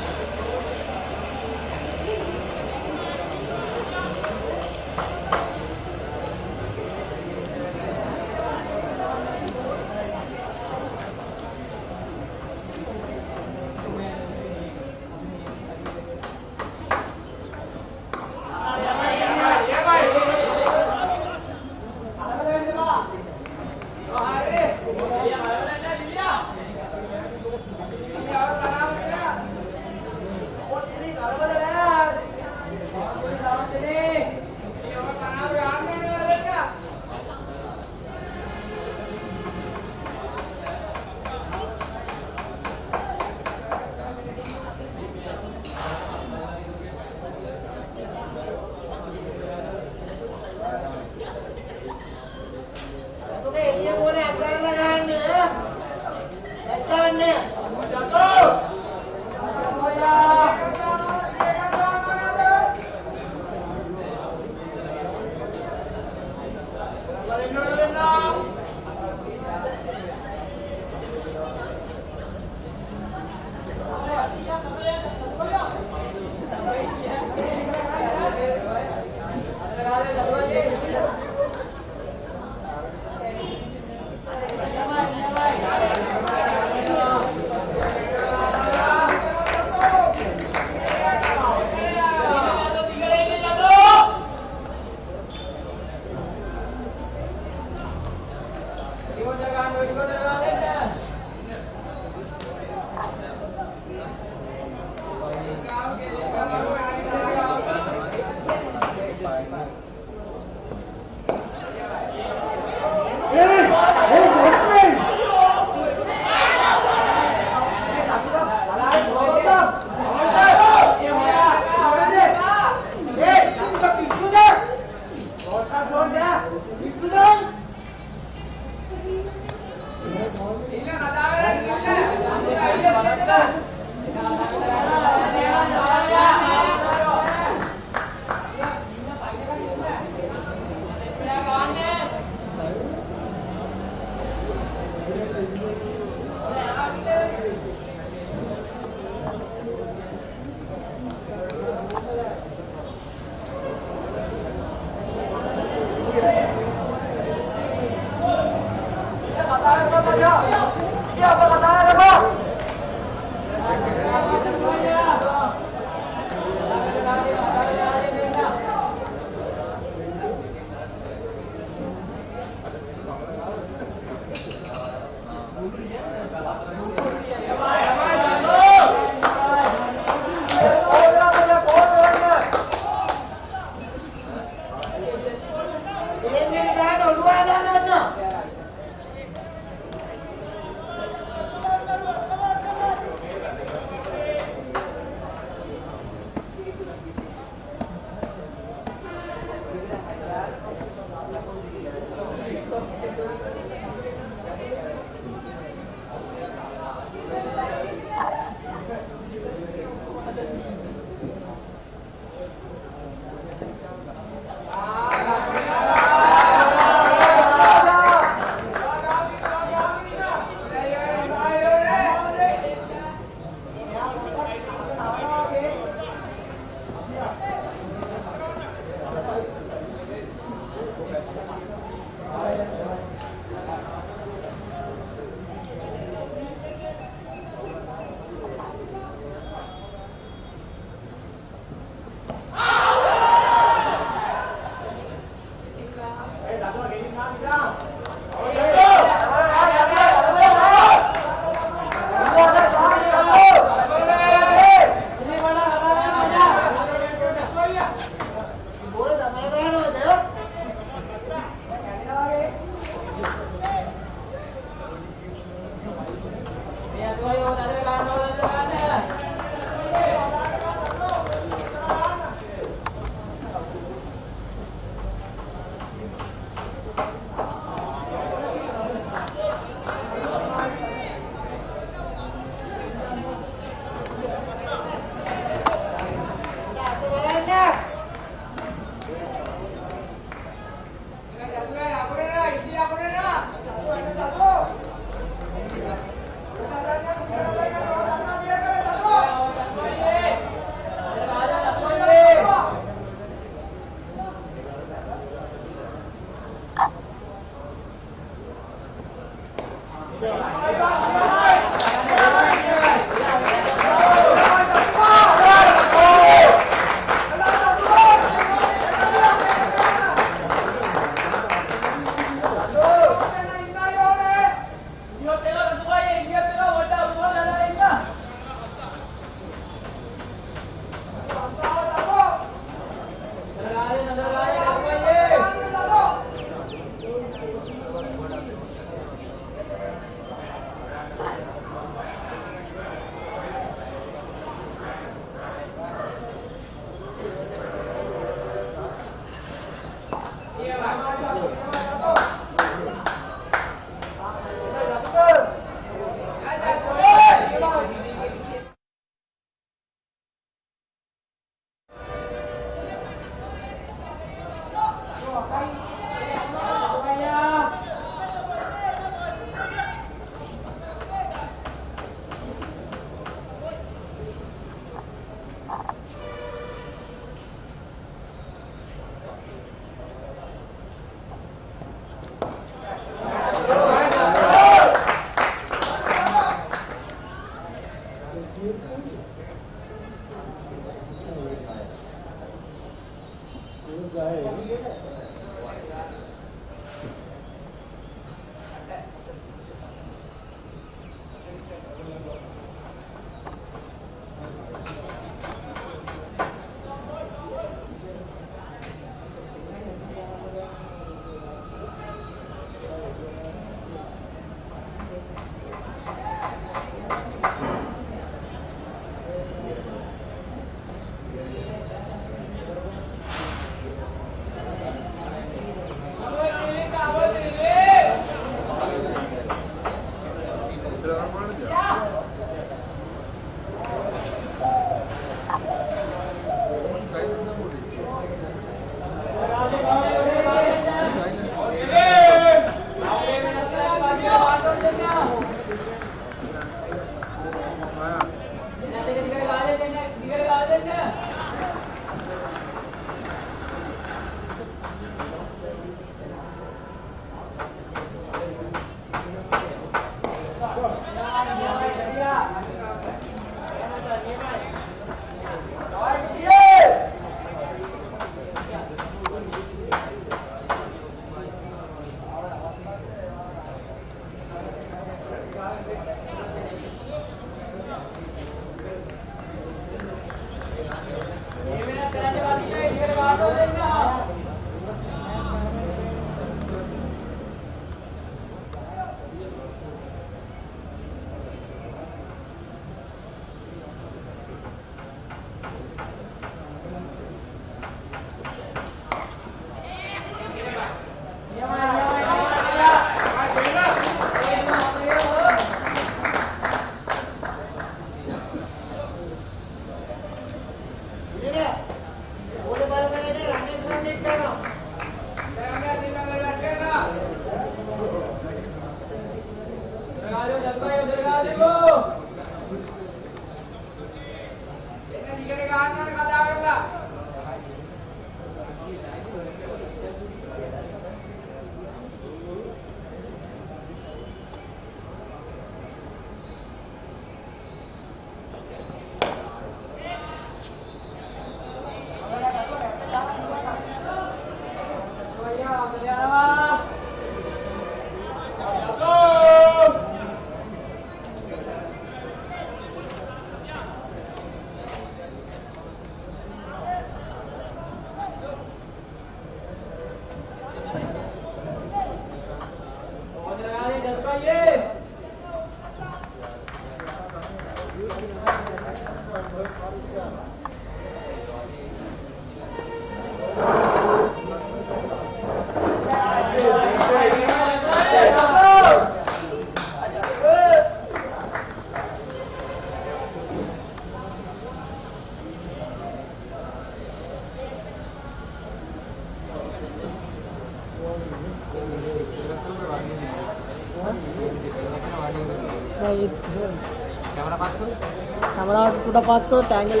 Camera टूटा पास करो tangle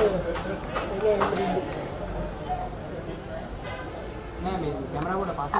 camera pass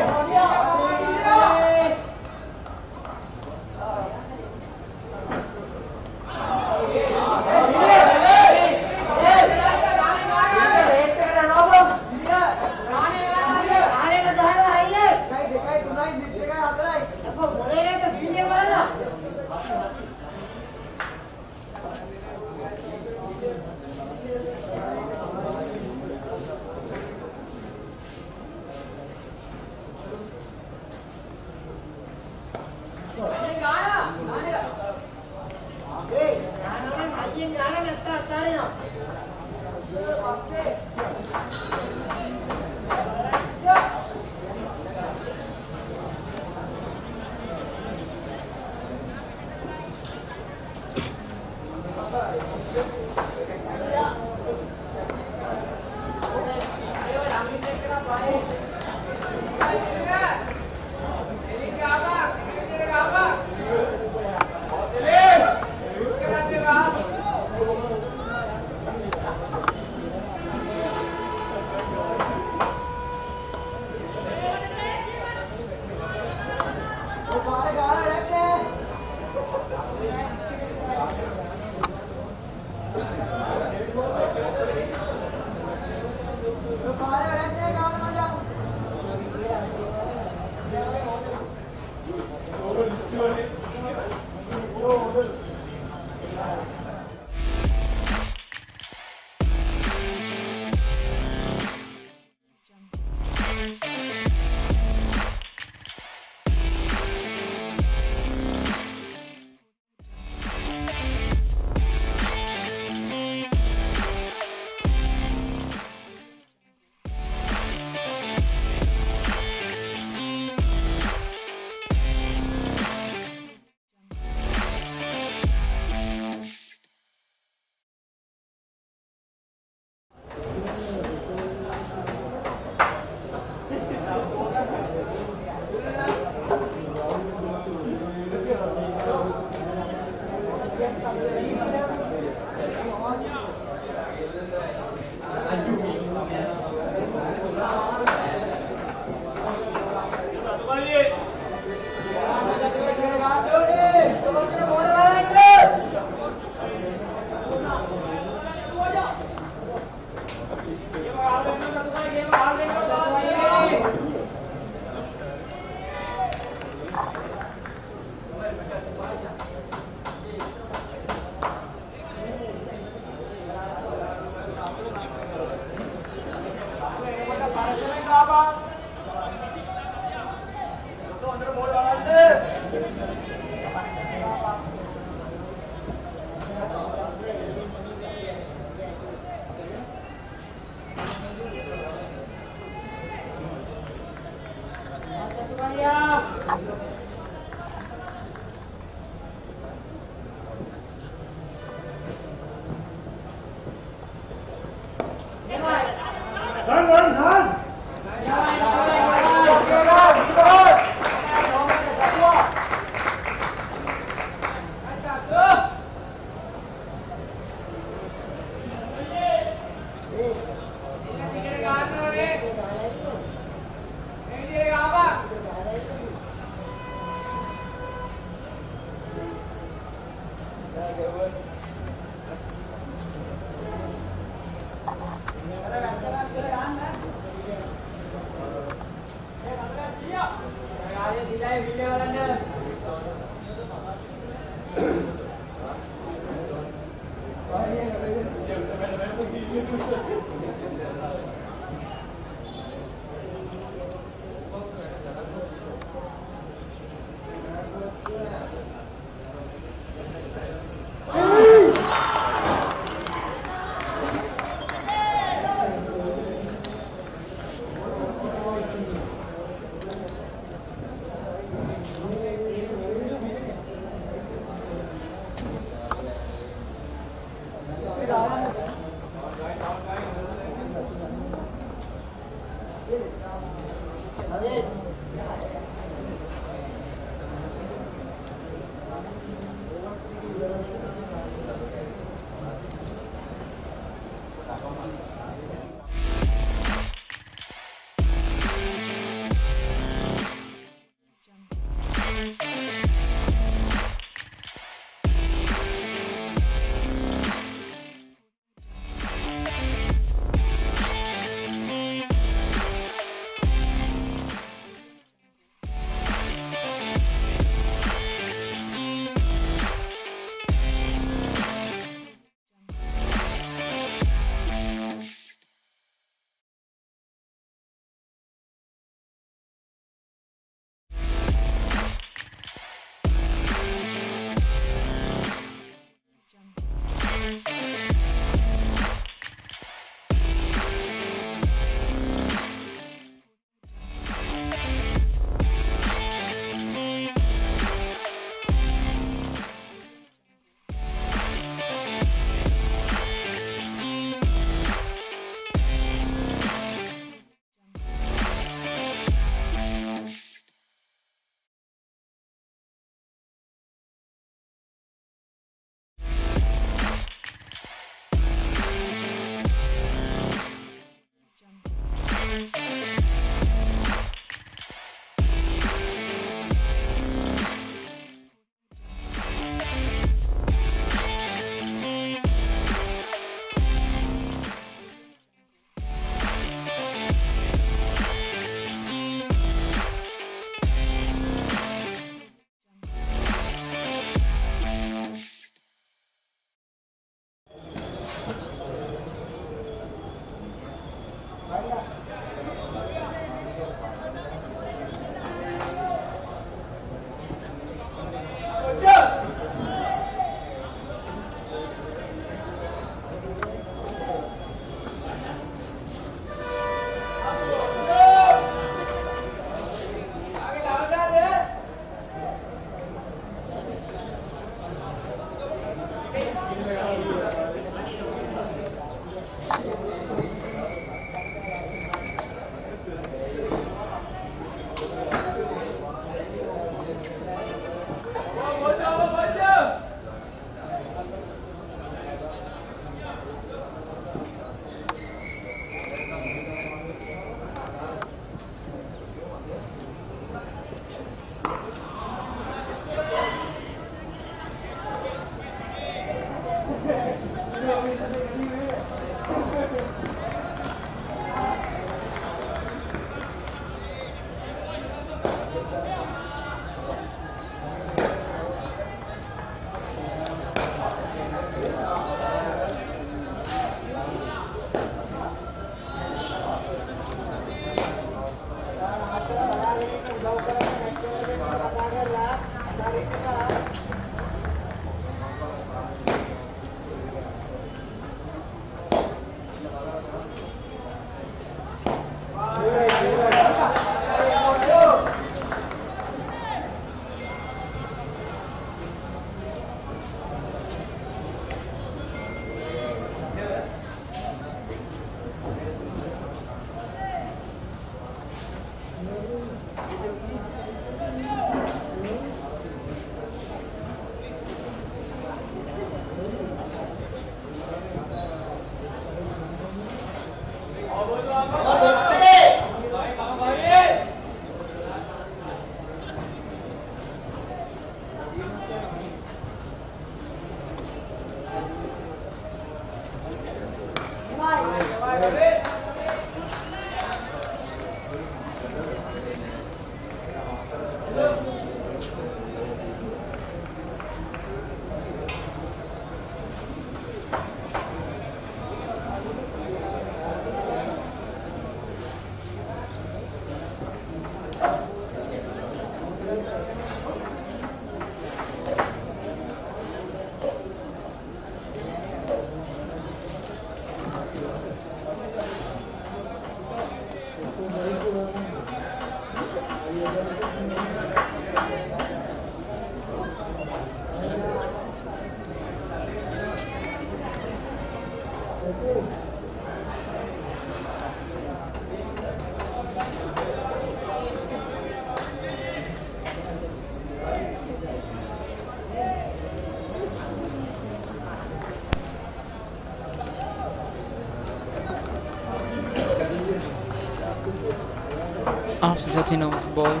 After 13 overs ball,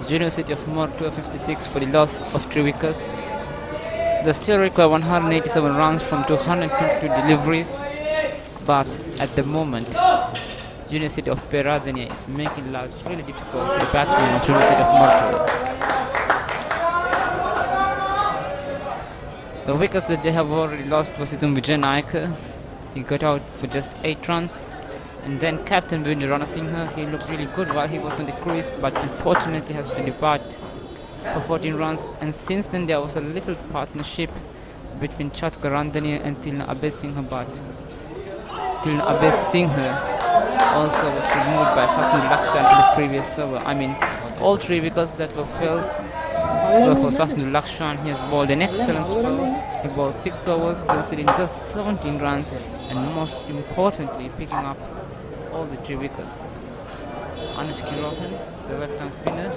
University of MOR 256 for the loss of 3 wickets. They still require 187 runs from 222 deliveries, but at the moment, University of Peradeniya is making life really difficult for the batsmen of University of MOR. The wickets that they have already lost was Sidhum Vijay Naik. He got out for just 8 runs. And then Captain Vijay Ranasinghe, he looked really good while he was on the crease, but unfortunately has to depart for 14 runs. And since then there was a little partnership between Chatka Randhaniya and Tilna Abesinghe, but Tilna Abesinghe also was removed by Sasnu Lakshan in the previous over. I mean, all 3 wickets that were felt were for Sasnu Lakshan. He has bowled an excellent spell. He bowled 6 overs, conceding just 17 runs, and most importantly, picking up all the 3 wickets. Anushki Rohan, the left-arm spinner,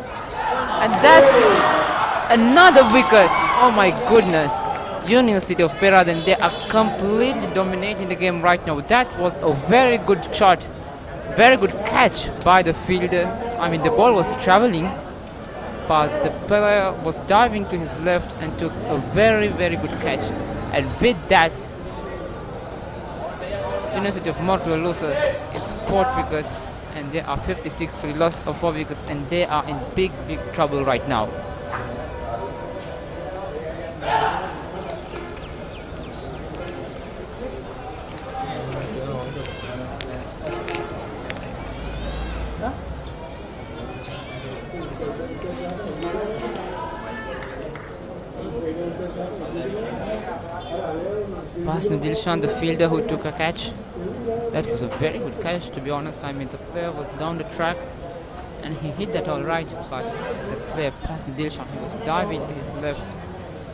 and that's another wicket. Oh my goodness! University of Peradeniya, they are completely dominating the game right now. That was a very good shot Very good catch by the fielder. I mean, the ball was traveling, but the player was diving to his left and took a very, very good catch. And with that, University of Montreal loses its 4th wicket, and they are 56 for the loss of 4 wickets, and they are in big, big trouble right now. Pasnu Dilshan, the fielder who took a catch. That was a very good catch, to be honest. I mean, the player was down the track and he hit that all right, but the player Pasnu Dilshan, he was diving to his left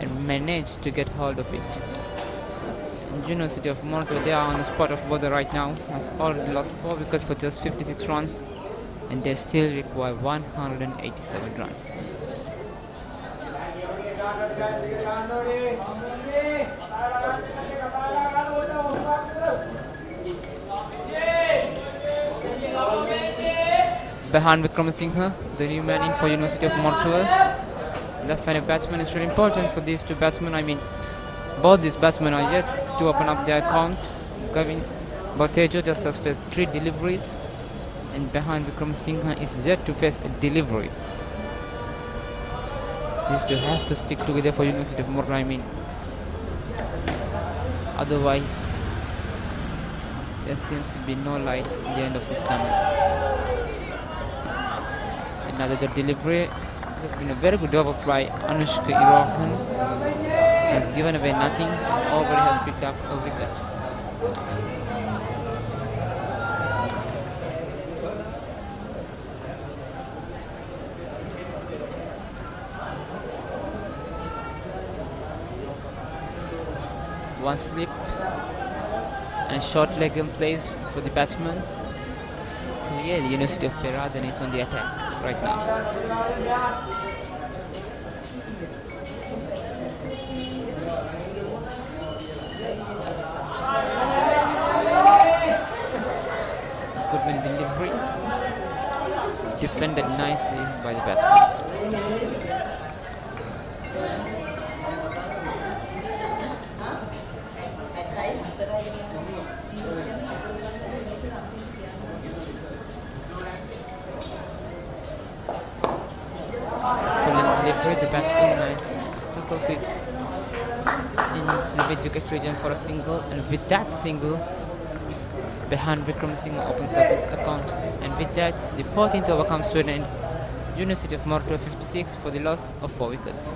and managed to get hold of it. And University of Montreal, they are on the spot of bother right now, has already lost 4 wickets for just 56 runs, and they still require 187 runs. Behind Vikramasinghe, the new man in for University of Montreal. Left-handed batsman is really important for these two batsmen. I mean, both these batsmen are yet to open up their account. Gavin Botejo just has faced 3 deliveries, and behind Vikramasinghe is yet to face a delivery. These two has to stick together for University of Montreal. I mean, otherwise there seems to be no light at the end of this tunnel. Another delivery. There's been a very good over by Anushka Irohan. Has given away nothing and already has picked up a wicket. One slip and a short leg in place for the batsman. Clearly, University of Peradan is on the attack right now. Goodman delivery, defended nicely by the batsman. The batsman nice tackles it into the mid-wicket region for a single, and with that single, behind Vikramasinghe opens up his account, and with that, the 14th over comes to an end. University of Montreal 56 for the loss of 4 wickets.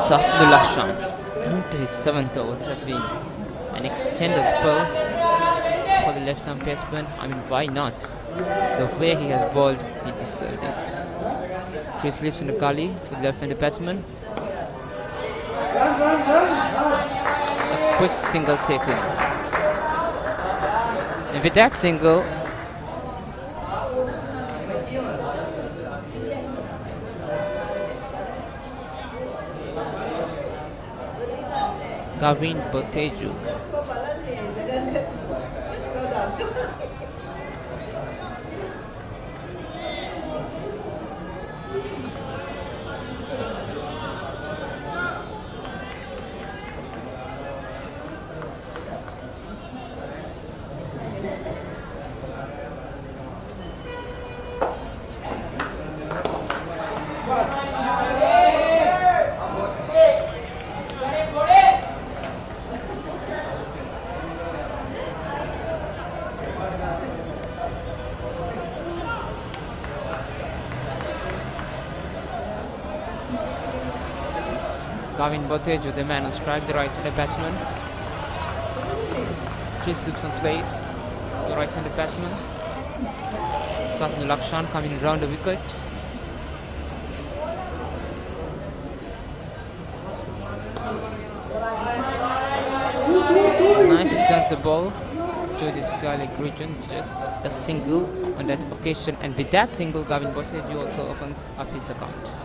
Sasadullah Shan into his 7th over. This has been an extended spell for the left-arm batsman. I mean, why not? The way he has bowled, he deserves this. 3 slips in the gully for the left-handed batsman. A quick single taken. And with that single, Gavin Botejo. Gavin Bottage with the man on strike, the right-handed batsman. 3 slips on place for the right-handed batsman. SLUG coming round the wicket. Nice, it turns the ball to the Scarlet region, just a single on that occasion, and with that single Gavin Bottage also opens up his account.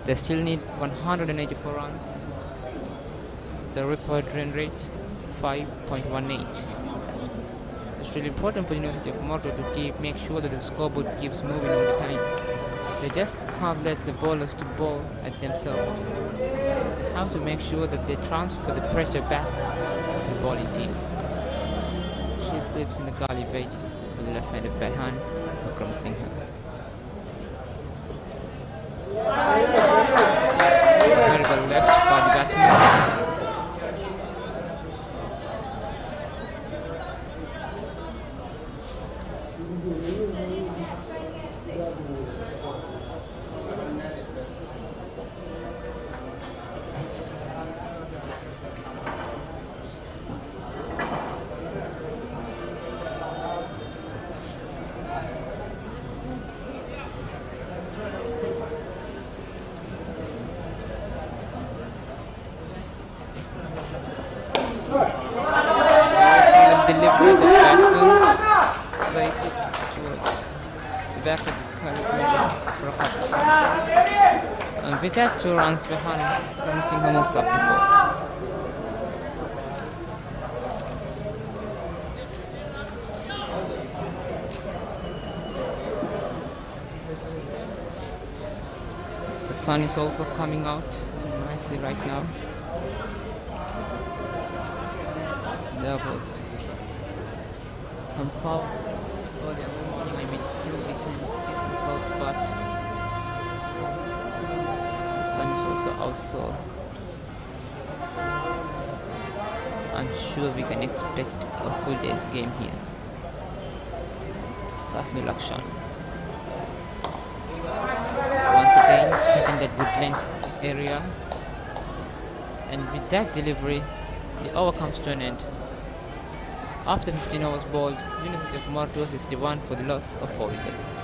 They still need 184 runs. The required run rate 5.18. It's really important for the University of MOR to make sure that the scoreboard keeps moving all the time. They just can't let the bowlers to bowl at themselves. They have to make sure that they transfer the pressure back to the bowling team. She slips in the gully Vedi for the left-handed backhand, Vikram Singh. Very well left by the batsman. Delivery, the batsman plays it towards the backwards region for a couple of runs. And with that, 2 runs behind, promising almost up to 4. The sun is also coming out nicely right now. There was some clouds early in the morning. I mean, still we can see some clouds, but the sun is also out, so I'm sure we can expect a full day's game here. SLUG once again hitting that good length area, and with that delivery, the over comes to an end. After 15 overs bowled, University of MOR 261 for the loss of 4 wickets.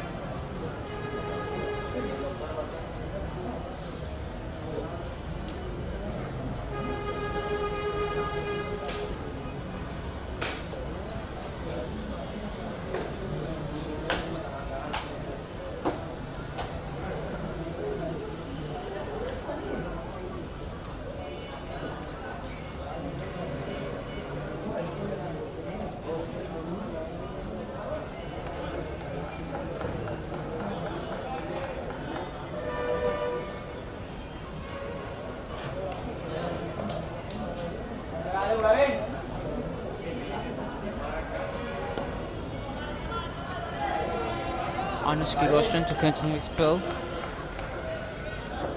Anushki Roshan to continue his spell.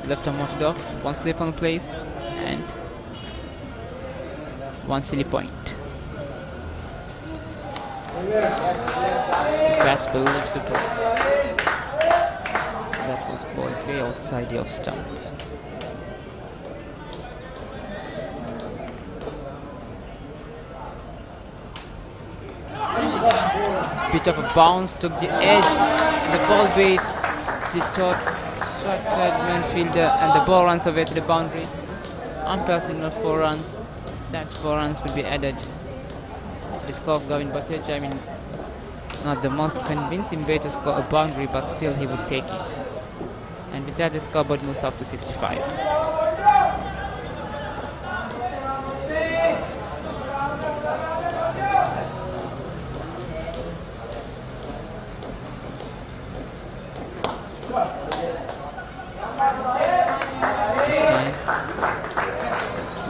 Left arm orthodox, 1 slip on place, and 1 silly point. The batsman leaves the ball. That was ball way outside the off stump. Bit of a bounce, took the edge, and the ball waits the short man fielder, and the ball runs away to the boundary. Umpire signal 4 runs. That 4 runs will be added to the score of Gavin Bottage. I mean, not the most convincing way to score a boundary, but still he would take it. And with that, the scoreboard moves up to 65.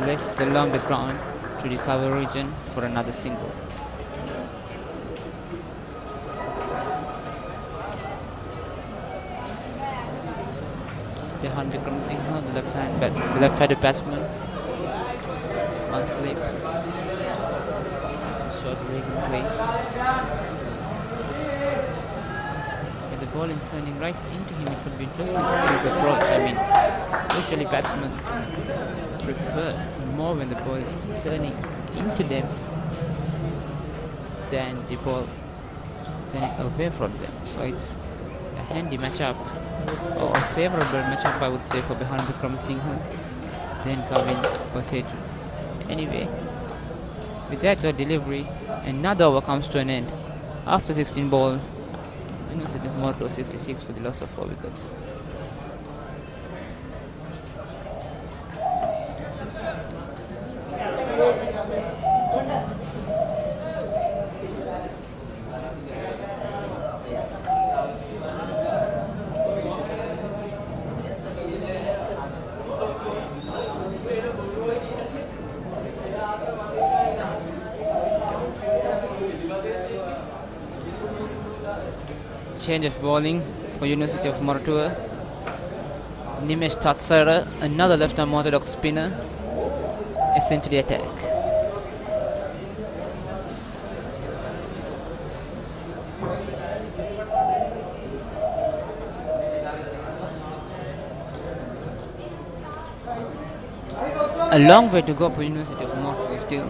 Placed along the ground to the cover region for another single. Behind Vikram Singh, the left-handed batsman. 1 slip. Short leg in place. With the bowling turning right into him, it would be interesting to see his approach. I mean, usually batsmen prefer more when the ball is turning into them than the ball turning away from them. So it's a handy matchup, or a favorable matchup, I would say, for Behan Wickramasinghe then Gavin Boteju. Anyway, with that delivery, another over comes to an end. After 16 ball, University of MOR 66 for the loss of 4 wickets. Change of bowling for University of Mortua. Nimesh Tatsara, another left-arm orthodox spinner, is into the attack. A long way to go for University of Mortua still.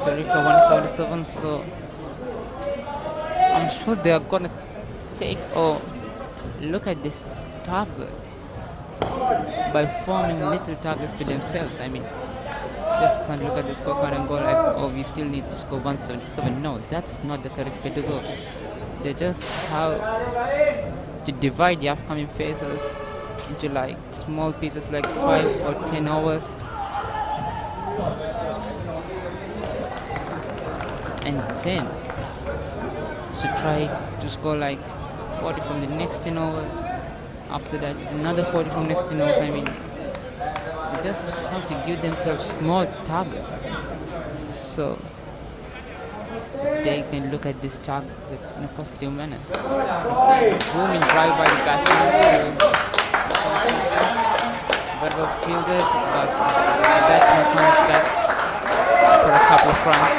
Tarika 177, so I'm sure they are gonna take or look at this target by forming little targets to themselves. I mean, just can't look at the scorecard and go like, oh, we still need to score 177. No, that's not the correct way to go. They just have to divide the upcoming phases into like small pieces, like 5 or 10 overs, and then to try to score like 40 from the next 10 overs. After that, another 40 from next 10 overs. I mean, they just have to give themselves small targets so they can look at this target in a positive manner. Instead, booming drive by the batsman, very well fielded, but the batsman comes back for a couple of runs.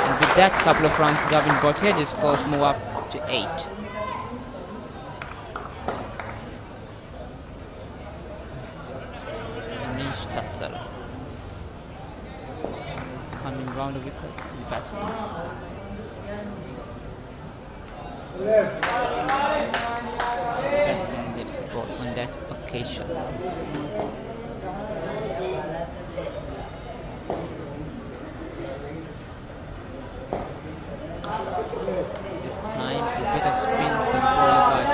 And with that couple of runs, Gavin Boteju's scores move up to 8. Nish Tatsara coming round the wicket for the batsman. Batsman gets a ball on that occasion. This time a bit of spin for the bowler, but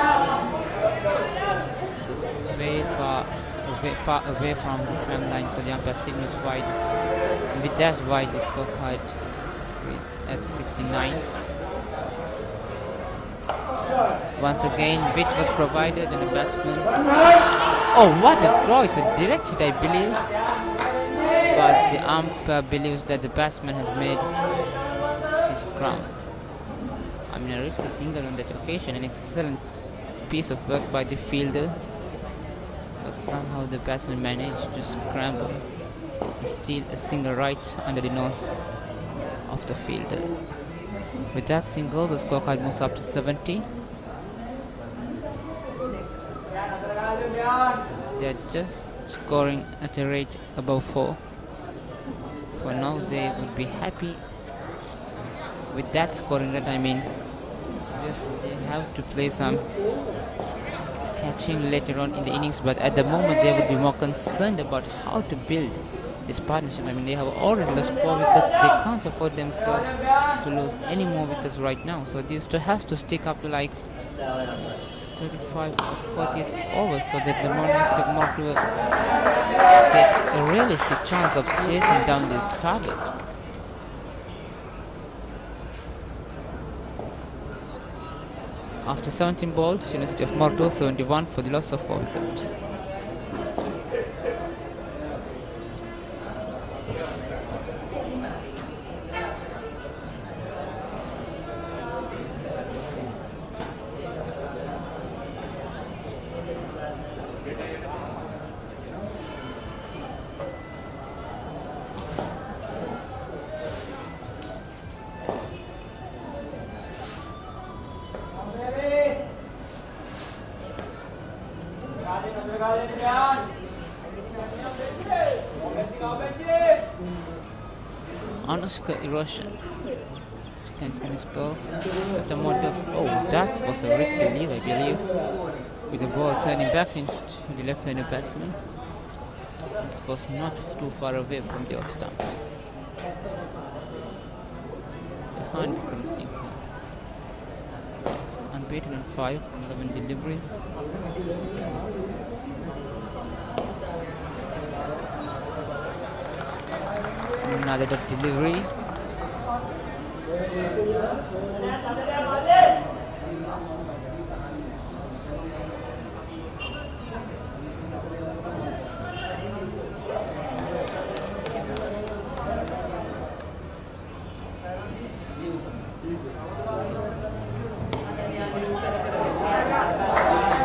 just very far away from the tram line, so the umpire signals wide. And with that wide, the scorecard is at 69. Once again, width was provided and the batsman. Oh, what a draw! It's a direct hit, I believe. But the umpire believes that the batsman has made his ground. I mean, a risky single on that occasion, an excellent piece of work by the fielder, but somehow the batsman managed to scramble and steal a single right under the nose of the fielder. With that single, the scorecard moves up to 70. They are just scoring at a rate above 4. For now, they would be happy with that scoring rate. I mean, they have to play some catching later on in the innings, but at the moment they would be more concerned about how to build this partnership. I mean, they have already lost 4 wickets. They can't afford themselves to lose any more wickets right now. So these two has to stick up to like 35 or 48 overs so that the more to get a realistic chance of chasing down this target. After 17 balls, University of Mortua 71 for the loss of 4 wickets. Anushka erosion. Continuous ball. After more ducks. Oh, that was a risky leave, I believe. With the ball turning back into the left-handed batsman. This was not too far away from the off stump. Behind promising. Unbeaten in 5 from 11 deliveries. Another dot delivery.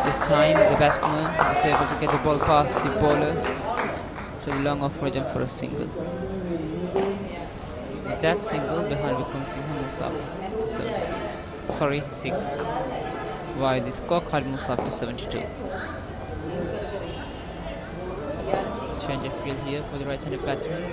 This time the batsman was able to get the ball past the bowler to the long off region for a single. That single behind Vikram Singh moves up to 76. Sorry, 6. While the scorecard moves up to 72. Change of field here for the right-handed batsman.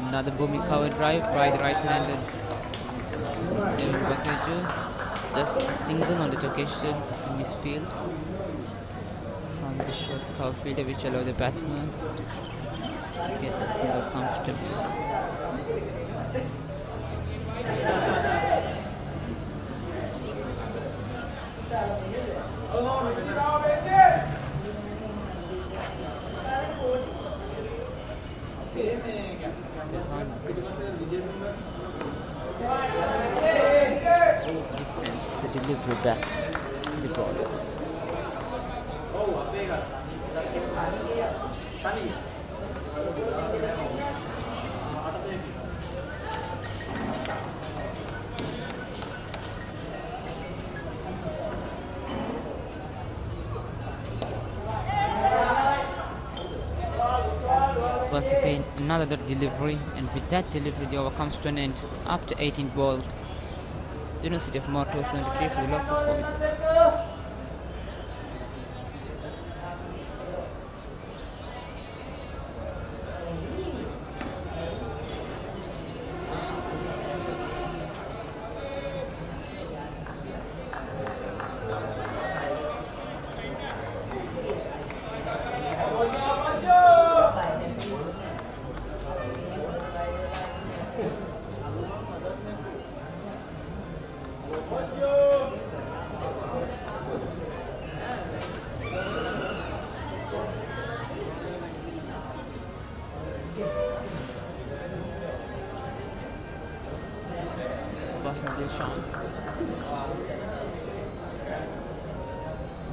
Another booming cover drive by the right-handed David Bhattacharya. Just a single on that occasion in his field from the short cover fielder, which allowed the batsman to get that single comfortably. Defense, the delivery back to the ball. Once again, another dot delivery, and with that delivery, the over comes to an end after 18 balls. The University of MOR 73 for the loss of 4 wickets.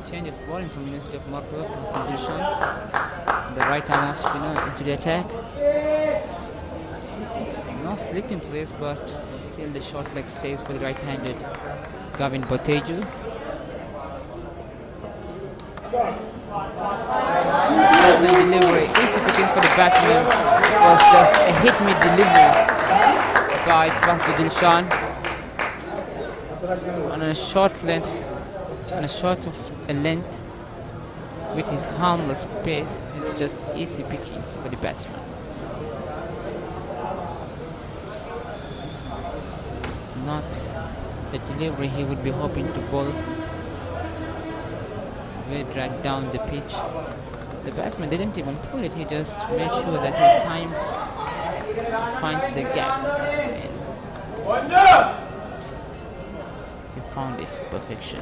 Change of bowling from University of MOR to the right arm off spinner into the attack. No slip in place, but still the short leg stays for the right-handed Gavin Bhattacharya. Short leg delivery, easy picking for the batsman. It was just a hit-me delivery by Dilshan on a short length, on a short of a length with his harmless pace. It's just easy pickings for the batsman. Not the delivery he would be hoping to bowl. Very dragged down the pitch. The batsman didn't even pull it, he just made sure that he times finds the gap. And he found it to perfection.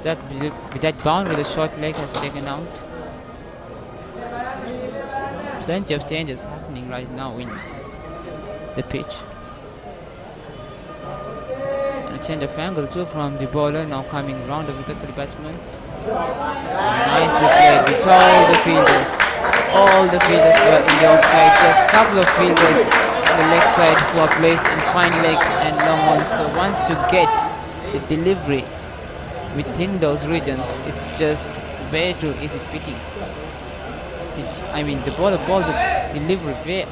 That boundary, the short leg has taken out. Plenty of changes happening right now in the pitch. And a change of angle too from the bowler, now coming round the wicket for the batsman. Nicely played with all the fielders. All the fielders were in the offside. Just a couple of fielders on the leg side who are placed in fine leg and long ones. So once you get the delivery within those regions, it's just way too easy pickings. The ball the delivery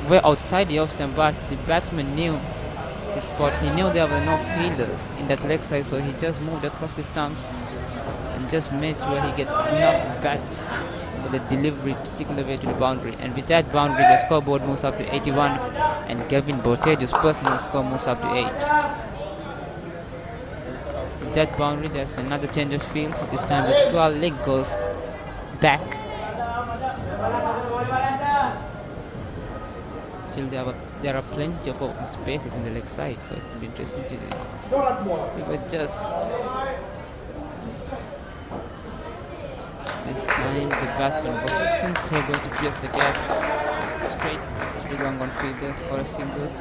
way outside the off stump, but the batsman knew his spot. He knew there were no fielders in that leg side, so he just moved across the stumps and just made sure he gets enough bat for the delivery to tickle the way to the boundary. And with that boundary, the scoreboard moves up to 81, and Gavin Botejo's personal score moves up to 8. With that boundary, there's another change of field. This time the square leg goes back. Still there are plenty of open spaces in the leg side, so it will be interesting to do. But just this time the batsman wasn't able to pierce the gap straight to the long on fielder for a single.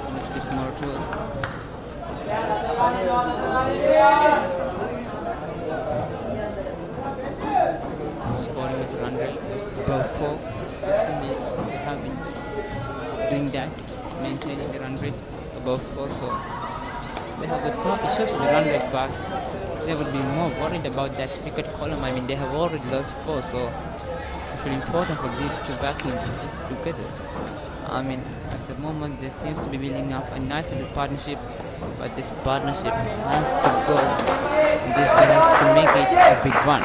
And a stiff mortal. Scoring at a run rate of above 4. Consistently they have been doing that, maintaining the run rate above 4, so they have good issues with the run rate, but they would be more worried about that wicket column. They have already lost 4, so it's really important for these two batsmen to stick together. At the moment there seems to be building up a nice little partnership, but this partnership has to go. This guy has to make it a big one.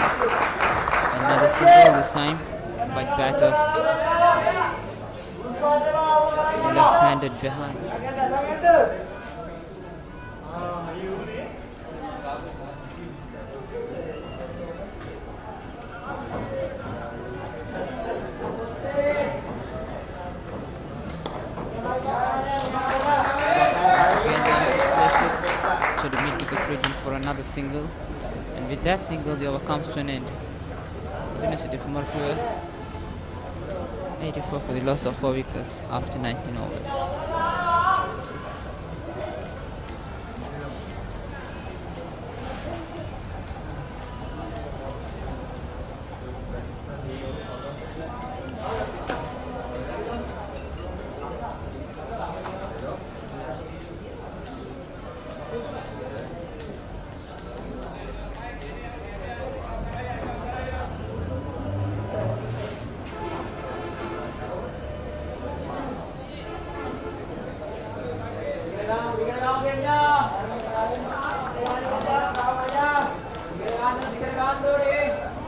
Another single this time by the bat of left-handed behind. To the mid-wicket region for another single, and with that single the over comes to an end. University of Morpur 84 for the loss of 4 wickets after 19 overs.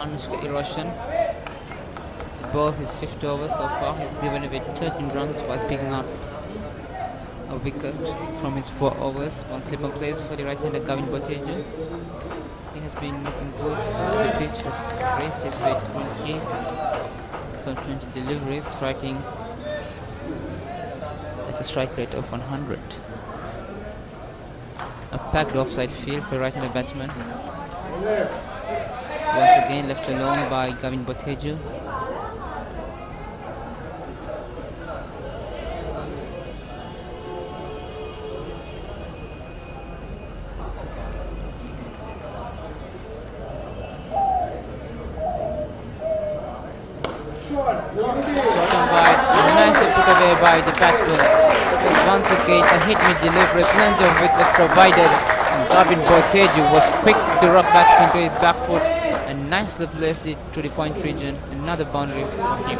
Anushka Erosion. The ball, his 5th over so far, has given away 13 runs while picking up a wicket from his 4 overs. One slip on plays for the right-hander Gavin Botejo. He has been looking good. The pitch has raised his weight 20 from 20 deliveries, striking at a strike rate of 100. A packed offside field for right-handed batsman. Once again left alone by Gavin Botejo. Short and wide, nicely put away by the batsman. It was once again a hit mid delivery, plenty of wickets provided. And Gavin Botejo was quick to rock back into his back foot and nicely placed it to the point region. Another boundary for him.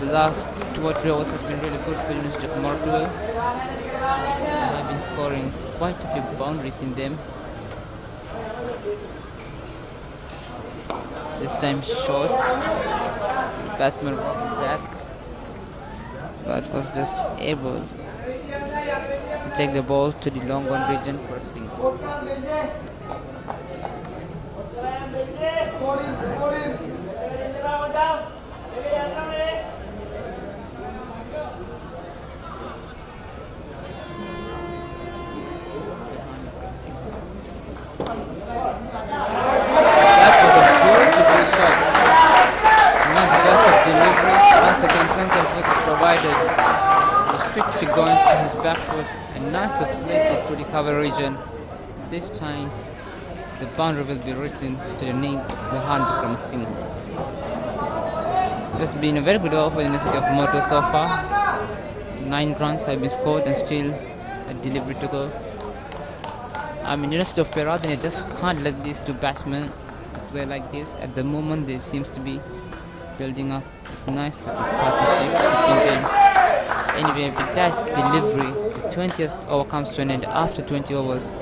The last 2 or 3 overs have been really good for the University of Morpur. They have been scoring quite a few boundaries in them. This time short. Batsman back, but was just able to take the ball to the long on region for a single. That was a beautiful shot. Not the best of deliveries. Once again, plenty of wickets provided. Was quick to go into his back foot and nicely placed it to the cover region. This time, the boundary will be written to the name of the Vikram Singh. It's been a very good over for the University of Moto so far. 9 runs have been scored and still a delivery to go. University of Perak, they just can't let these two batsmen play like this. At the moment, they seems to be building up this nice little partnership between them. Anyway, with that delivery, the 20th over comes to an end. After 20 overs,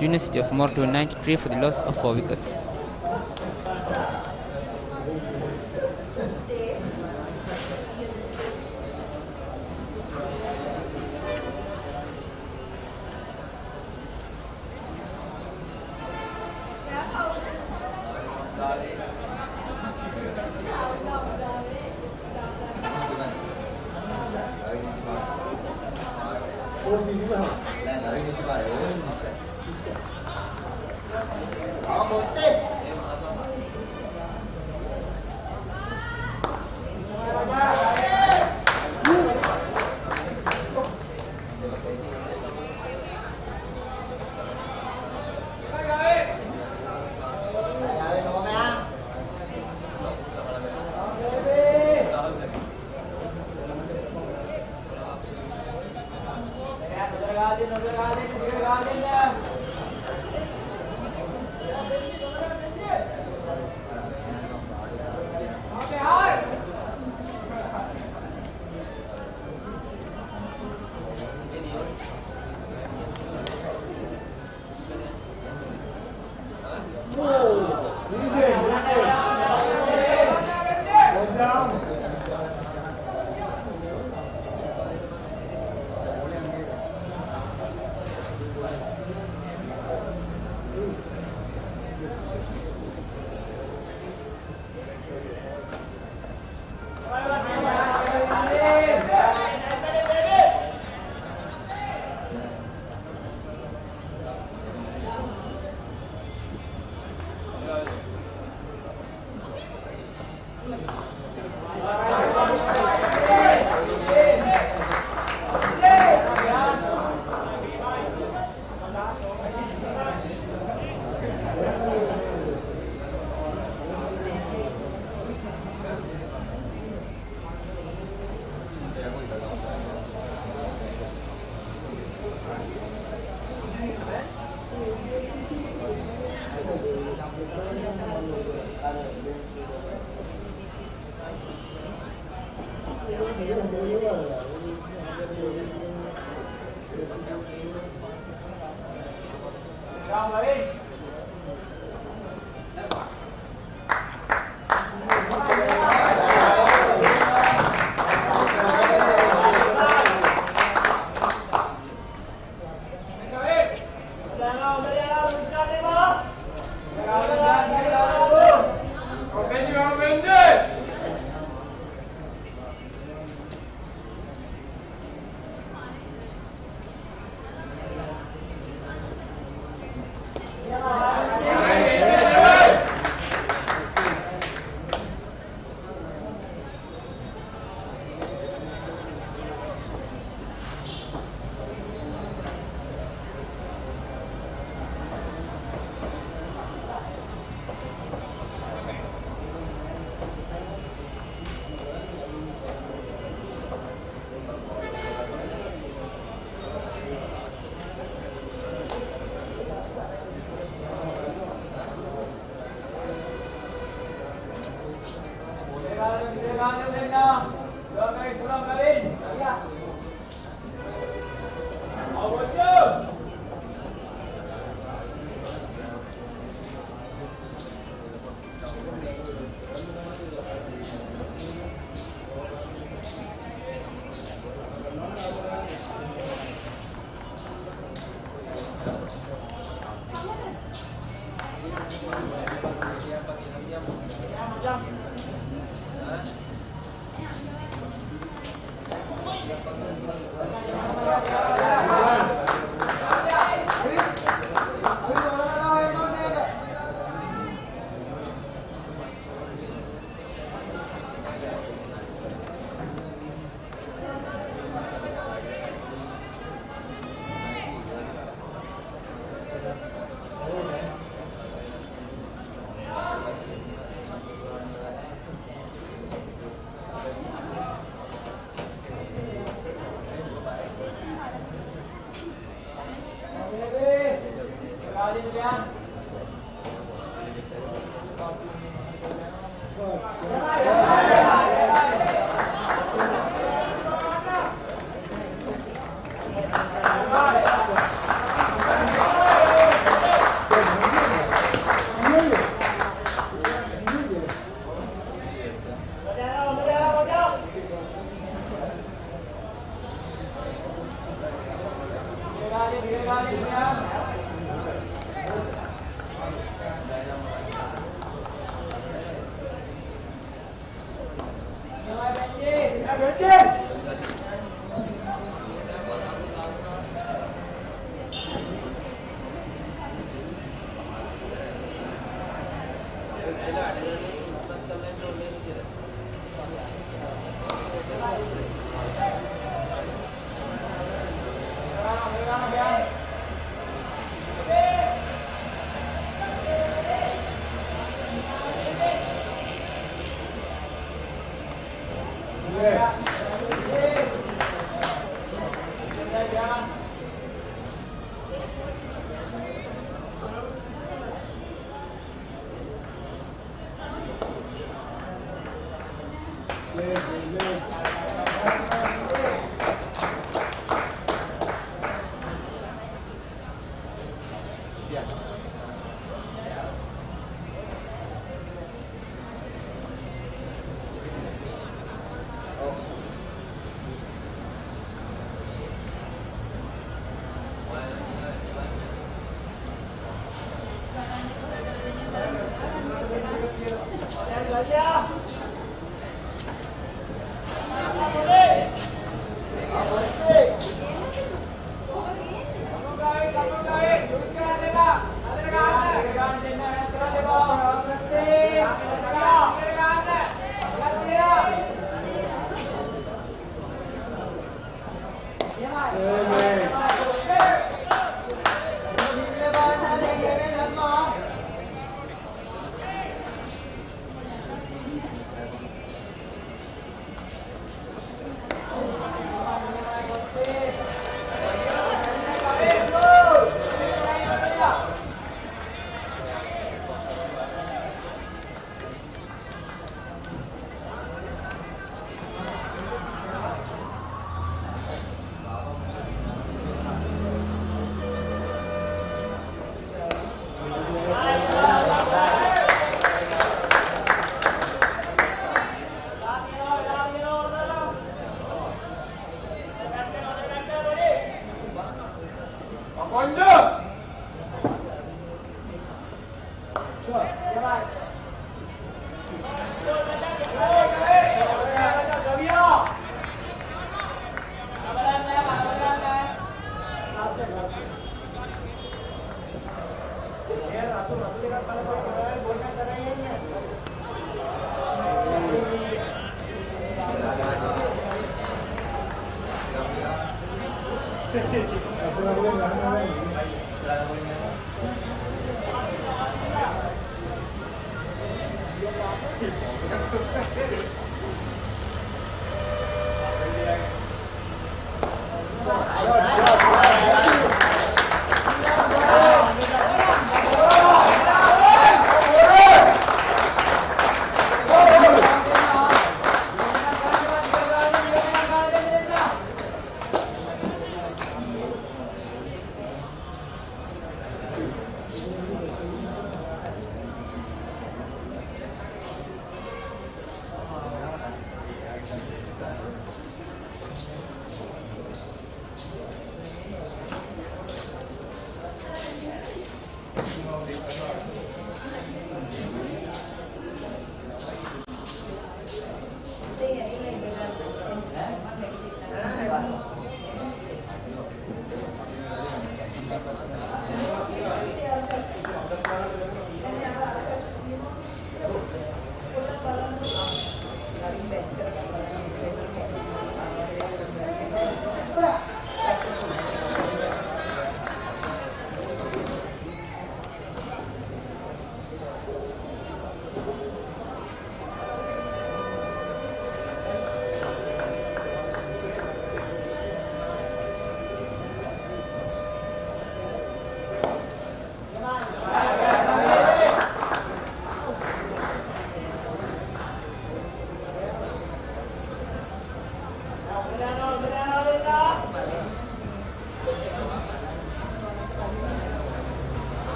University of Moto 93 for the loss of 4 wickets.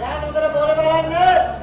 හොඳට බෝල බලන්න.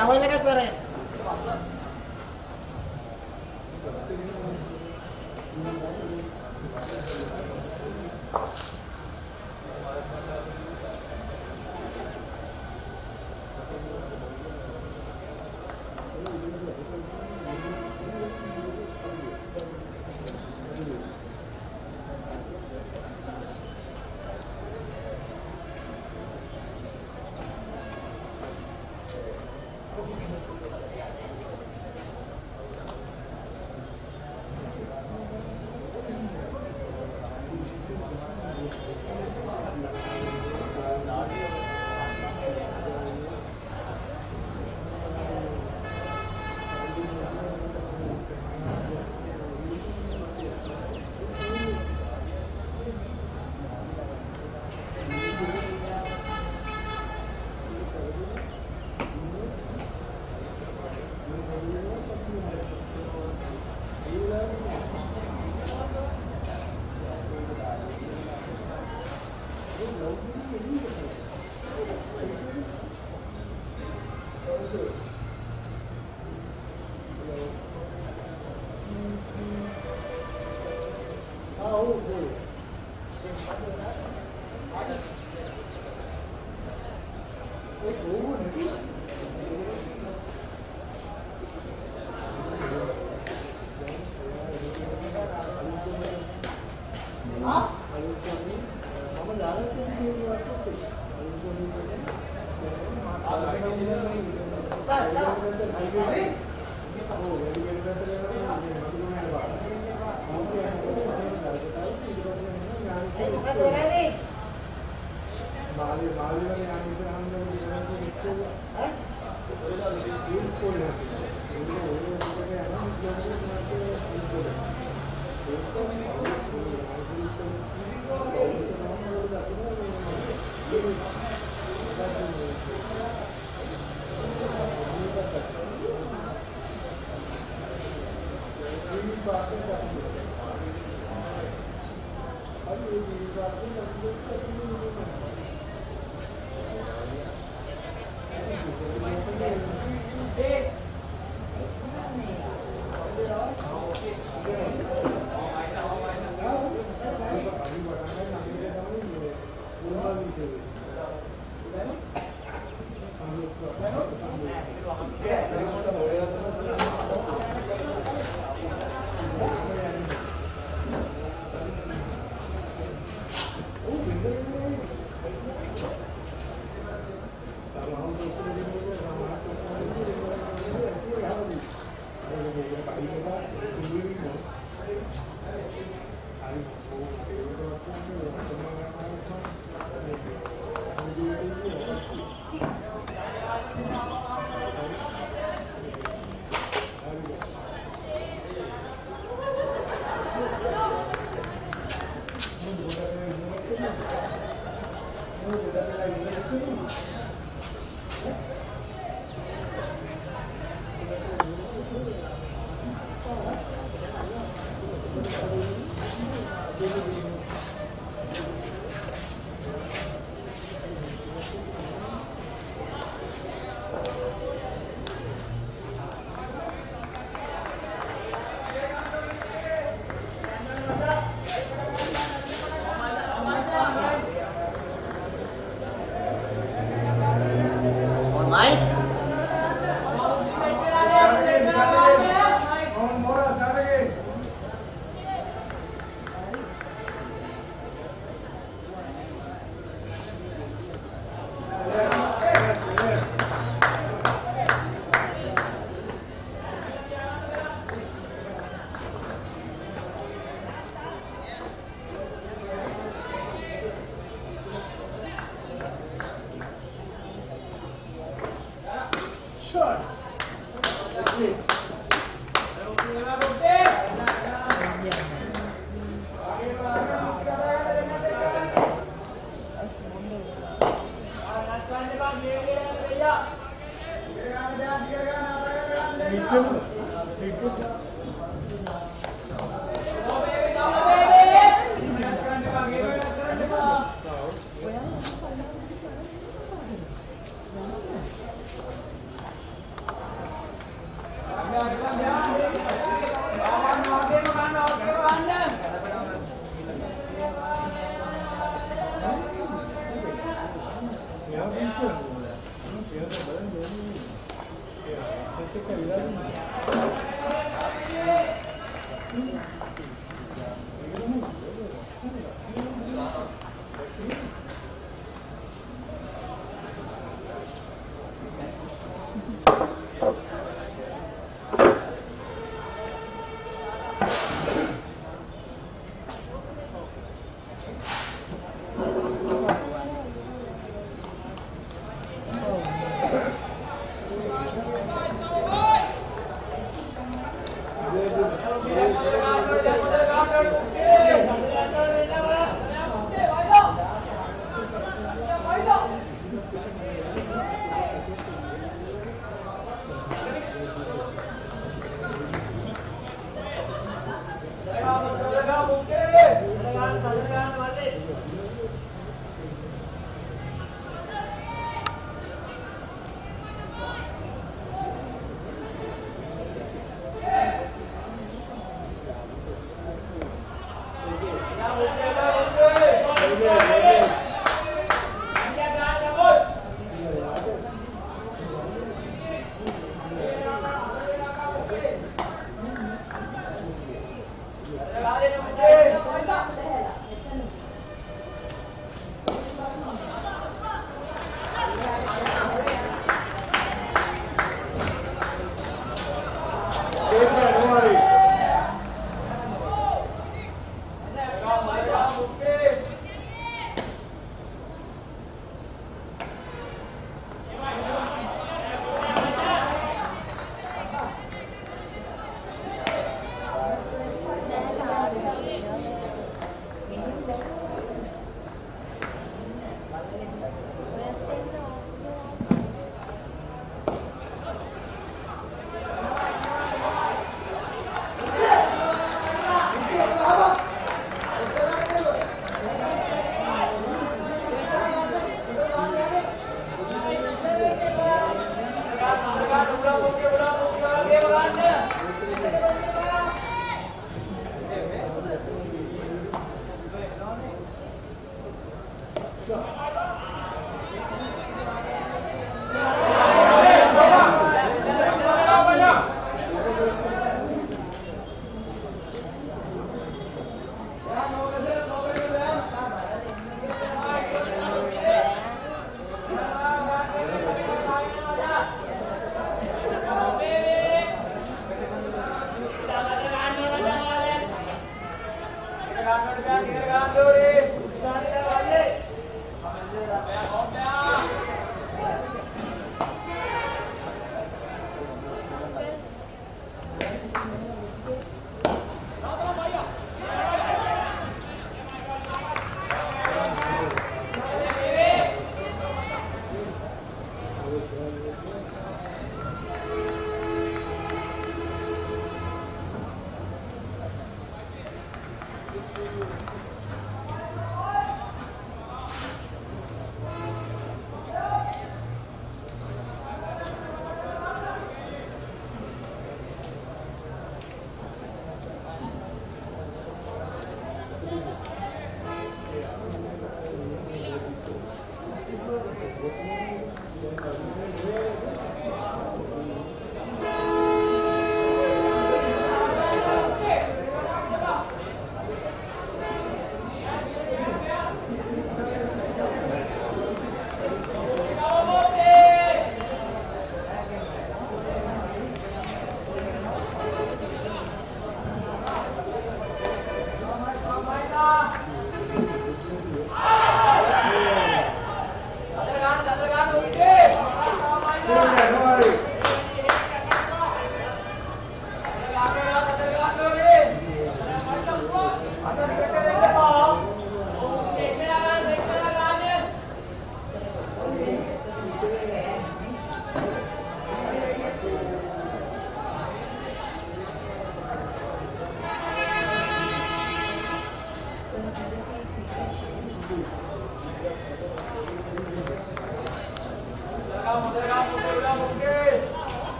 Tawal lekat bare.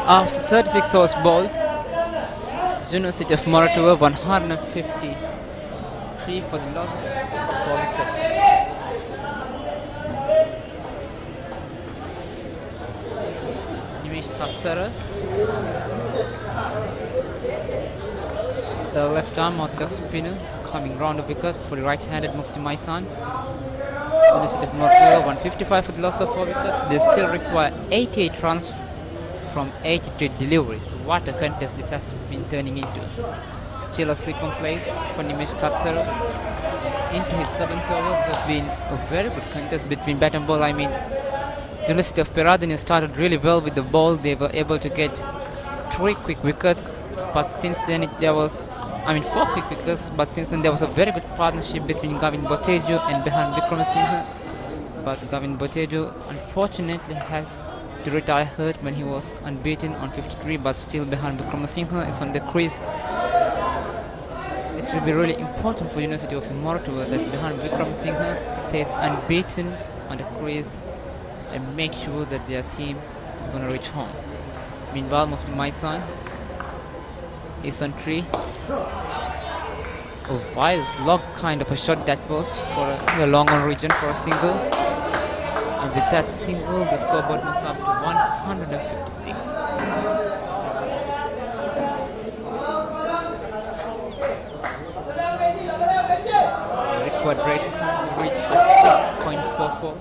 After 36 overs bowled, University of Moratuwa 153 for the loss of 4 wickets. Nimesh Tatsara, the left arm orthodox spinner, coming round the wicket for the right-handed Mufti Maisan. University of Moratuwa 155 for the loss of 4 wickets. They still require 88 runs from 83 deliveries. What a contest this has been turning into. Still a slip on place for Nimesh Tatsara. Into his 7th over, this has been a very good contest between bat and ball. I mean, the University of Peradeniya started really well with the ball. They were able to get 3 quick wickets, but since then there was 4 quick wickets, but since then there was a very good partnership between Gavin Botejo and Behan Vikramasinghe. But Gavin Botejo unfortunately had to retire hurt when he was unbeaten on 53, but still Behan Vikramasinghe is on the crease. It will be really important for University of Moratuwa that Behan Vikramasinghe stays unbeaten on the crease and make sure that their team is going to reach home. Meanwhile, Mufti Maisan is on 3. A wild slog kind of a shot that was for the long on region for a single. And with that single, the scoreboard moves up to 156. Record rate reached at 6.44.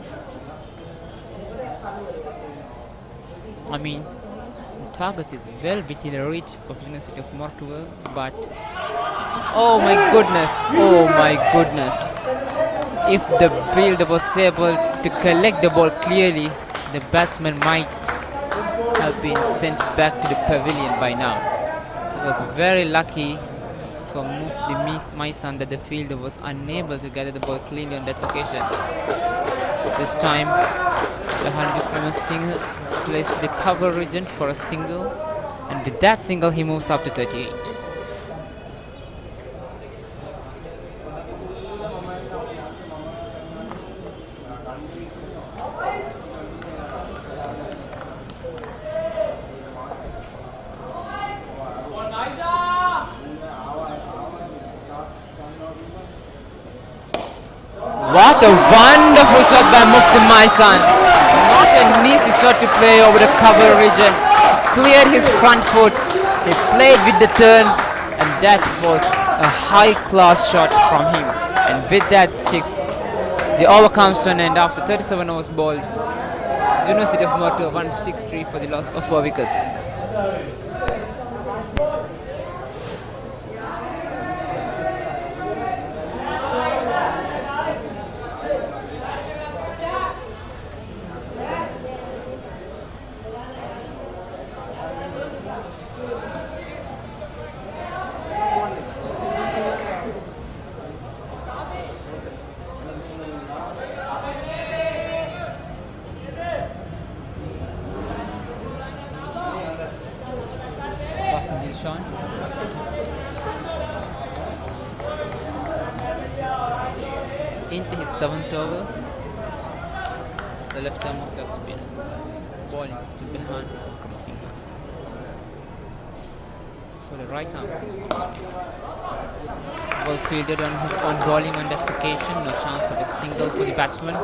I mean, the target is well within the reach of University of Moratuwa, but oh my goodness, if the fielder was able to collect the ball clearly, the batsman might have been sent back to the pavilion by now. It was very lucky for Mufti Maisan that the fielder was unable to gather the ball clearly on that occasion. This time, Behan Vikramasinghe plays to the cover region for a single, and with that single he moves up to 38. What a wonderful shot by Mufti Maisan. Not an easy shot to play over the cover region. Cleared his front foot. He played with the turn, and that was a high-class shot from him. And with that 6, the over comes to an end after 37 overs bowled. University of Moratuwa 163 for the loss of 4 wickets. Dilshan. Into his 7th over, the left arm of the spinner, bowling to Behan Vikramasinghe. So the right arm spinner. Ball fielded on his own bowling on that occasion, no chance of a single for the batsman.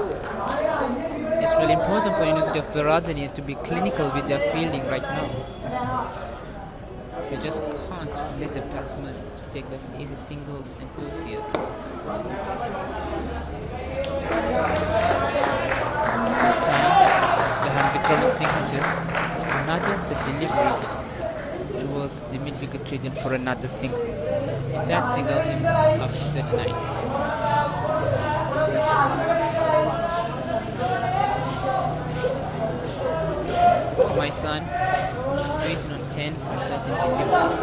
It's really important for University of Peradeniya to be clinical with their fielding right now. You just can't let the batsman take those easy singles and twos here. This time, Behan Vikramasinghe just nudges the delivery towards the mid-wicket region for another single. With that single, he moves up to 39. My son, waiting on 10 from 13 deliveries.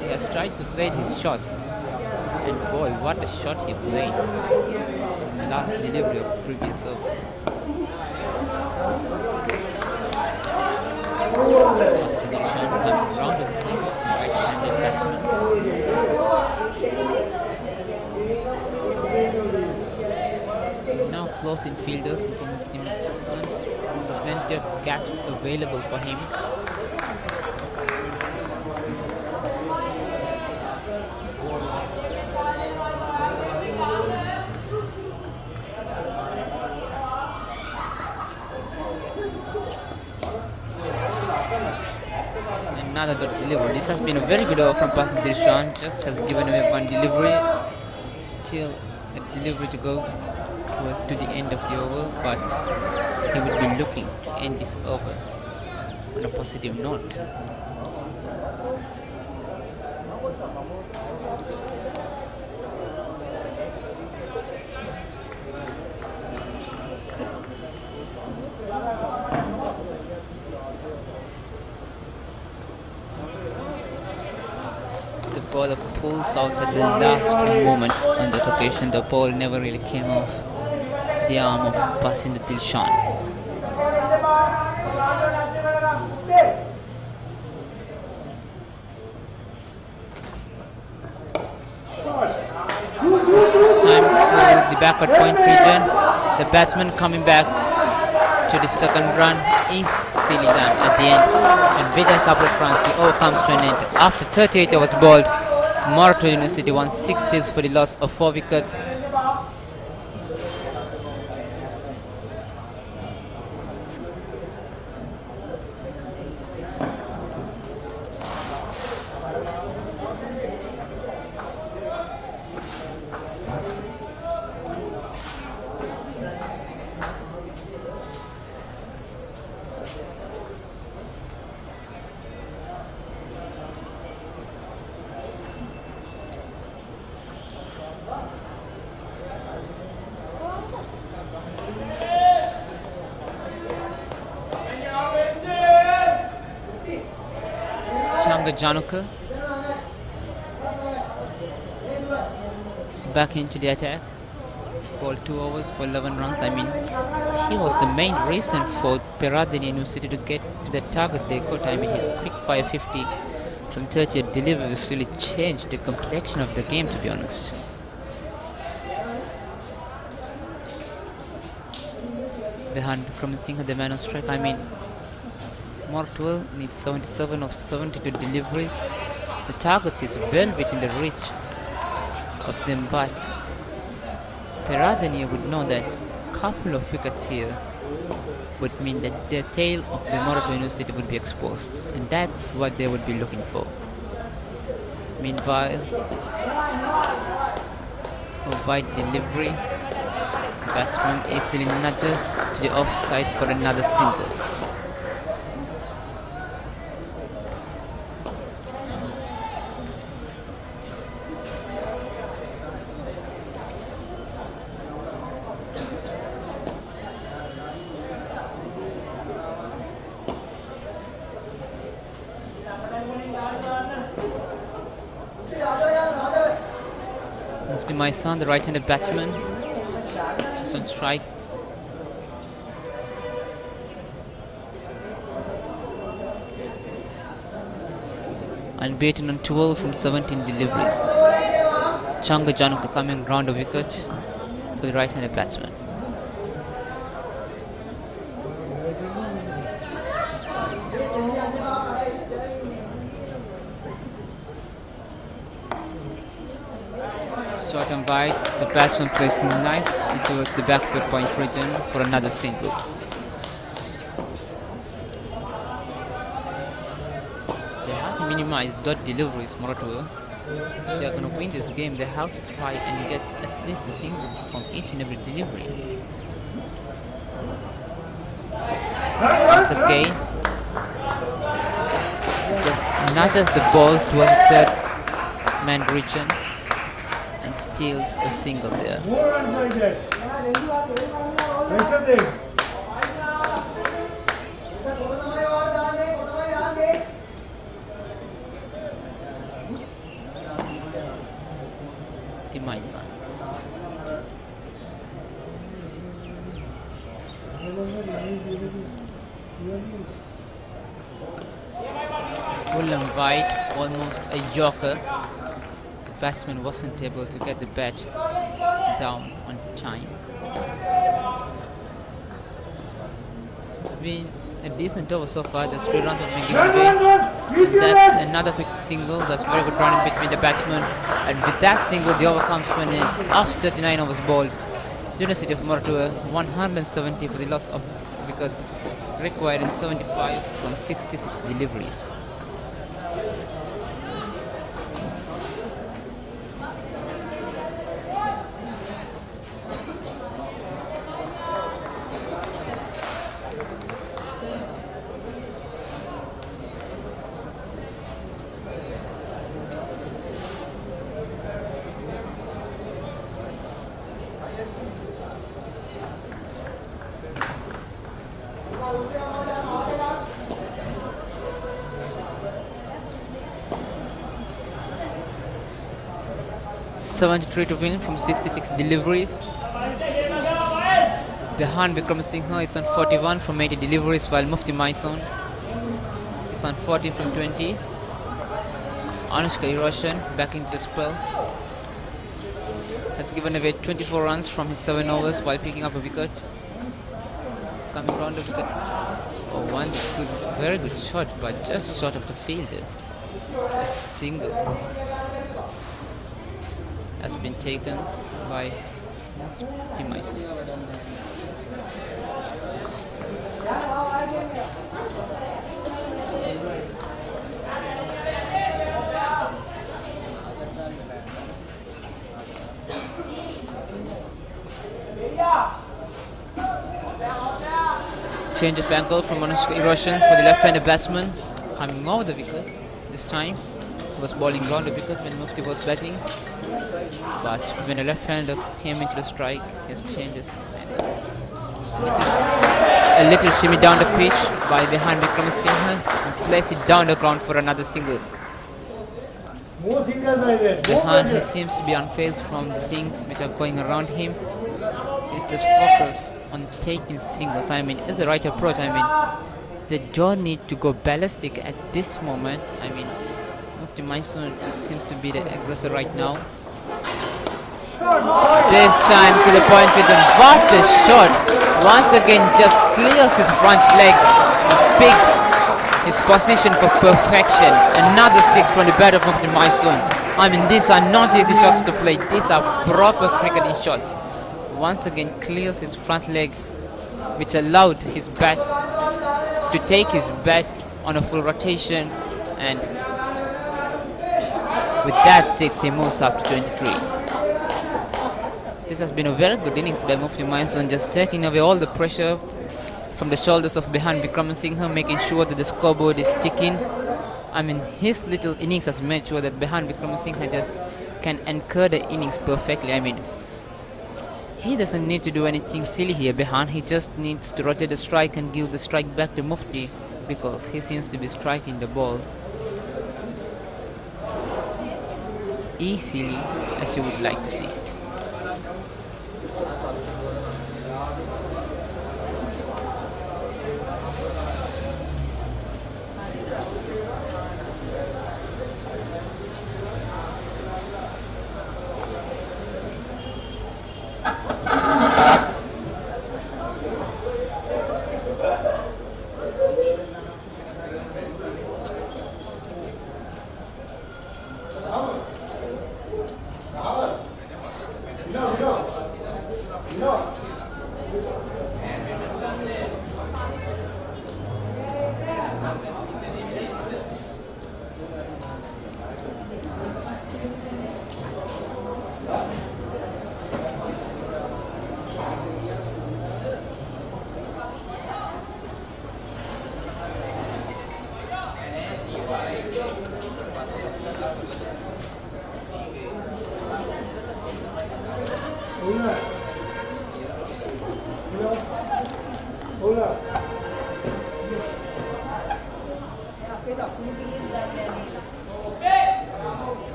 He has tried to play his shots, and boy, what a shot he played in the last delivery of the previous over. Dilshan coming round of the right-handed batsman. Now close in fielders from Mufti Maisan. So plenty of gaps available for him. Another good delivery. This has been a very good over from Pastor Dilshan. Just has given away one delivery. Still a delivery to go to the end of the over, but he would be looking to end this over on a positive note. The bowler pulls out at the last moment on that occasion. The ball never really came off the arm of Basinder Dilshan. This time to the backward point region. The batsman coming back to the second run easily done at the end. And with a couple of runs, the over comes to an end. After 38 overs bowled, MOR University won 6-6 for the loss of 4 wickets. Januka back into the attack. Ball 2 overs for 11 runs. I mean, he was the main reason for Peradeniya University to get to the target they got. I mean, his quick 550 from 30 deliveries really changed the complexion of the game, to be honest. Behind Vikram Singh, the man on strike. I mean, MOR 12 needs 77 of 72 deliveries. The target is well within the reach of them, but Peradeniya would know that a couple of wickets here would mean that the tail of the Morato University would be exposed, and that's what they would be looking for. Meanwhile, a wide delivery. The batsman easily nudges to the offside for another single. My son, the right-handed batsman, is on strike. Unbeaten on 12 from 17 deliveries. Changa Januka coming round a wicket for the right-handed batsman. Short and wide, the batsman placed nicely towards the backward point region for another single. They have to minimize dot deliveries, Morato. If they are going to win this game, they have to try and get at least a single from each and every delivery. Once again, just nudges the ball towards the third man region and steals a single there. Timaisan. Full and wide, almost a yorker. The batsman wasn't able to get the bat down on time. It's been a decent over so far. The straight runs has been given away. That's another quick single. That's very good running between the batsmen. And with that single, the over comes to an end after 39 overs bowled. University of MOR to a 170 for the loss of wickets required in 75 from 66 deliveries. .73 to win from 66 deliveries. Behind Vikram Singha is on 41 from 80 deliveries, while Mufti Maison is on 14 from 20. Anushka Hiroshan back into the spell has given away 24 runs from his 7 overs while picking up a wicket. Coming round the wicket. Oh, one good, very good shot, but just short of the fielder. A single has been taken by Mufti Maison. Change of angle from Anushka Hiroshan for the left-handed batsman coming over the wicket. This time he was bowling round the wicket when Mufti was batting, but when a left-hander came into the strike, he has changed his angle. A little shimmy down the pitch by behind Vikram Singha and place it down the ground for another single. More singles are there. Behind, he seems to be unfazed from the things which are going around him. He's just focused on taking singles. I mean, it's the right approach. I mean, they don't need to go ballistic at this moment. I mean, Mufti Maison seems to be the aggressor right now. This time to the point with him. What a shot! Once again, just clears his front leg and picked his position for perfection. Another 6 from the batter of Mufti Maison. I mean, these are not easy shots to play. These are proper cricketing shots. Once again clears his front leg, which allowed his bat to take his bat on a full rotation, and with that 6 he moves up to 23. This has been a very good innings by Mufti Maison, just taking away all the pressure from the shoulders of behind Vikram Singha, making sure that the scoreboard is ticking. I mean, his little innings has made sure that behind Vikram Singha just can anchor the innings perfectly. I mean, he doesn't need to do anything silly here behind. He just needs to rotate the strike and give the strike back to Mufti, because he seems to be striking the ball easily, as you would like to see.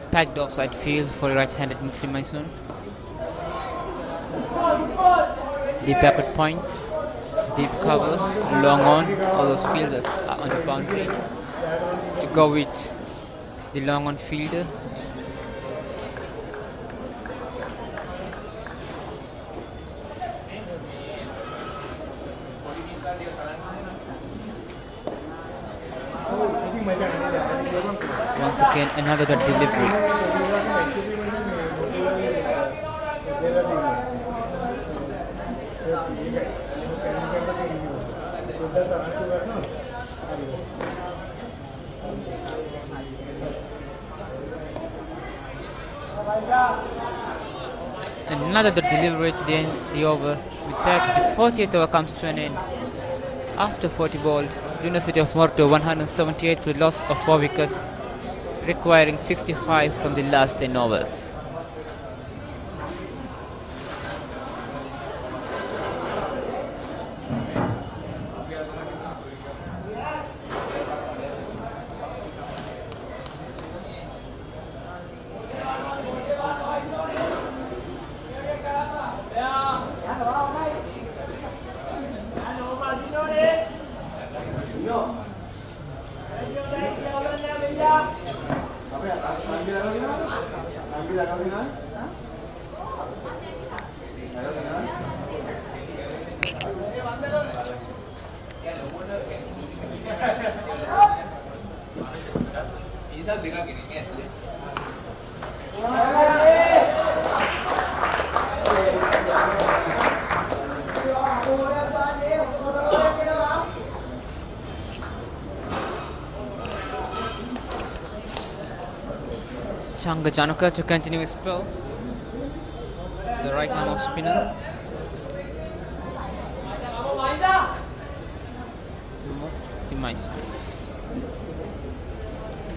Packed offside field for right-handed Mufti Maison. Deep backward point, deep cover, long on. All those fielders are on the boundary to go with the long on fielder. Once again, another dot delivery. Another dot delivery to the end the over. With that, the 40th over comes to an end. After 40 balls, University of Morto 178 for the loss of 4 wickets, requiring 65 from the last 10 overs. Changa Janaka to continue his spell. The right arm off spinner. Mufti Mysore.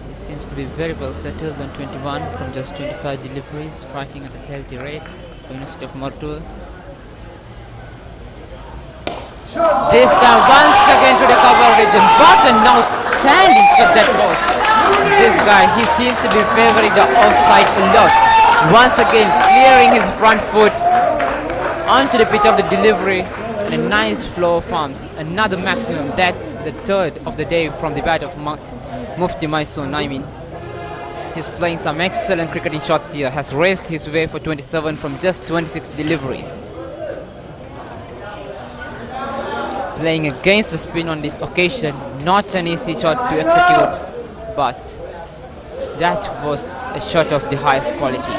He seems to be very well settled on 21 from just 25 deliveries, striking at a healthy rate for University of Mortua. This time once again to the cover region. What a now standing shot that was. This guy, he seems to be favoring the offside a lot. Once again, clearing his front foot onto the pitch of the delivery and a nice flow of arms. Another maximum. That's the third of the day from the bat of Mufti Mysore. I mean, he's playing some excellent cricketing shots here. Has raced his way for 27 from just 26 deliveries. Playing against the spin on this occasion. Not an easy shot to execute, but that was a shot of the highest quality.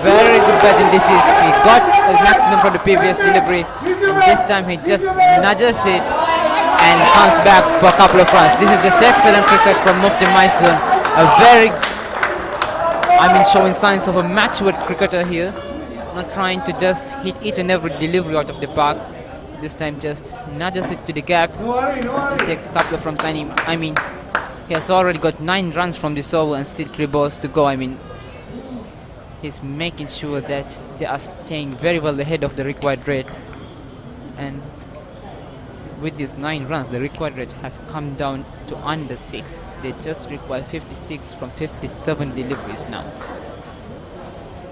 Very good batting this is. He got a maximum from the previous delivery, and this time he just nudges it and comes back for a couple of runs. This is just excellent cricket from Mufti Mysore. Showing signs of a matured cricketer here. Not trying to just hit each and every delivery out of the park. This time just nudges it to the gap. He takes a couple of runs. I mean, he has already got 9 runs from this over and still 3 balls to go. I mean, he's making sure that they are staying very well ahead of the required rate. And with these 9 runs, the required rate has come down to under 6. They just require 56 from 57 deliveries now.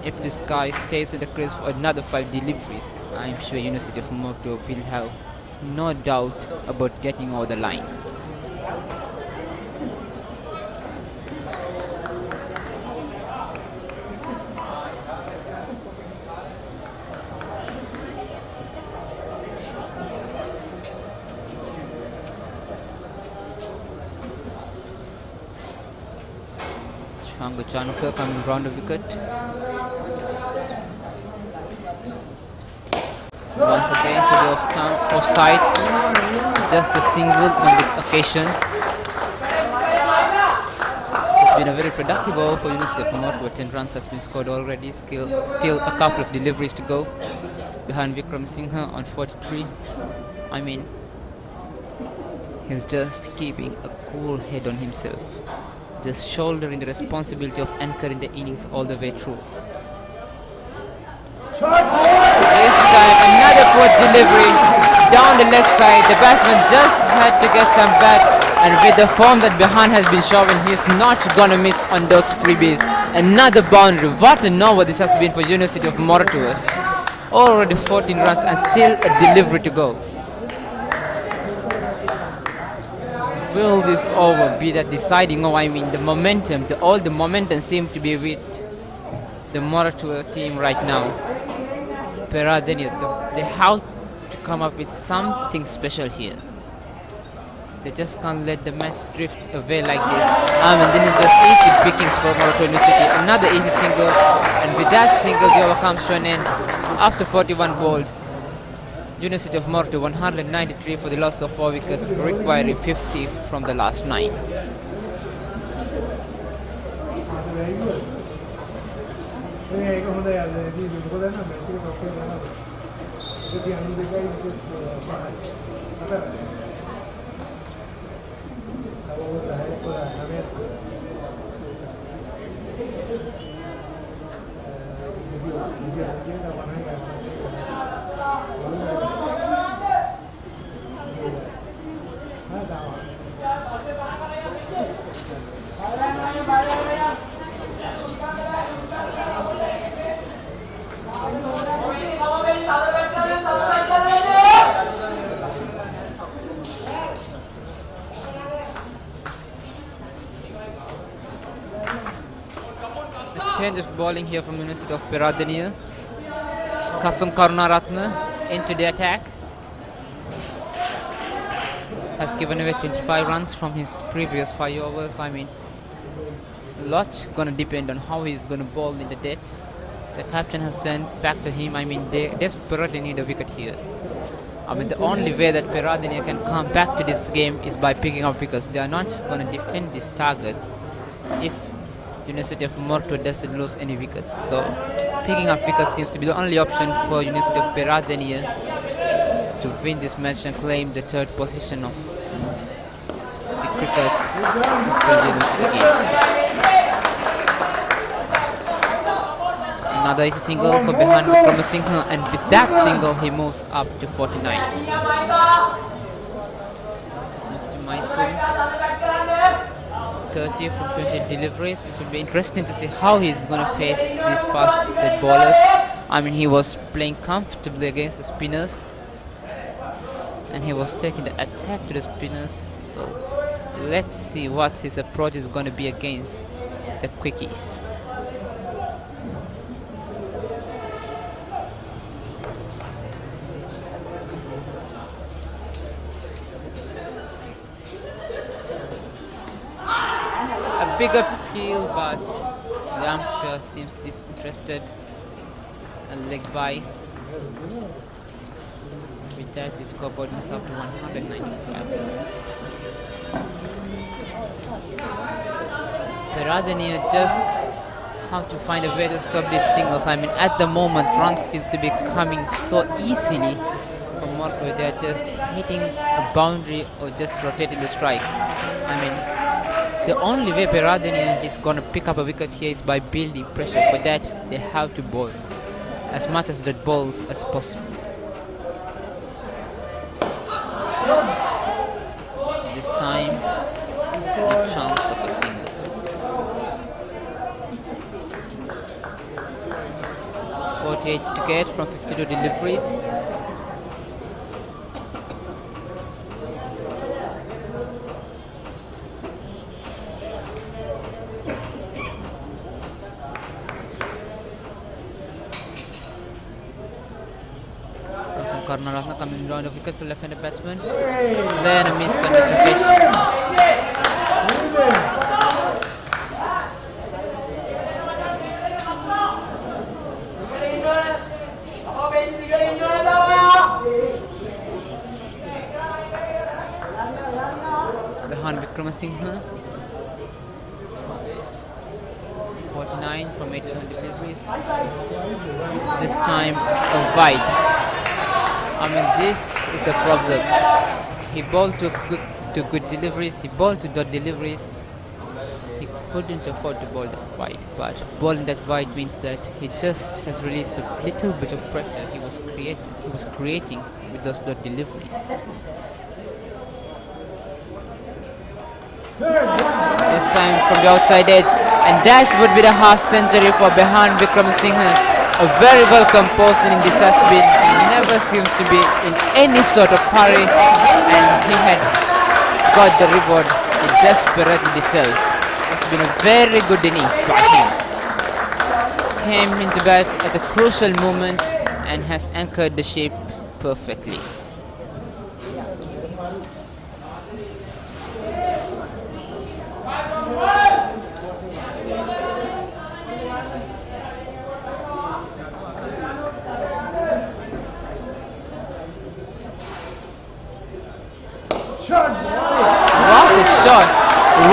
If this guy stays at the crease for another 5 deliveries, I'm sure University of Morto will have no doubt about getting over the line. Changu Chanuka coming round the wicket. Once again to the offside. Just a single on this occasion. This has been a very productive over for University of Morto. 10 runs has been scored already. Still a couple of deliveries to go. Behind Vikram Singha on 43. I mean, he's just keeping a cool head on himself. Just shouldering the responsibility of anchoring the innings all the way through. This time another poor delivery down the leg side. The batsman just had to get some bat, and with the form that Behan has been showing, he's not gonna miss on those freebies. Another boundary. What an over this has been for University of Morto. Already 14 runs and still a delivery to go. will this over be the deciding over? I mean, the momentum, all the momentum seems to be with the MOR team right now. Peradeniya, they have to come up with something special here. They just can't let the match drift away like this. And then it's just easy pickings for MOR University. Another easy single, and with that single, the over comes to an end after 41 bowled. University of MOR to 193 for the loss of 4 wickets, requiring 50 from the last 9. Change of bowling here from University of Peradeniya. Kasum Karunaratne into the attack. Has given away 25 runs from his previous 5 overs. I mean, a lot gonna depend on how he's gonna bowl in the death. The captain has turned back to him. I mean, they desperately need a wicket here. I mean, the only way that Peradeniya can come back to this game is by picking up wickets. They are not gonna defend this target if University of MOR doesn't lose any wickets. So picking up wickets seems to be the only option for University of Peradeniya to win this match and claim the 3rd position of the cricket University games. Another easy single for Behan Vikramasinghe, and with that single he moves up to 49. Move to Mysore. 30 from 20 deliveries. It will be interesting to see how he's going to face these fast bowlers. I mean, he was playing comfortably against the spinners, and he was taking the attack to the spinners. So let's see what his approach is going to be against the quickies. Big appeal, but the umpire seems disinterested and leg by. With that, the scoreboard moves up to 195. Peradeniya just have to find a way to stop these singles. I mean, at the moment, runs seems to be coming so easily from Morto. They're just hitting a boundary or just rotating the strike. I mean, the only way Peradeniya is going to pick up a wicket here is by building pressure. For that, they have to bowl as much as the balls as possible. This time, a chance of a single. 48 to get from 52 deliveries. Karunaratne coming round the wicket to left-handed batsman. Then a miss on the wicket. Behind Vikramasinghe. 49 from 87 deliveries. This time a wide. I mean, this is the problem. He bowled to good deliveries, he bowled to dot deliveries. He couldn't afford to bowl that wide, but bowling that wide means that he just has released a little bit of pressure he was creating with those dot deliveries. This time from the outside edge, and that would be the half century for Behan Vikramasinghe. A very well composed inning this has been. He never seems to be in any sort of hurry, and he had got the reward he desperately deserves. It's been a very good innings by him. Came into bat at a crucial moment and has anchored the ship perfectly. What a shot!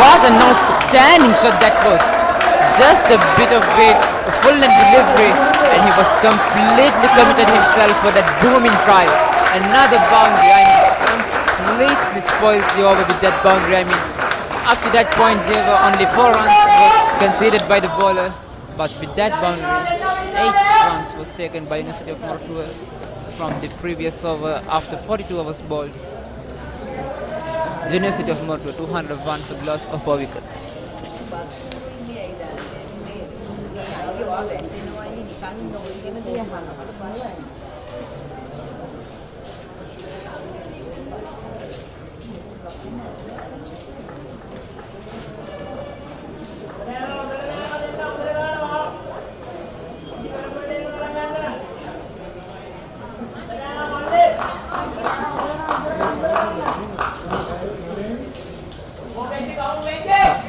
What an outstanding shot that was! Just a bit of weight, a full length delivery, and he was completely committed himself for that booming drive. Another boundary, I mean, completely spoils the over with that boundary. I mean, up to that point there were only 4 runs was conceded by the bowler, but with that boundary, 8 runs was taken by University of Mortua from the previous over after 42 overs bowled. University of Mortua 201 for the loss of 4 wickets.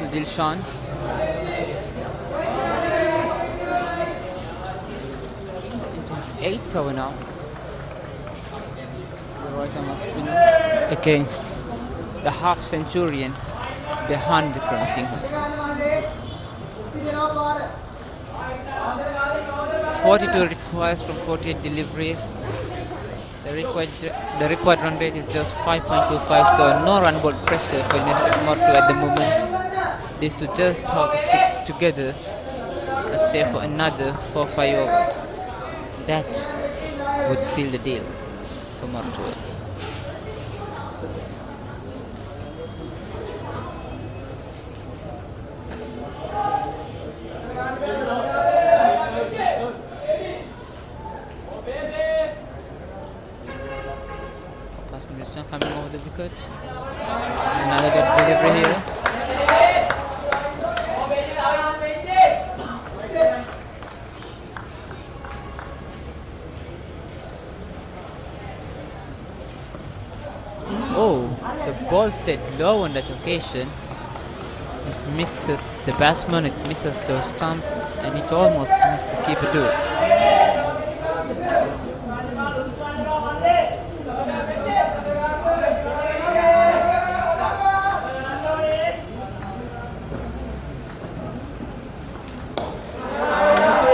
Dilshan. Into his 8th over now. The right arm spinner against the half centurion behind Vikram Singh. 42 requires from 48 deliveries. The required run rate is just 5.25, so no run ball pressure for University of Mortua at the moment. These two just have to stick together and stay for another 4-5 overs. That would seal the deal for Mortua. Passing coming over the wicket. Another good delivery here. Oh, the ball stayed low on that occasion. It misses the batsman, it misses those stumps, and it almost missed the keeper too.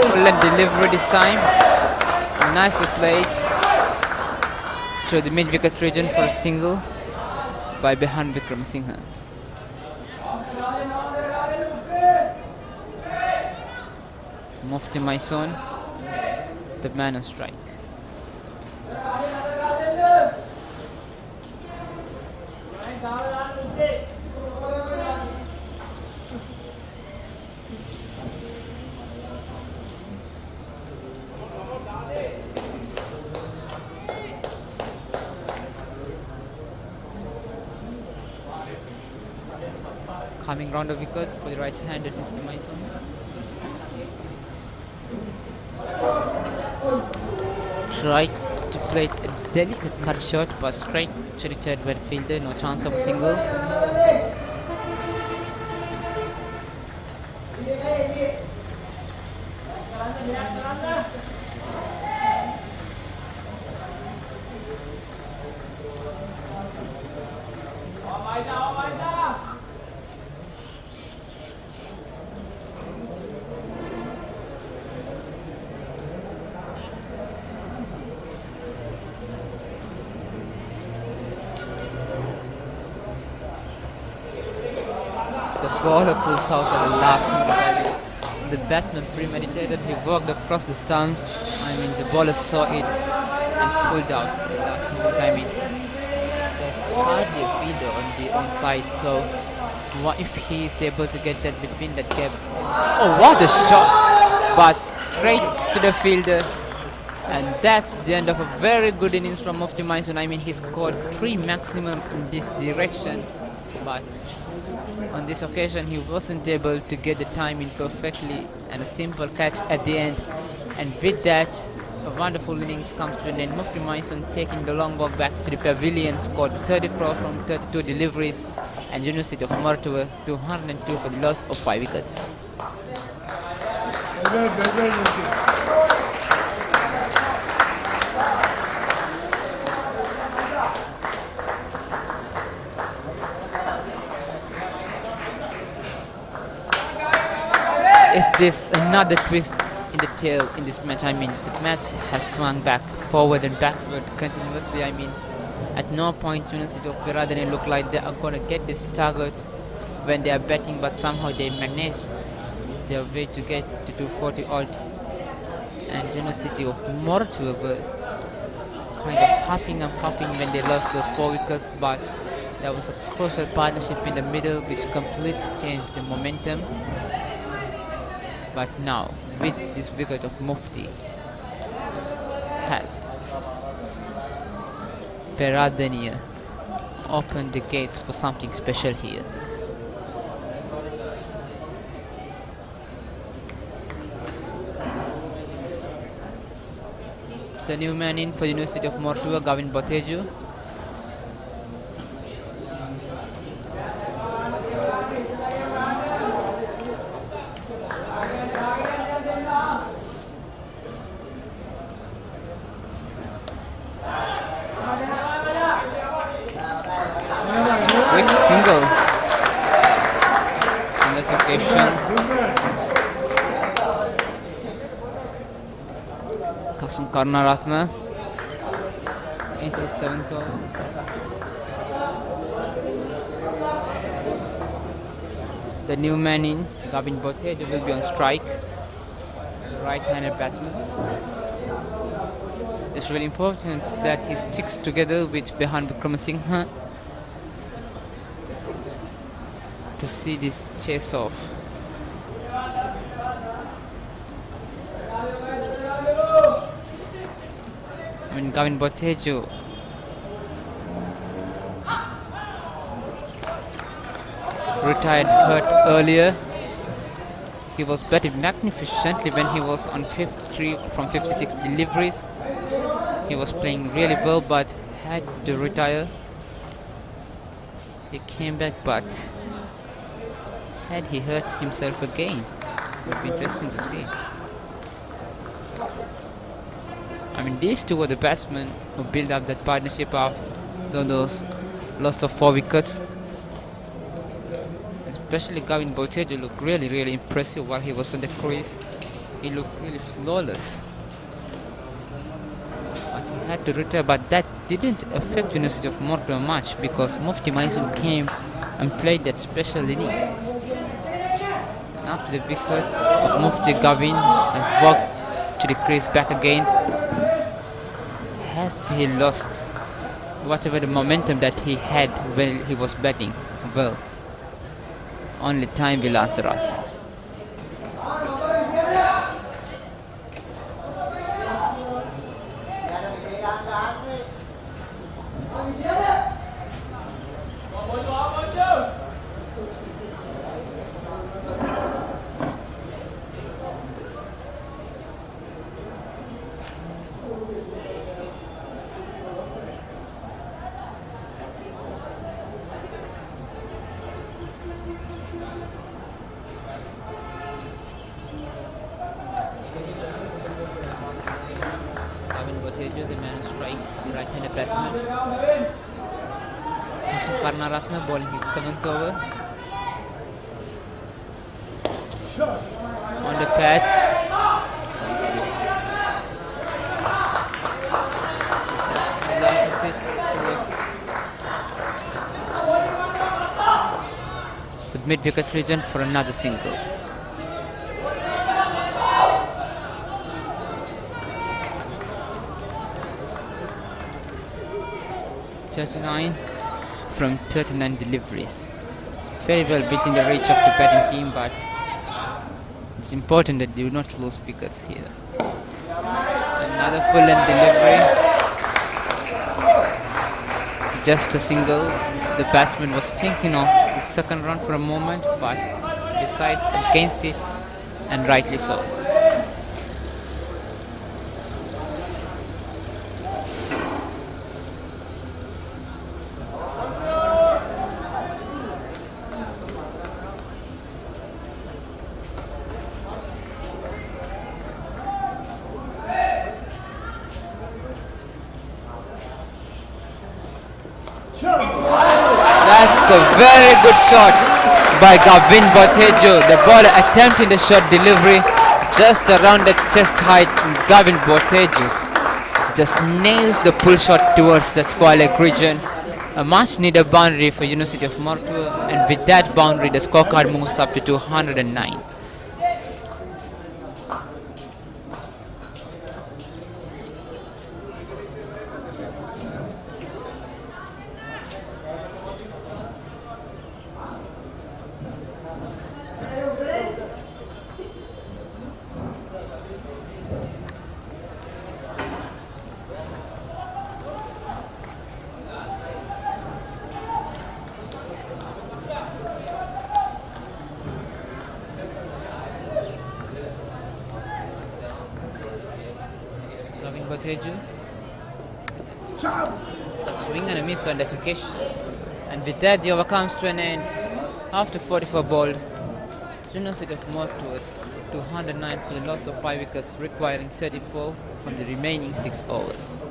Full delivery this time. Nicely played through the mid-wicket region for a single by behind Vikram Singh. Mufti Maison, the man on strike. Coming round the wicket for the right-handed Mufti Maison. Tried to play a delicate cut shot, but straight to the third right fielder, no chance of a single. The bowler pulls out at the last moment. The batsman premeditated, he walked across the stumps. I mean, the bowler saw it and pulled out at the last moment. I mean, there's hardly a fielder on the onside, so what if he is able to get that between that gap? Oh, what a shot! But straight to the fielder. And that's the end of a very good innings from Mufti Maison. I mean, he scored 3 maximum in this direction. but on this occasion he wasn't able to get the timing perfectly, and a simple catch at the end. And with that, a wonderful innings comes to an end. Mufti Maison taking the long walk back to the pavilion, scored 34 from 32 deliveries, and University of Mortua 202 for the loss of 5 wickets. Is this another twist in the tail in this match? I mean, the match has swung back, forward and backward continuously. I mean, at no point University of Peradeniya look like they are going to get this target when they are batting, but somehow they managed their way to get to 240 odd. And University of Mortua were kind of huffing and puffing when they lost those 4 wickets, but there was a crucial partnership in the middle which completely changed the momentum. But now, with this wicket of Mufti, has Peradeniya opened the gates for something special here. The new man in for University of Mortua, Gavin Boteju. Quick single on that occasion. Kasum Karnaratna into the 7th over. The new man in, Gavin Boteju, will be on strike, the right-handed batsman. It's really important that he sticks together with Behan Vikramasinghe to see this chase off. When Gavin Boteju retired hurt earlier, he was batting magnificently when he was on 53 from 56 deliveries. He was playing really well, but had to retire. He came back, but had he hurt himself again? It would be interesting to see. I mean, these two were the batsmen who built up that partnership after those loss of 4 wickets. Especially Gavin Boteju looked really impressive while he was on the crease. He looked really flawless. But he had to retire, but that didn't affect University of Mortua much because Mufti Maison came and played that special innings. After the wicket of Mufti, Gavin has walked to the crease back again. Has he lost whatever the momentum that he had when he was batting? Well, only time will answer us. The man on strike, the right-handed batsman. Kasum Karnaratna bowling his 7th over. On the patch. Lances it towards the mid-wicket region for another single. 39 from 39 deliveries. Very well within the reach of the batting team, but it's important that they do not lose wickets here. Another full-length delivery. Just a single. The batsman was thinking of the second run for a moment, but decides against it, and rightly so. That's a very good shot by Gavin Botejo. The ball attempting the shot delivery just around the chest height. Gavin Botejo just nails the pull shot towards the square leg region. A much needed boundary for University of Mortua, and with that boundary the scorecard moves up to 209. Botejo. A swing and a miss on that occasion. And with that the over comes to an end. After 44 bowled, University of Mortua 209 for the loss of 5 wickets, requiring 34 from the remaining 6 overs.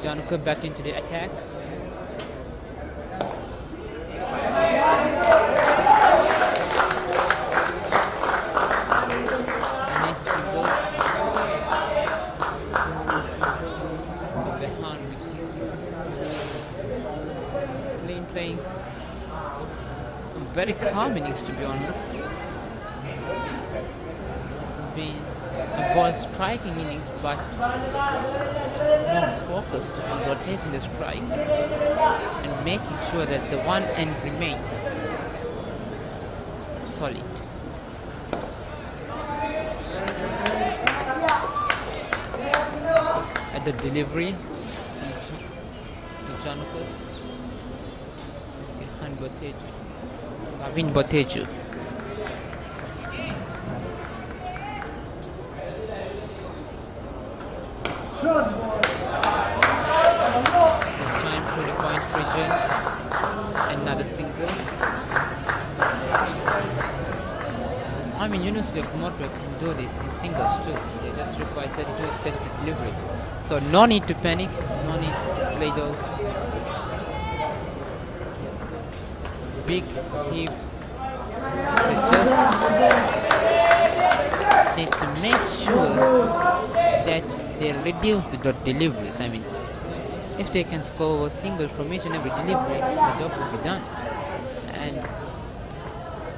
Januka back into the attack. Nice single. Playing very calm innings, to be honest. It's been a ball striking innings, but more focused on rotating the strike and making sure that the one end remains solid. At the delivery, Januka and Gavin Botejo. This time to the point region. Another single. I mean, University of Mortua can do this in singles too. They just require 32 deliveries. So no need to panic, no need to play those big heave. They just need to make sure that they reduce the dot deliveries. I mean, if they can score a single from each and every delivery, the job will be done. And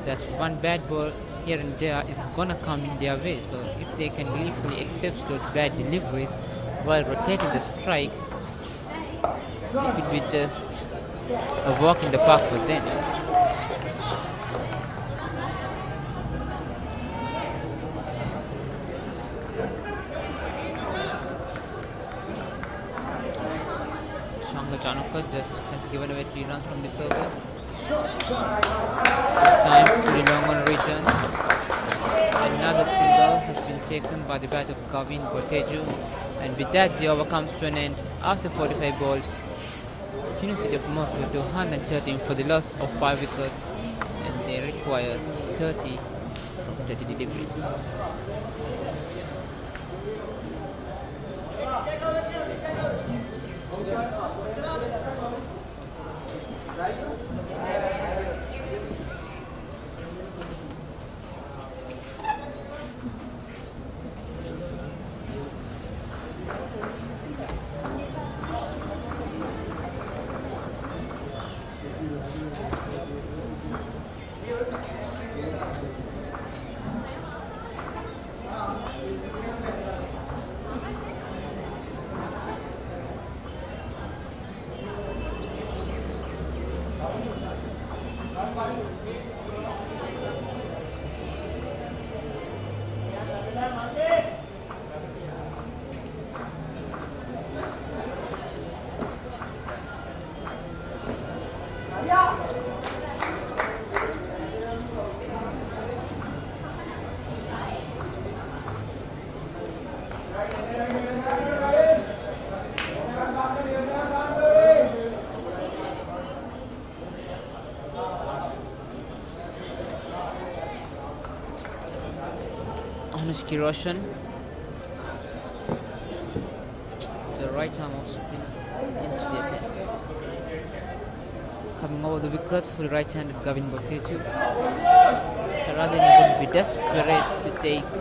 that one bad ball here and there is gonna come in their way. So if they can gleefully accept those bad deliveries while rotating the strike, it would be just a walk in the park for them. Januka just has given away 3 runs from this over. This time to the long on return. Another single has been taken by the bat of Gavin Botejo, and with that the over comes to an end after 45 bowled. University of Mortua 213 for the loss of 5 wickets, and they require 30 from 30 deliveries. Roshan, the right arm of spinner into the attack. Coming over the wicket for the right-handed Gavin Boteju. Taradeni would be desperate to take 1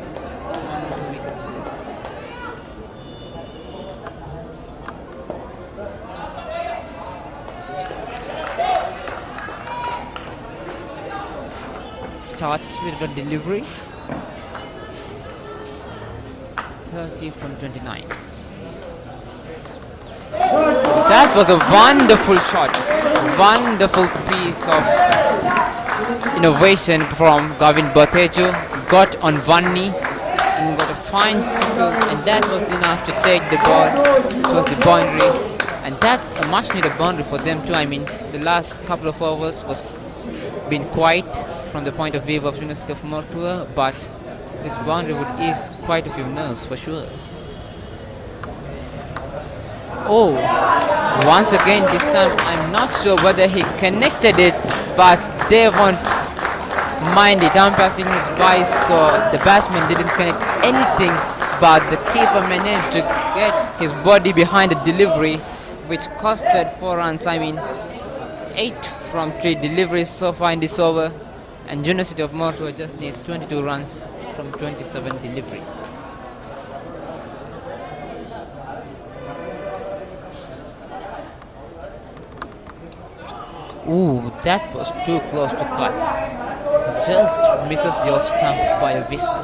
wicket. Starts with the delivery. 30 from 29. That was a wonderful shot. Wonderful piece of innovation from Gavin Boteju. Got on one knee and got a fine tickle, and that was enough to take the ball towards the boundary. And that's a much needed boundary for them too. I mean, the last couple of overs was been quiet from the point of view of University of Mortua, but this boundary would ease quite a few nerves for sure. Oh, once again this time I'm not sure whether he connected it, but they won't mind it. Umpire signals by, so the batsman didn't connect anything, but the keeper managed to get his body behind the delivery, which costed 4 runs. I mean, 8 from 3 deliveries so far in this over, and University of Mortua just needs 22 runs from 27 deliveries. Ooh, that was too close to cut. Just misses the off stump by a whisker.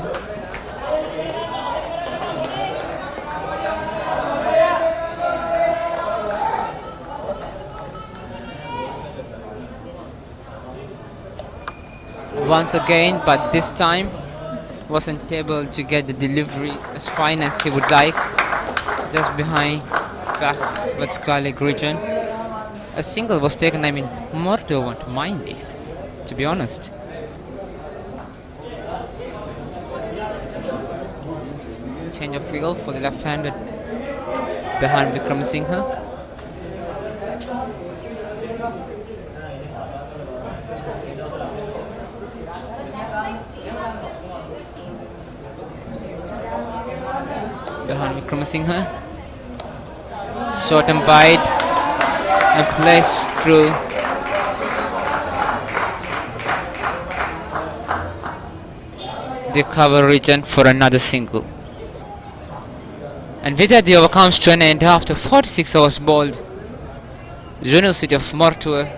Once again, but this time wasn't able to get the delivery as fine as he would like, just behind backwards garlic region. A single was taken. I mean, Morto won't mind this, to be honest. Change of field for the left-handed behind Vikram Singha. Behind Vikram Singha. Short and wide. And place through. The cover region for another single. And with that the over comes to an end after 46 overs bowled. The University of Mortua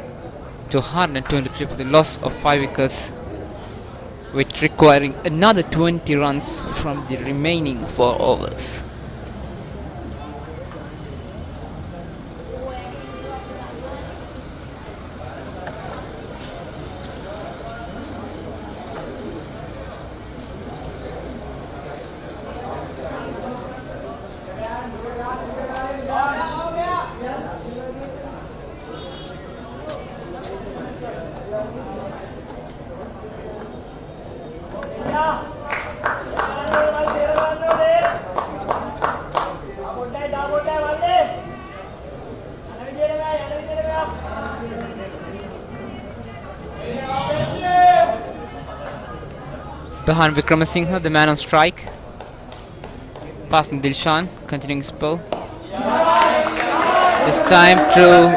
to 123 for the loss of 5 wickets, with requiring another 20 runs from the remaining 4 overs. Behind Vikramasinghe, the man on strike. Passing Dilshan, continuing his pull. This time through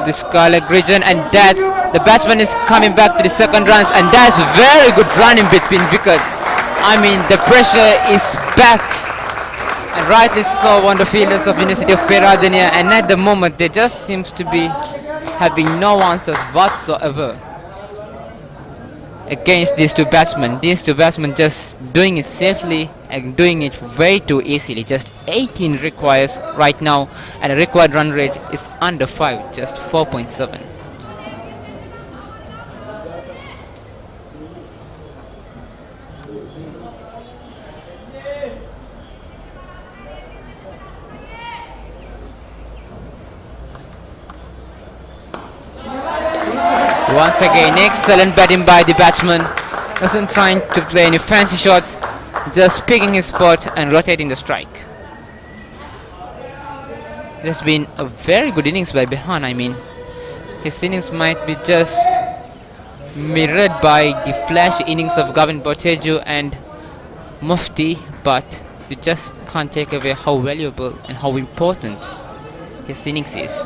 the Scarlet region, and that's the batsman is coming back to the second runs, and that's very good running between wickets. I mean, the pressure is back, and rightly so on the fielders of University of Peradeniya, and at the moment there just seems to be having no answers whatsoever against these two batsmen. These two batsmen just doing it safely and doing it way too easily. Just 18 requires right now, and the required run rate is under 5, just 4.7. Once again, excellent batting by the batsman. Wasn't trying to play any fancy shots, just picking his spot and rotating the strike. There's been a very good innings by Behan. I mean, his innings might be just mirrored by the flash innings of Gavin Boteju and Mufti, but you just can't take away how valuable and how important his innings is.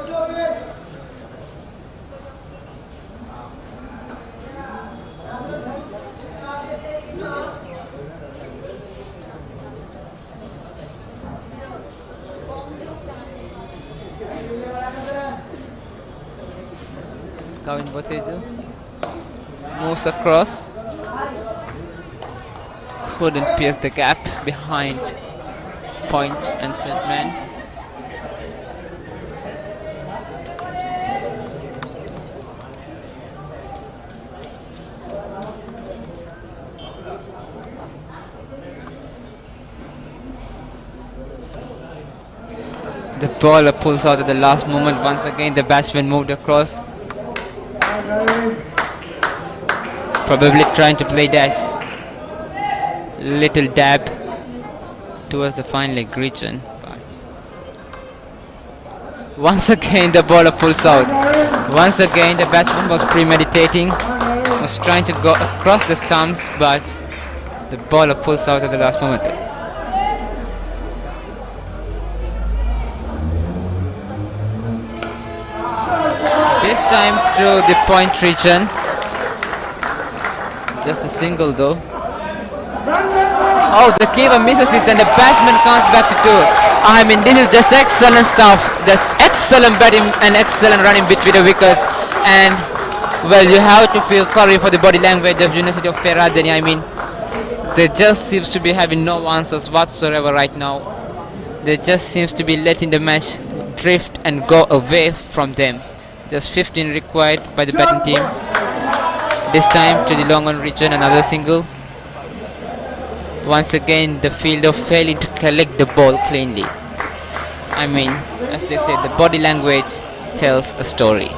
Gavin Boteju moves across, couldn't pierce the gap behind point and third man. The bowler pulls out at the last moment. Once again the batsman moved across, probably trying to play that little dab towards the fine leg region, but once again the bowler pulls out. Once again the batsman was premeditating, was trying to go across the stumps, but the bowler pulls out at the last moment. This time through the point region. Just a single though. Oh, the keeper misses it and the batsman comes back to two. I mean, this is just excellent stuff. Just excellent batting and excellent running between the wickets. And well, you have to feel sorry for the body language of University of Peradeniya. I mean, they just seems to be having no answers whatsoever right now. They just seems to be letting the match drift and go away from them. Just 15 required by the batting team. This time to the long on region, another single. Once again the fielder failing to collect the ball cleanly. I mean, as they say, the body language tells a story.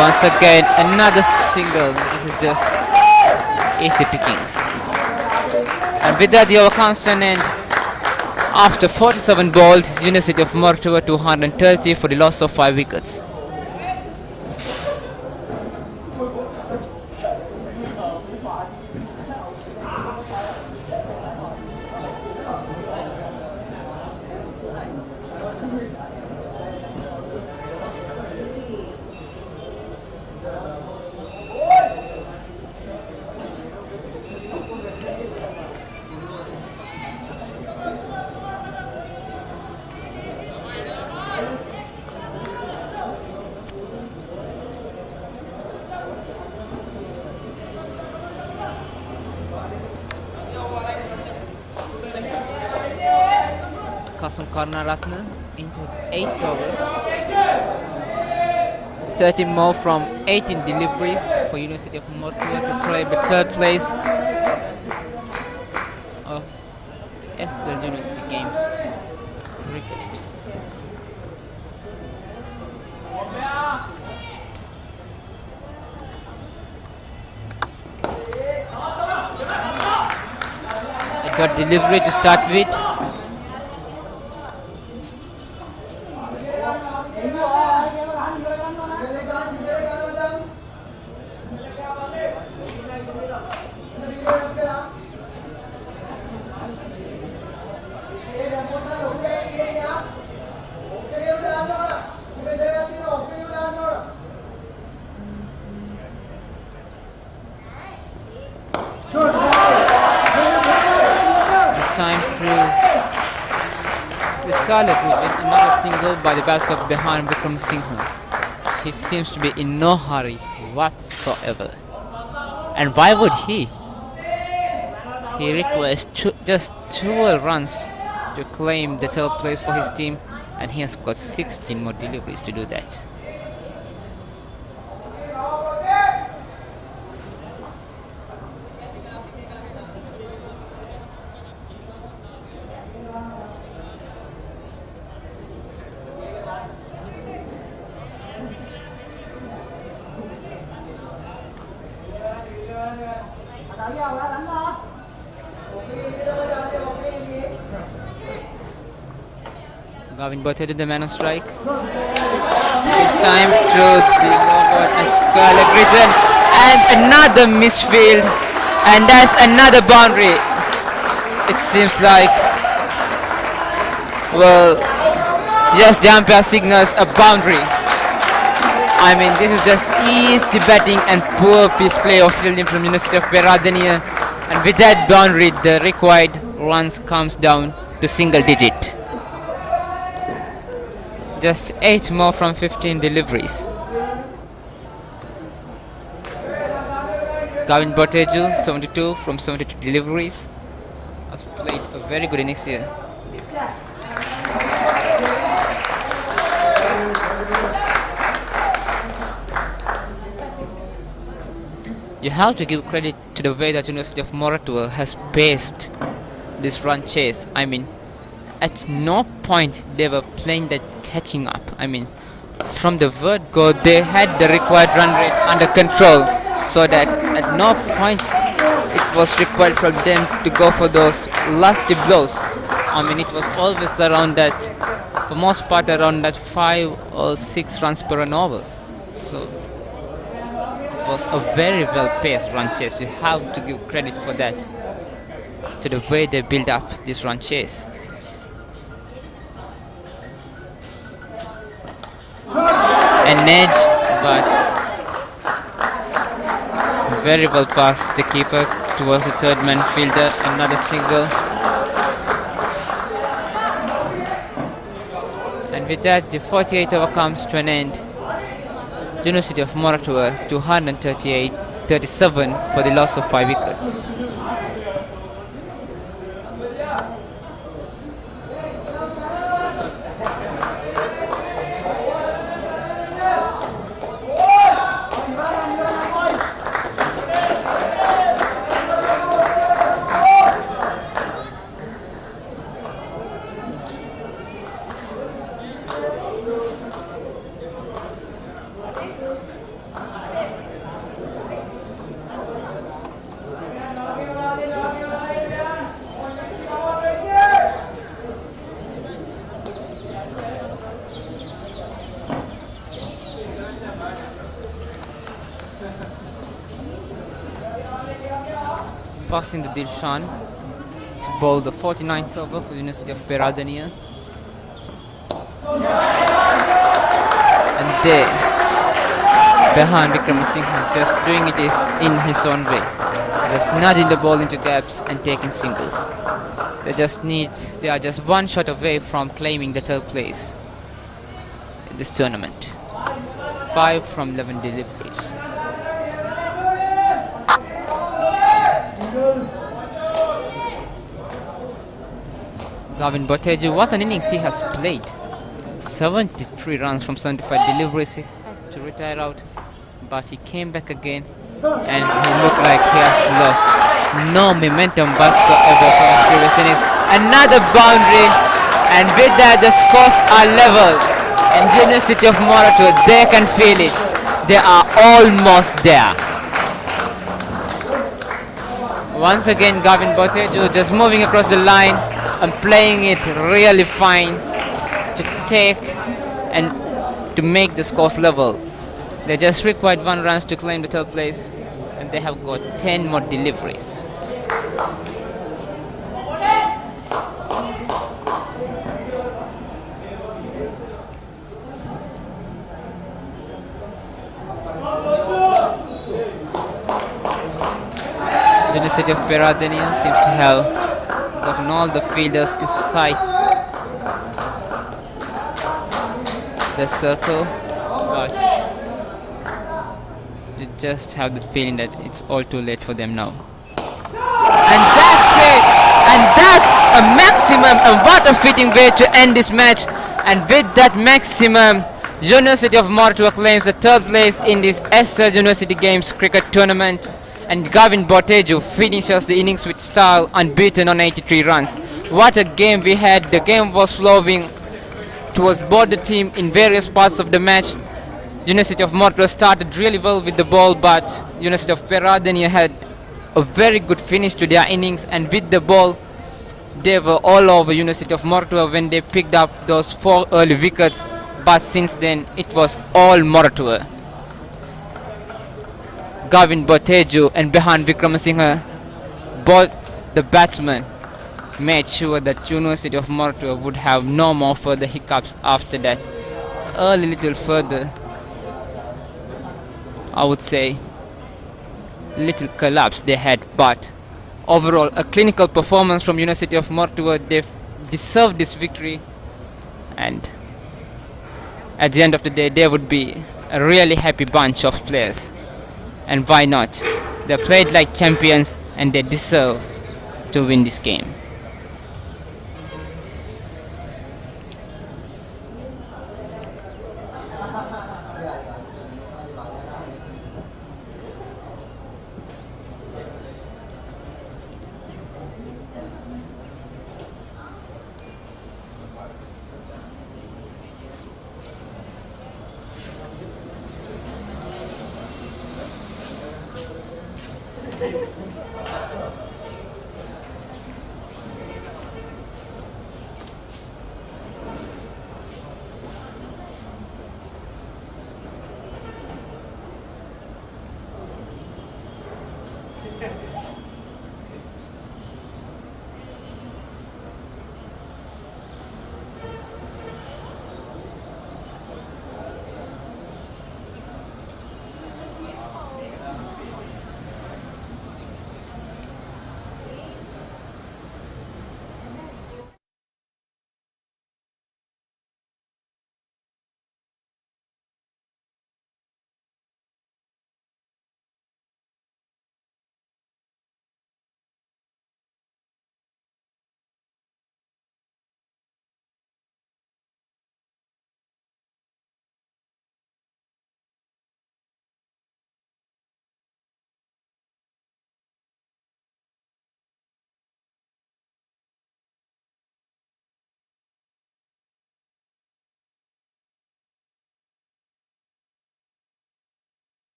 Once again, another single. This is just easy pickings. And with that, the over comes to an end. After 47 bowled, University of MOR 230 for the loss of 5 wickets. Karnaratne into his 8th over. 13 more from 18 deliveries for University of MOR to play the 3rd place of SLUG University Games cricket. Short delivery to start with. This time through the Scarlet region, another single by the batsman behind Vikram Singh. He seems to be in no hurry whatsoever. And why would he? He requires just 12 runs to claim the third place for his team, and he has got 16 more deliveries to do that. Gavin Botted, the man on strike. This time through the lower and scarlet region, and another misfield, and that's another boundary. It seems like, well, just the umpire signals a boundary. I mean, this is just easy batting and poor piece play of fielding from University of Peradeniya, and with that boundary, the required runs comes down to single digit. Just 8 more from 15 deliveries. Gavin Botteju, 72 from 72 deliveries, has played a very good innings here. You have to give credit to the way that University of Moratuwa has paced this run chase. I mean, at no point they were playing that catching up. I mean, from the word go, they had the required run rate under control, so that at no point it was required from them to go for those lusty blows. I mean, it was always around that, for most part, around that 5 or 6 runs per an over. So it was a very well paced run chase. You have to give credit for that, to the way they build up this run chase. An edge, but very well past the keeper towards the third man fielder. Another single, and with that the 48 over comes to an end. University of Moratuwa 238-37 for the loss of 5 wickets. Passing to Dilshan to bowl the 49th over for the University of Peradeniya. And there, behind Vikram Singh, just doing it in his own way. Just nudging the ball into gaps and taking singles. They are just one shot away from claiming the third place in this tournament. 5 from 11 deliveries. Gavin Botteju, what an innings he has played. 73 runs from 75 deliveries. He had to retire out, but he came back again, and he looked like he has lost no momentum whatsoever from his previous innings. Another boundary, and with that the scores are level. And University of Moratuwa, they can feel it. They are almost there. Once again, Gavin Botejo just moving across the line and playing it really fine to take and to make the scores level. They just required 1 runs to claim the third place, and they have got 10 more deliveries. The University of Peradeniya seems to have gotten all the fielders inside the circle, but you just have the feeling that it's all too late for them now. And that's it! And that's a maximum, and what a fitting way to end this match. And with that maximum, University of Mortua claims the third place in this SLUG University Games cricket tournament. And Gavin Botejo finishes the innings with style, unbeaten on 83 runs. What a game we had. The game was flowing towards both the team in various parts of the match. University of Mortua started really well with the ball, but University of Peradeniya had a very good finish to their innings, and with the ball they were all over University of Mortua when they picked up those 4 early wickets, but since then it was all Mortua. Gavin Botejo and Behan Vikramasinghe, both the batsmen, made sure that University of Mortua would have no more further hiccups after that early little further, I would say, little collapse they had. But overall, a clinical performance from University of Mortua. They deserved this victory, and at the end of the day they would be a really happy bunch of players. And why not? They played like champions and they deserve to win this game.